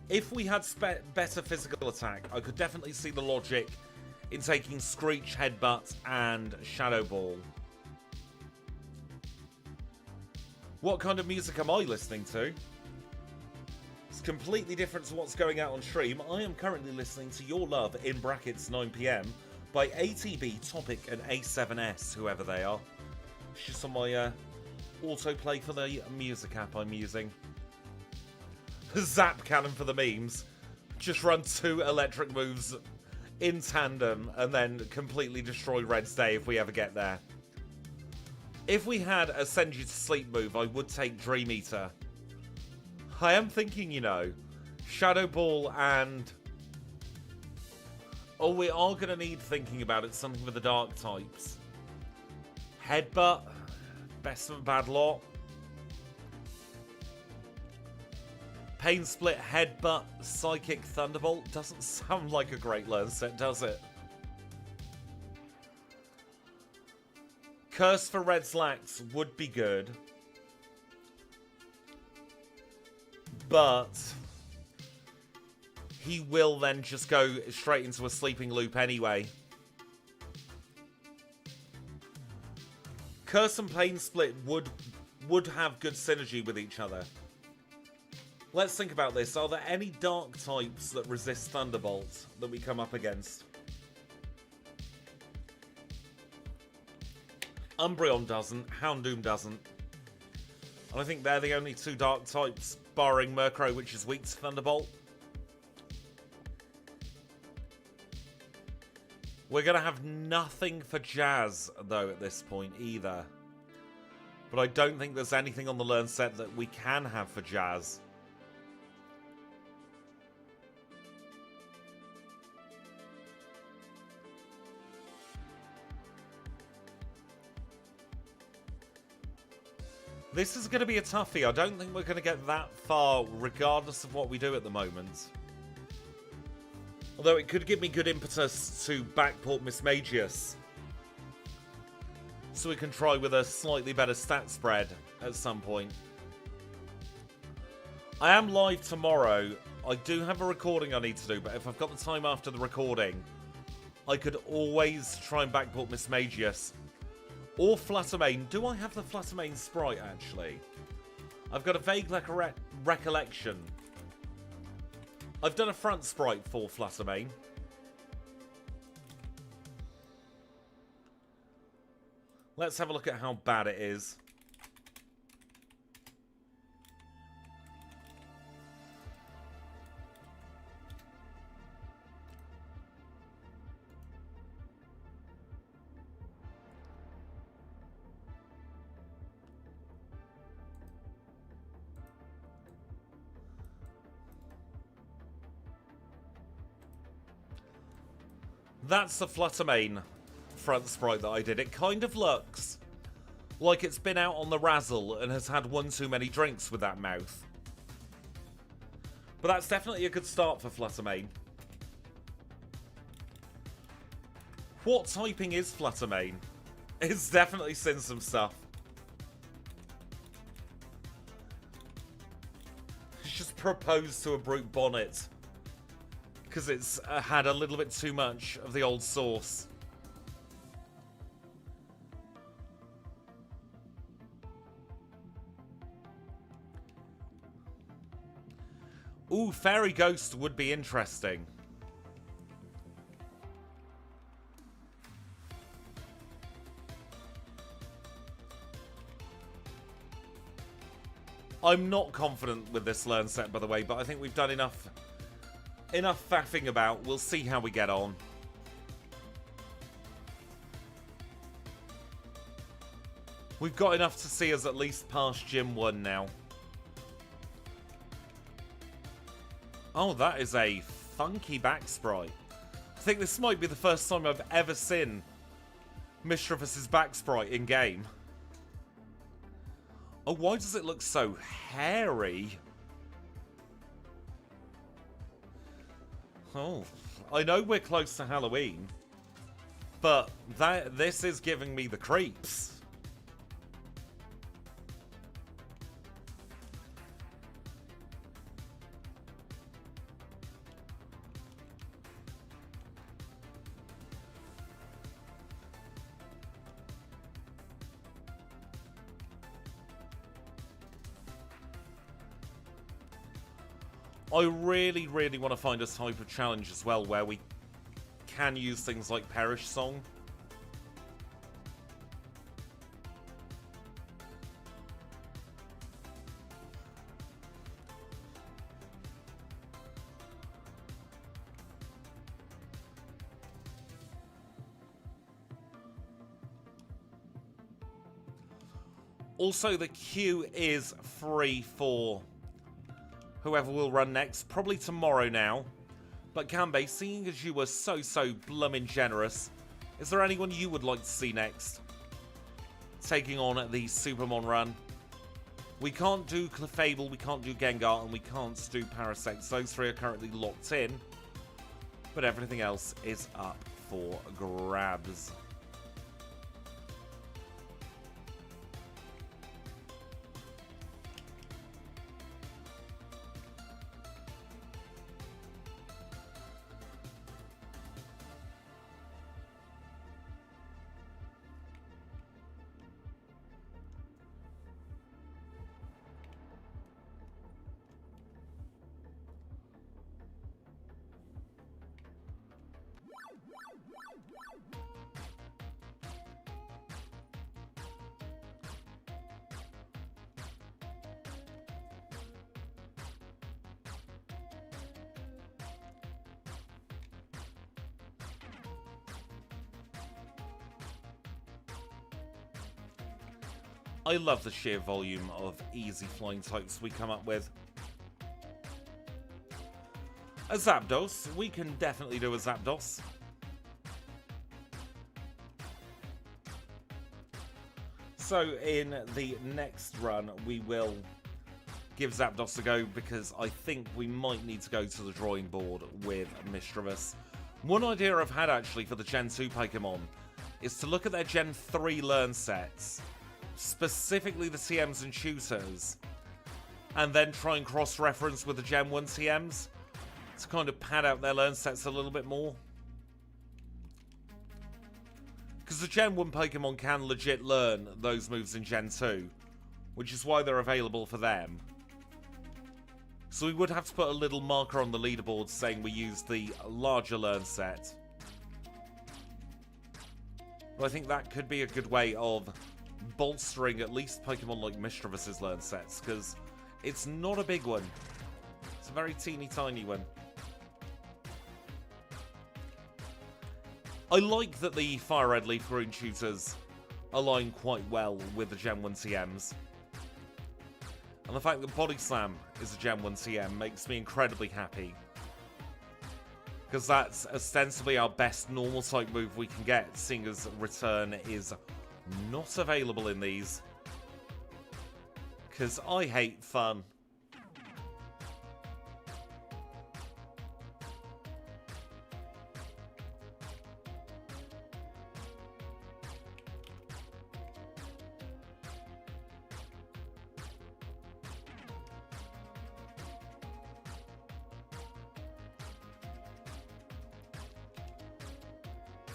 If we had better physical attack, I could definitely see the logic in taking Screech, Headbutt, and Shadow Ball. What kind of music am I listening to? It's completely different to what's going out on stream. I am currently listening to Your Love in brackets 9 PM by ATB, Topic, and A7S, whoever they are. It's just on my autoplay for the music app I'm using. Zap Cannon for the memes. Just run 2 electric moves in tandem and then completely destroy Red's day if we ever get there. If we had a Send You to Sleep move, I would take Dream Eater. I am thinking, you know, Shadow Ball and... oh, we are going to need, thinking about it, something with the dark types. Headbutt? Best of a bad lot. Pain Split, Headbutt, Psychic Thunderbolt. Doesn't sound like a great learn set, does it? Curse for Red Slacks would be good. But he will then just go straight into a sleeping loop anyway. Curse and Pain Split would have good synergy with each other. Let's think about this. Are there any dark types that resist Thunderbolt that we come up against? Umbreon doesn't. Houndoom doesn't. And I think they're the only two dark types, barring Murkrow, which is weak to Thunderbolt. We're going to have nothing for Jazz, though, at this point, either. But I don't think there's anything on the learn set that we can have for Jazz. This is going to be a toughie. I don't think we're going to get that far, regardless of what we do at the moment. Although it could give me good impetus to backport Misdreavus. So we can try with a slightly better stat spread at some point. I am live tomorrow. I do have a recording I need to do, but if I've got the time after the recording, I could always try and backport Misdreavus. Or Fluttermane. Do I have the Fluttermane sprite, actually? I've got a vague recollection. I've done a front sprite for Fluttermane. Let's have a look at how bad it is. That's the Fluttermane front sprite that I did. It kind of looks like it's been out on the razzle and has had one too many drinks with that mouth. But that's definitely a good start for Fluttermane. What typing is Fluttermane? It's definitely seen some stuff. It's just proposed to a Brute Bonnet. Because it's had a little bit too much of the old sauce. Ooh, Fairy Ghost would be interesting. I'm not confident with this learn set, by the way, but I think we've done enough faffing about. We'll see how we get on. We've got enough to see us at least past Gym 1 now. Oh, that is a funky back sprite. I think this might be the first time I've ever seen Misdreavus' back sprite in game. Oh, why does it look so hairy? Oh, I know we're close to Halloween, but this is giving me the creeps. I really, really want to find a type of challenge as well where we can use things like Perish Song. Also, the queue is free for whoever will run next, probably tomorrow now. But Cambe, seeing as you were so blummin' generous, is there anyone you would like to see next? taking on the SuperMON run. We can't do Clefable, we can't do Gengar, and we can't do Parasect. Those three are currently locked in, but everything else is up for grabs. I love the sheer volume of easy flying types we come up with. A Zapdos. We can definitely do a Zapdos. So in the next run, we will give Zapdos a go because I think we might need to go to the drawing board with Misdreavus. One idea I've had actually for the Gen 2 Pokémon is to look at their Gen 3 learn sets, specifically the TMs and tutors, and then try and cross-reference with the Gen 1 TMs to kind of pad out their learn sets a little bit more. Because the Gen 1 Pokemon can legit learn those moves in Gen 2, which is why they're available for them. So we would have to put a little marker on the leaderboard saying we used the larger learn set. But I think that could be a good way of bolstering at least Pokemon like Misdreavus' learn sets, because it's not a big one. It's a very teeny tiny one. I like that the Fire Red Leaf Green tutors align quite well with the Gen 1 TMs. And the fact that Body Slam is a Gen 1 TM makes me incredibly happy, because that's ostensibly our best normal type move we can get, seeing as Return is not available in these. Because I hate fun.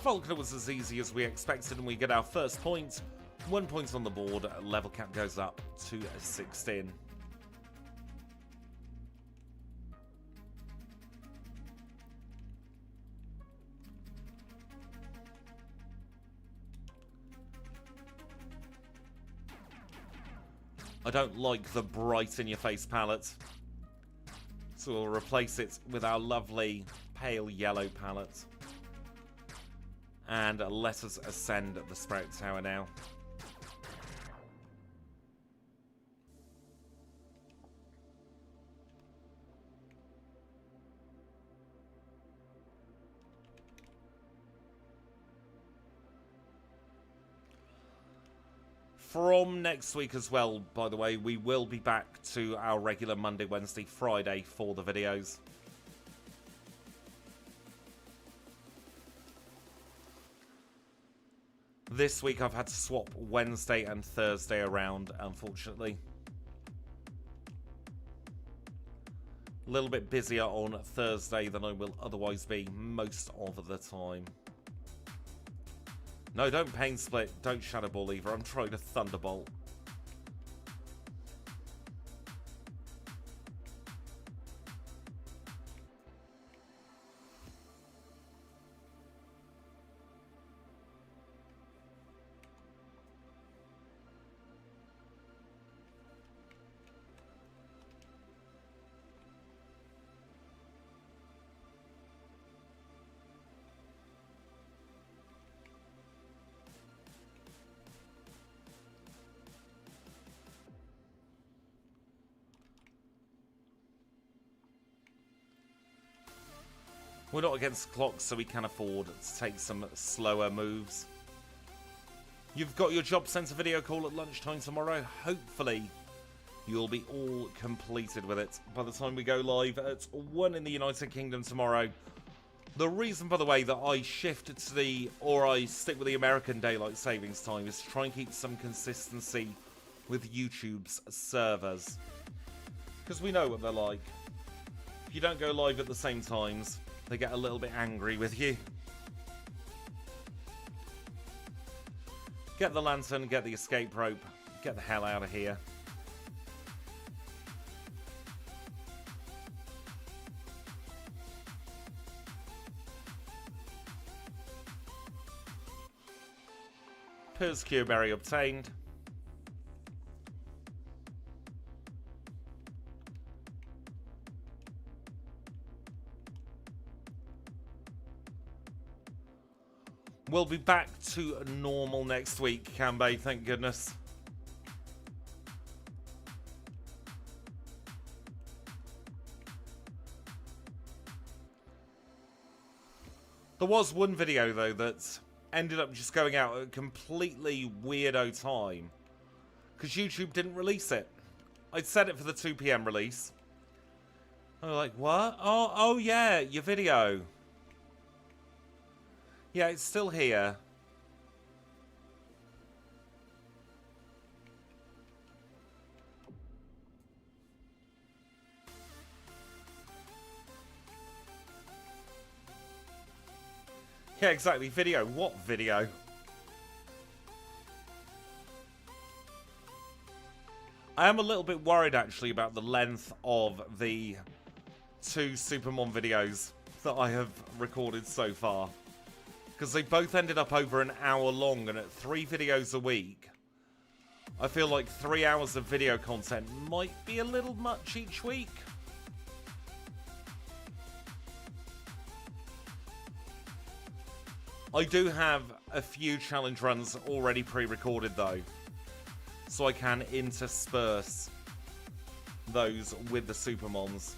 Falconer was as easy as we expected, and we get our first point. 1 point on the board, level cap goes up to 16. I don't like the bright in your face palette, so we'll replace it with our lovely pale yellow palette. And let us ascend the Sprout Tower now. From next week as well, by the way, we will be back to our regular Monday, Wednesday, Friday for the videos. This week I've had to swap Wednesday and Thursday around, unfortunately. A little bit busier on Thursday than I will otherwise be most of the time. No, don't Pain Split, don't Shadow Ball either. I'm trying to Thunderbolt. We're not against the clock, so we can afford to take some slower moves. You've got your job centre video call at lunchtime tomorrow. Hopefully, you'll be all completed with it by the time we go live at 1 in the United Kingdom tomorrow. The reason, by the way, that I shift to I stick with the American daylight savings time is to try and keep some consistency with YouTube's servers. Because we know what they're like. If you don't go live at the same times, they get a little bit angry with you. Get the lantern, get the escape rope, get the hell out of here. Persecure berry obtained. We'll be back to normal next week, Kanbei, thank goodness. There was one video, though, that ended up just going out at a completely weirdo time. Because YouTube didn't release it. I'd set it for the 2 PM release. I was like, what? Oh yeah, your video. Yeah, it's still here. Yeah, exactly. Video. What video? I am a little bit worried, actually, about the length of the 2 SuperMON videos that I have recorded so far. Because they both ended up over an hour long, and at 3 videos a week, I feel like 3 hours of video content might be a little much each week. I do have a few challenge runs already pre-recorded though, so I can intersperse those with the SuperMONs.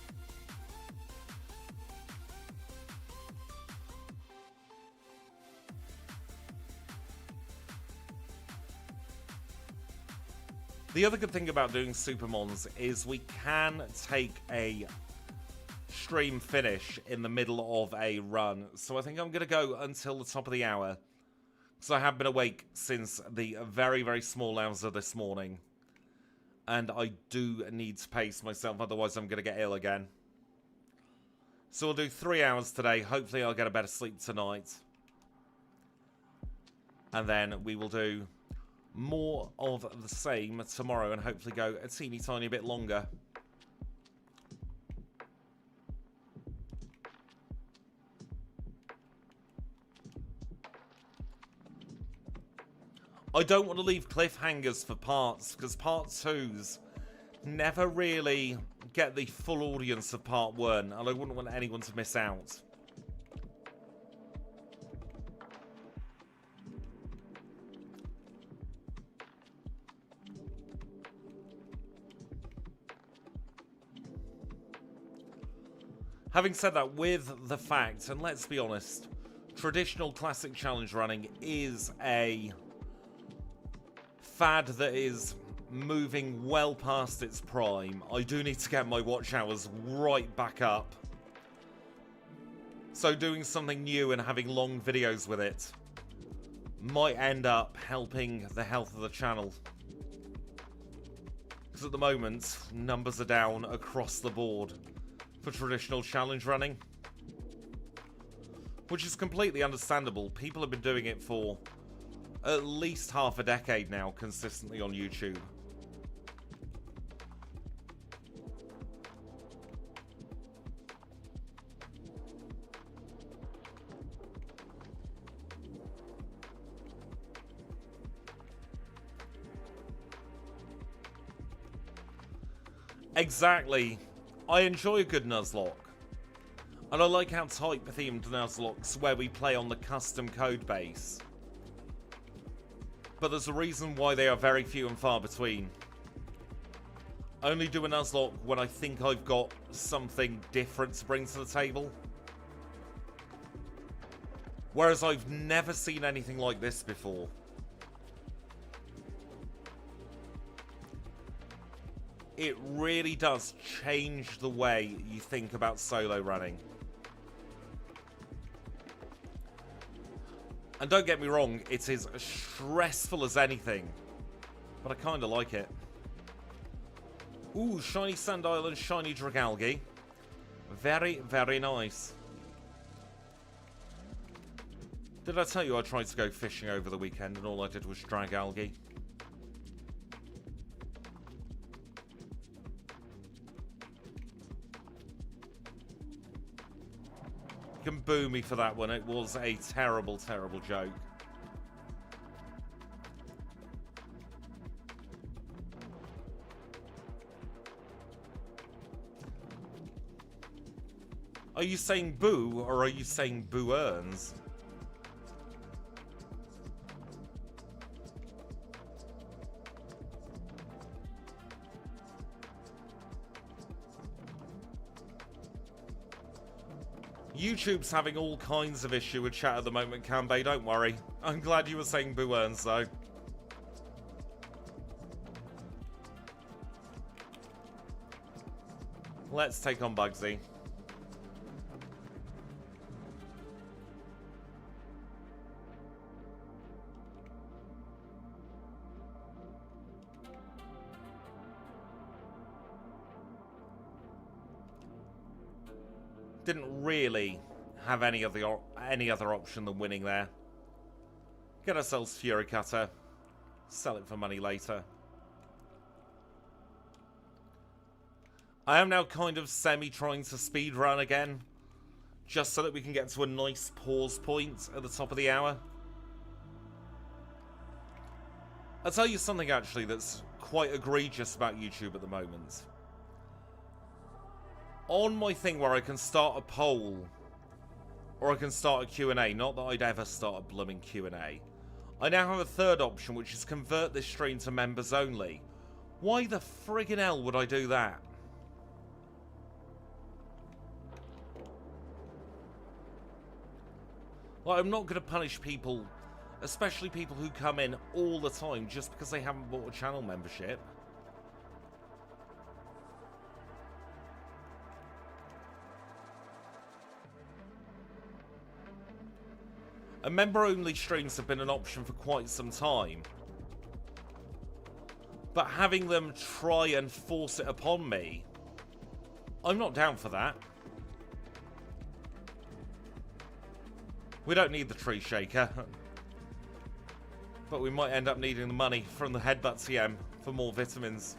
The other good thing about doing SuperMONs is we can take a stream finish in the middle of a run. So I think I'm going to go until the top of the hour. Because I have been awake since the very, very small hours of this morning. And I do need to pace myself, otherwise I'm going to get ill again. So we'll do 3 hours today. Hopefully I'll get a better sleep tonight. And then we will do more of the same tomorrow and hopefully go a teeny tiny bit longer. I don't want to leave cliffhangers for parts, because part 2s never really get the full audience of part 1, and I wouldn't want anyone to miss out. Having said that, with the fact, and let's be honest, traditional classic challenge running is a fad that is moving well past its prime. I do need to get my watch hours right back up. So doing something new and having long videos with it might end up helping the health of the channel. Because at the moment, numbers are down across the board for traditional challenge running. Which is completely understandable. People have been doing it for at least half a decade now, consistently on YouTube. Exactly. I enjoy a good Nuzlocke. And I like how type-themed Nuzlocks, where we play on the custom code base. But there's a reason why they are very few and far between. I only do a Nuzlocke when I think I've got something different to bring to the table. Whereas I've never seen anything like this before. it really does change the way you think about solo running. And don't get me wrong, it is as stressful as anything, but I kind of like it. Ooh, shiny Sandile and shiny Dragalge. Very, very nice. Did I tell you I tried to go fishing over the weekend and all I did was Dragalge? You can boo me for that one. It was a terrible, terrible joke. Are you saying boo, or are you saying boo-earns? YouTube's having all kinds of issue with chat at the moment, Kanbei, don't worry. I'm glad you were saying boo-earns, though. Let's take on Bugsy. Didn't really have any other option than winning there. Get ourselves Fury Cutter. Sell it for money later. I am now kind of semi-trying to speedrun again, just so that we can get to a nice pause point at the top of the hour. I'll tell you something actually that's quite egregious about YouTube at the moment. On my thing where I can start a poll, or I can start a Q&A, not that I'd ever start a blooming Q&A, I now have a third option, which is convert this stream to members only. Why the friggin' hell would I do that? Like, I'm not going to punish people, especially people who come in all the time, just because they haven't bought a channel membership. And member-only streams have been an option for quite some time. But having them try and force it upon me, I'm not down for that. We don't need the tree shaker. But we might end up needing the money from the Headbutt TM for more vitamins.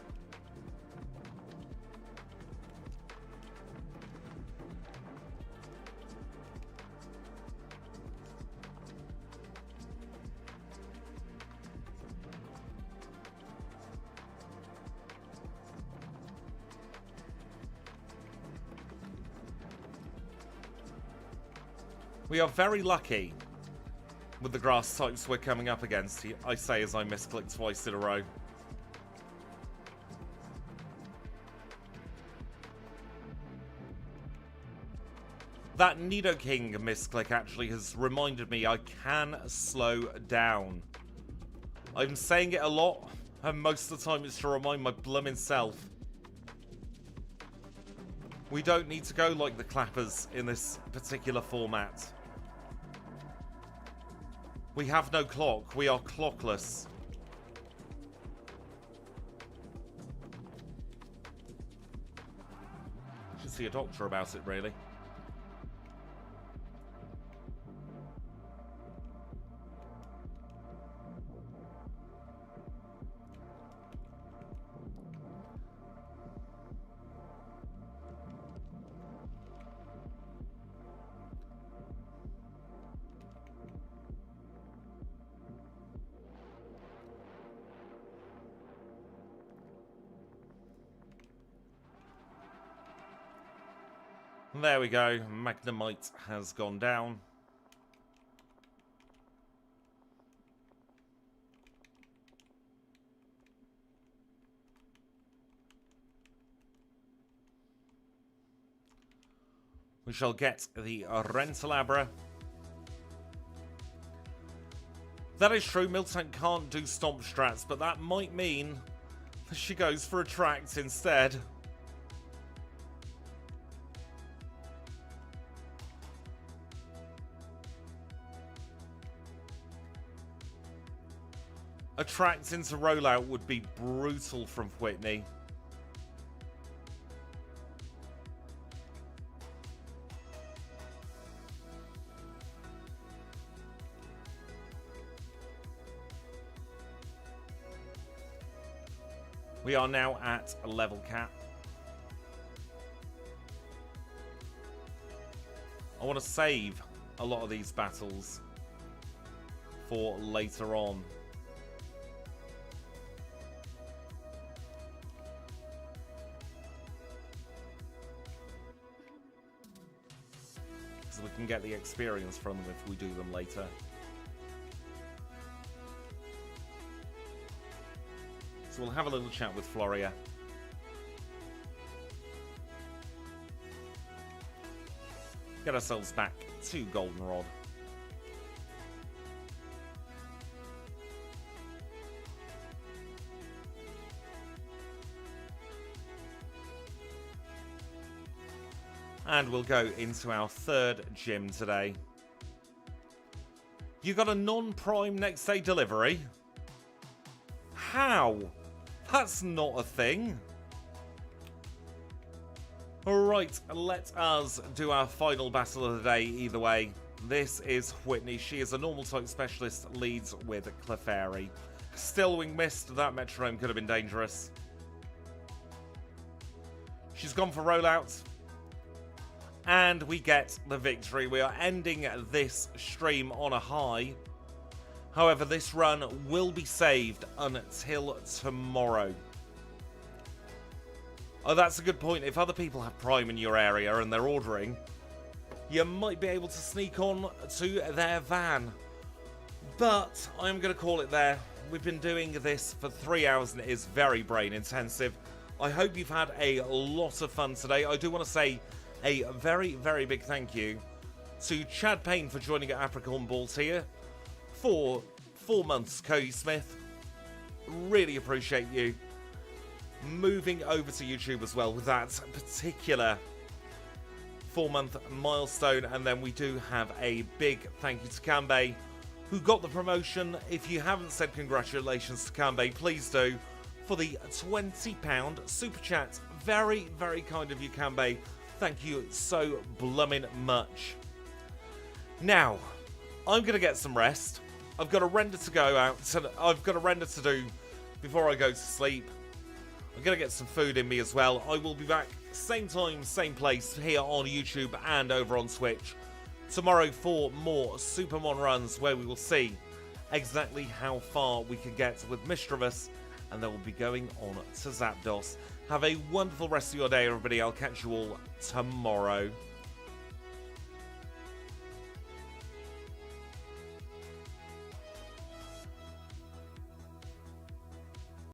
We are very lucky with the grass types we're coming up against, I say as I misclick twice in a row. That Nidoking misclick actually has reminded me I can slow down. I'm saying it a lot, and most of the time it's to remind my blooming self. We don't need to go like the clappers in this particular format. We have no clock. We are clockless. Should see a doctor about it, really. There we go. Magnemite has gone down. We shall get the Rentalabra. That is true, Miltank can't do stomp strats, but that might mean She goes for Attract instead. Attract into rollout would be brutal from Whitney. We are now at a level cap. I want to save a lot of these battles for later on. So we can get the experience from them if we do them later. So we'll have a little chat with Floria. Get ourselves back to Goldenrod. And we'll go into our third gym today. You got a non-prime next day delivery? How? That's not a thing. Alright, let us do our final battle of the day either way. This is Whitney. She is a normal type specialist, leads with Clefairy. Still wing missed. That metronome could have been dangerous. She's gone for rollout. And we get the victory. We are ending this stream on a high. However, this run will be saved until tomorrow. Oh, that's a good point. If other people have Prime in your area and they're ordering, you might be able to sneak on to their van. But I'm going to call it there. We've been doing this for 3 hours and it is very brain intensive. I hope you've had a lot of fun today. I do want to say a very, very big thank you to Chad Payne for joining at Apricorn Balls here. For 4 months, Cody Smith. Really appreciate you. Moving over to YouTube as well with that particular 4-month milestone. And then we do have a big thank you to Kanbei, who got the promotion. If you haven't said congratulations to Kanbei, please do, for the £20 super chat. Very, very kind of you, Kanbei. Thank you so bloomin' much. Now, I'm going to get some rest. I've got a render to go out. I've got a render to do before I go to sleep. I'm going to get some food in me as well. I will be back same time, same place here on YouTube and over on Twitch tomorrow for more SuperMON runs where we will see exactly how far we can get with Misdreavus, and then we'll be going on to Zapdos. Have a wonderful rest of your day, everybody. I'll catch you all tomorrow.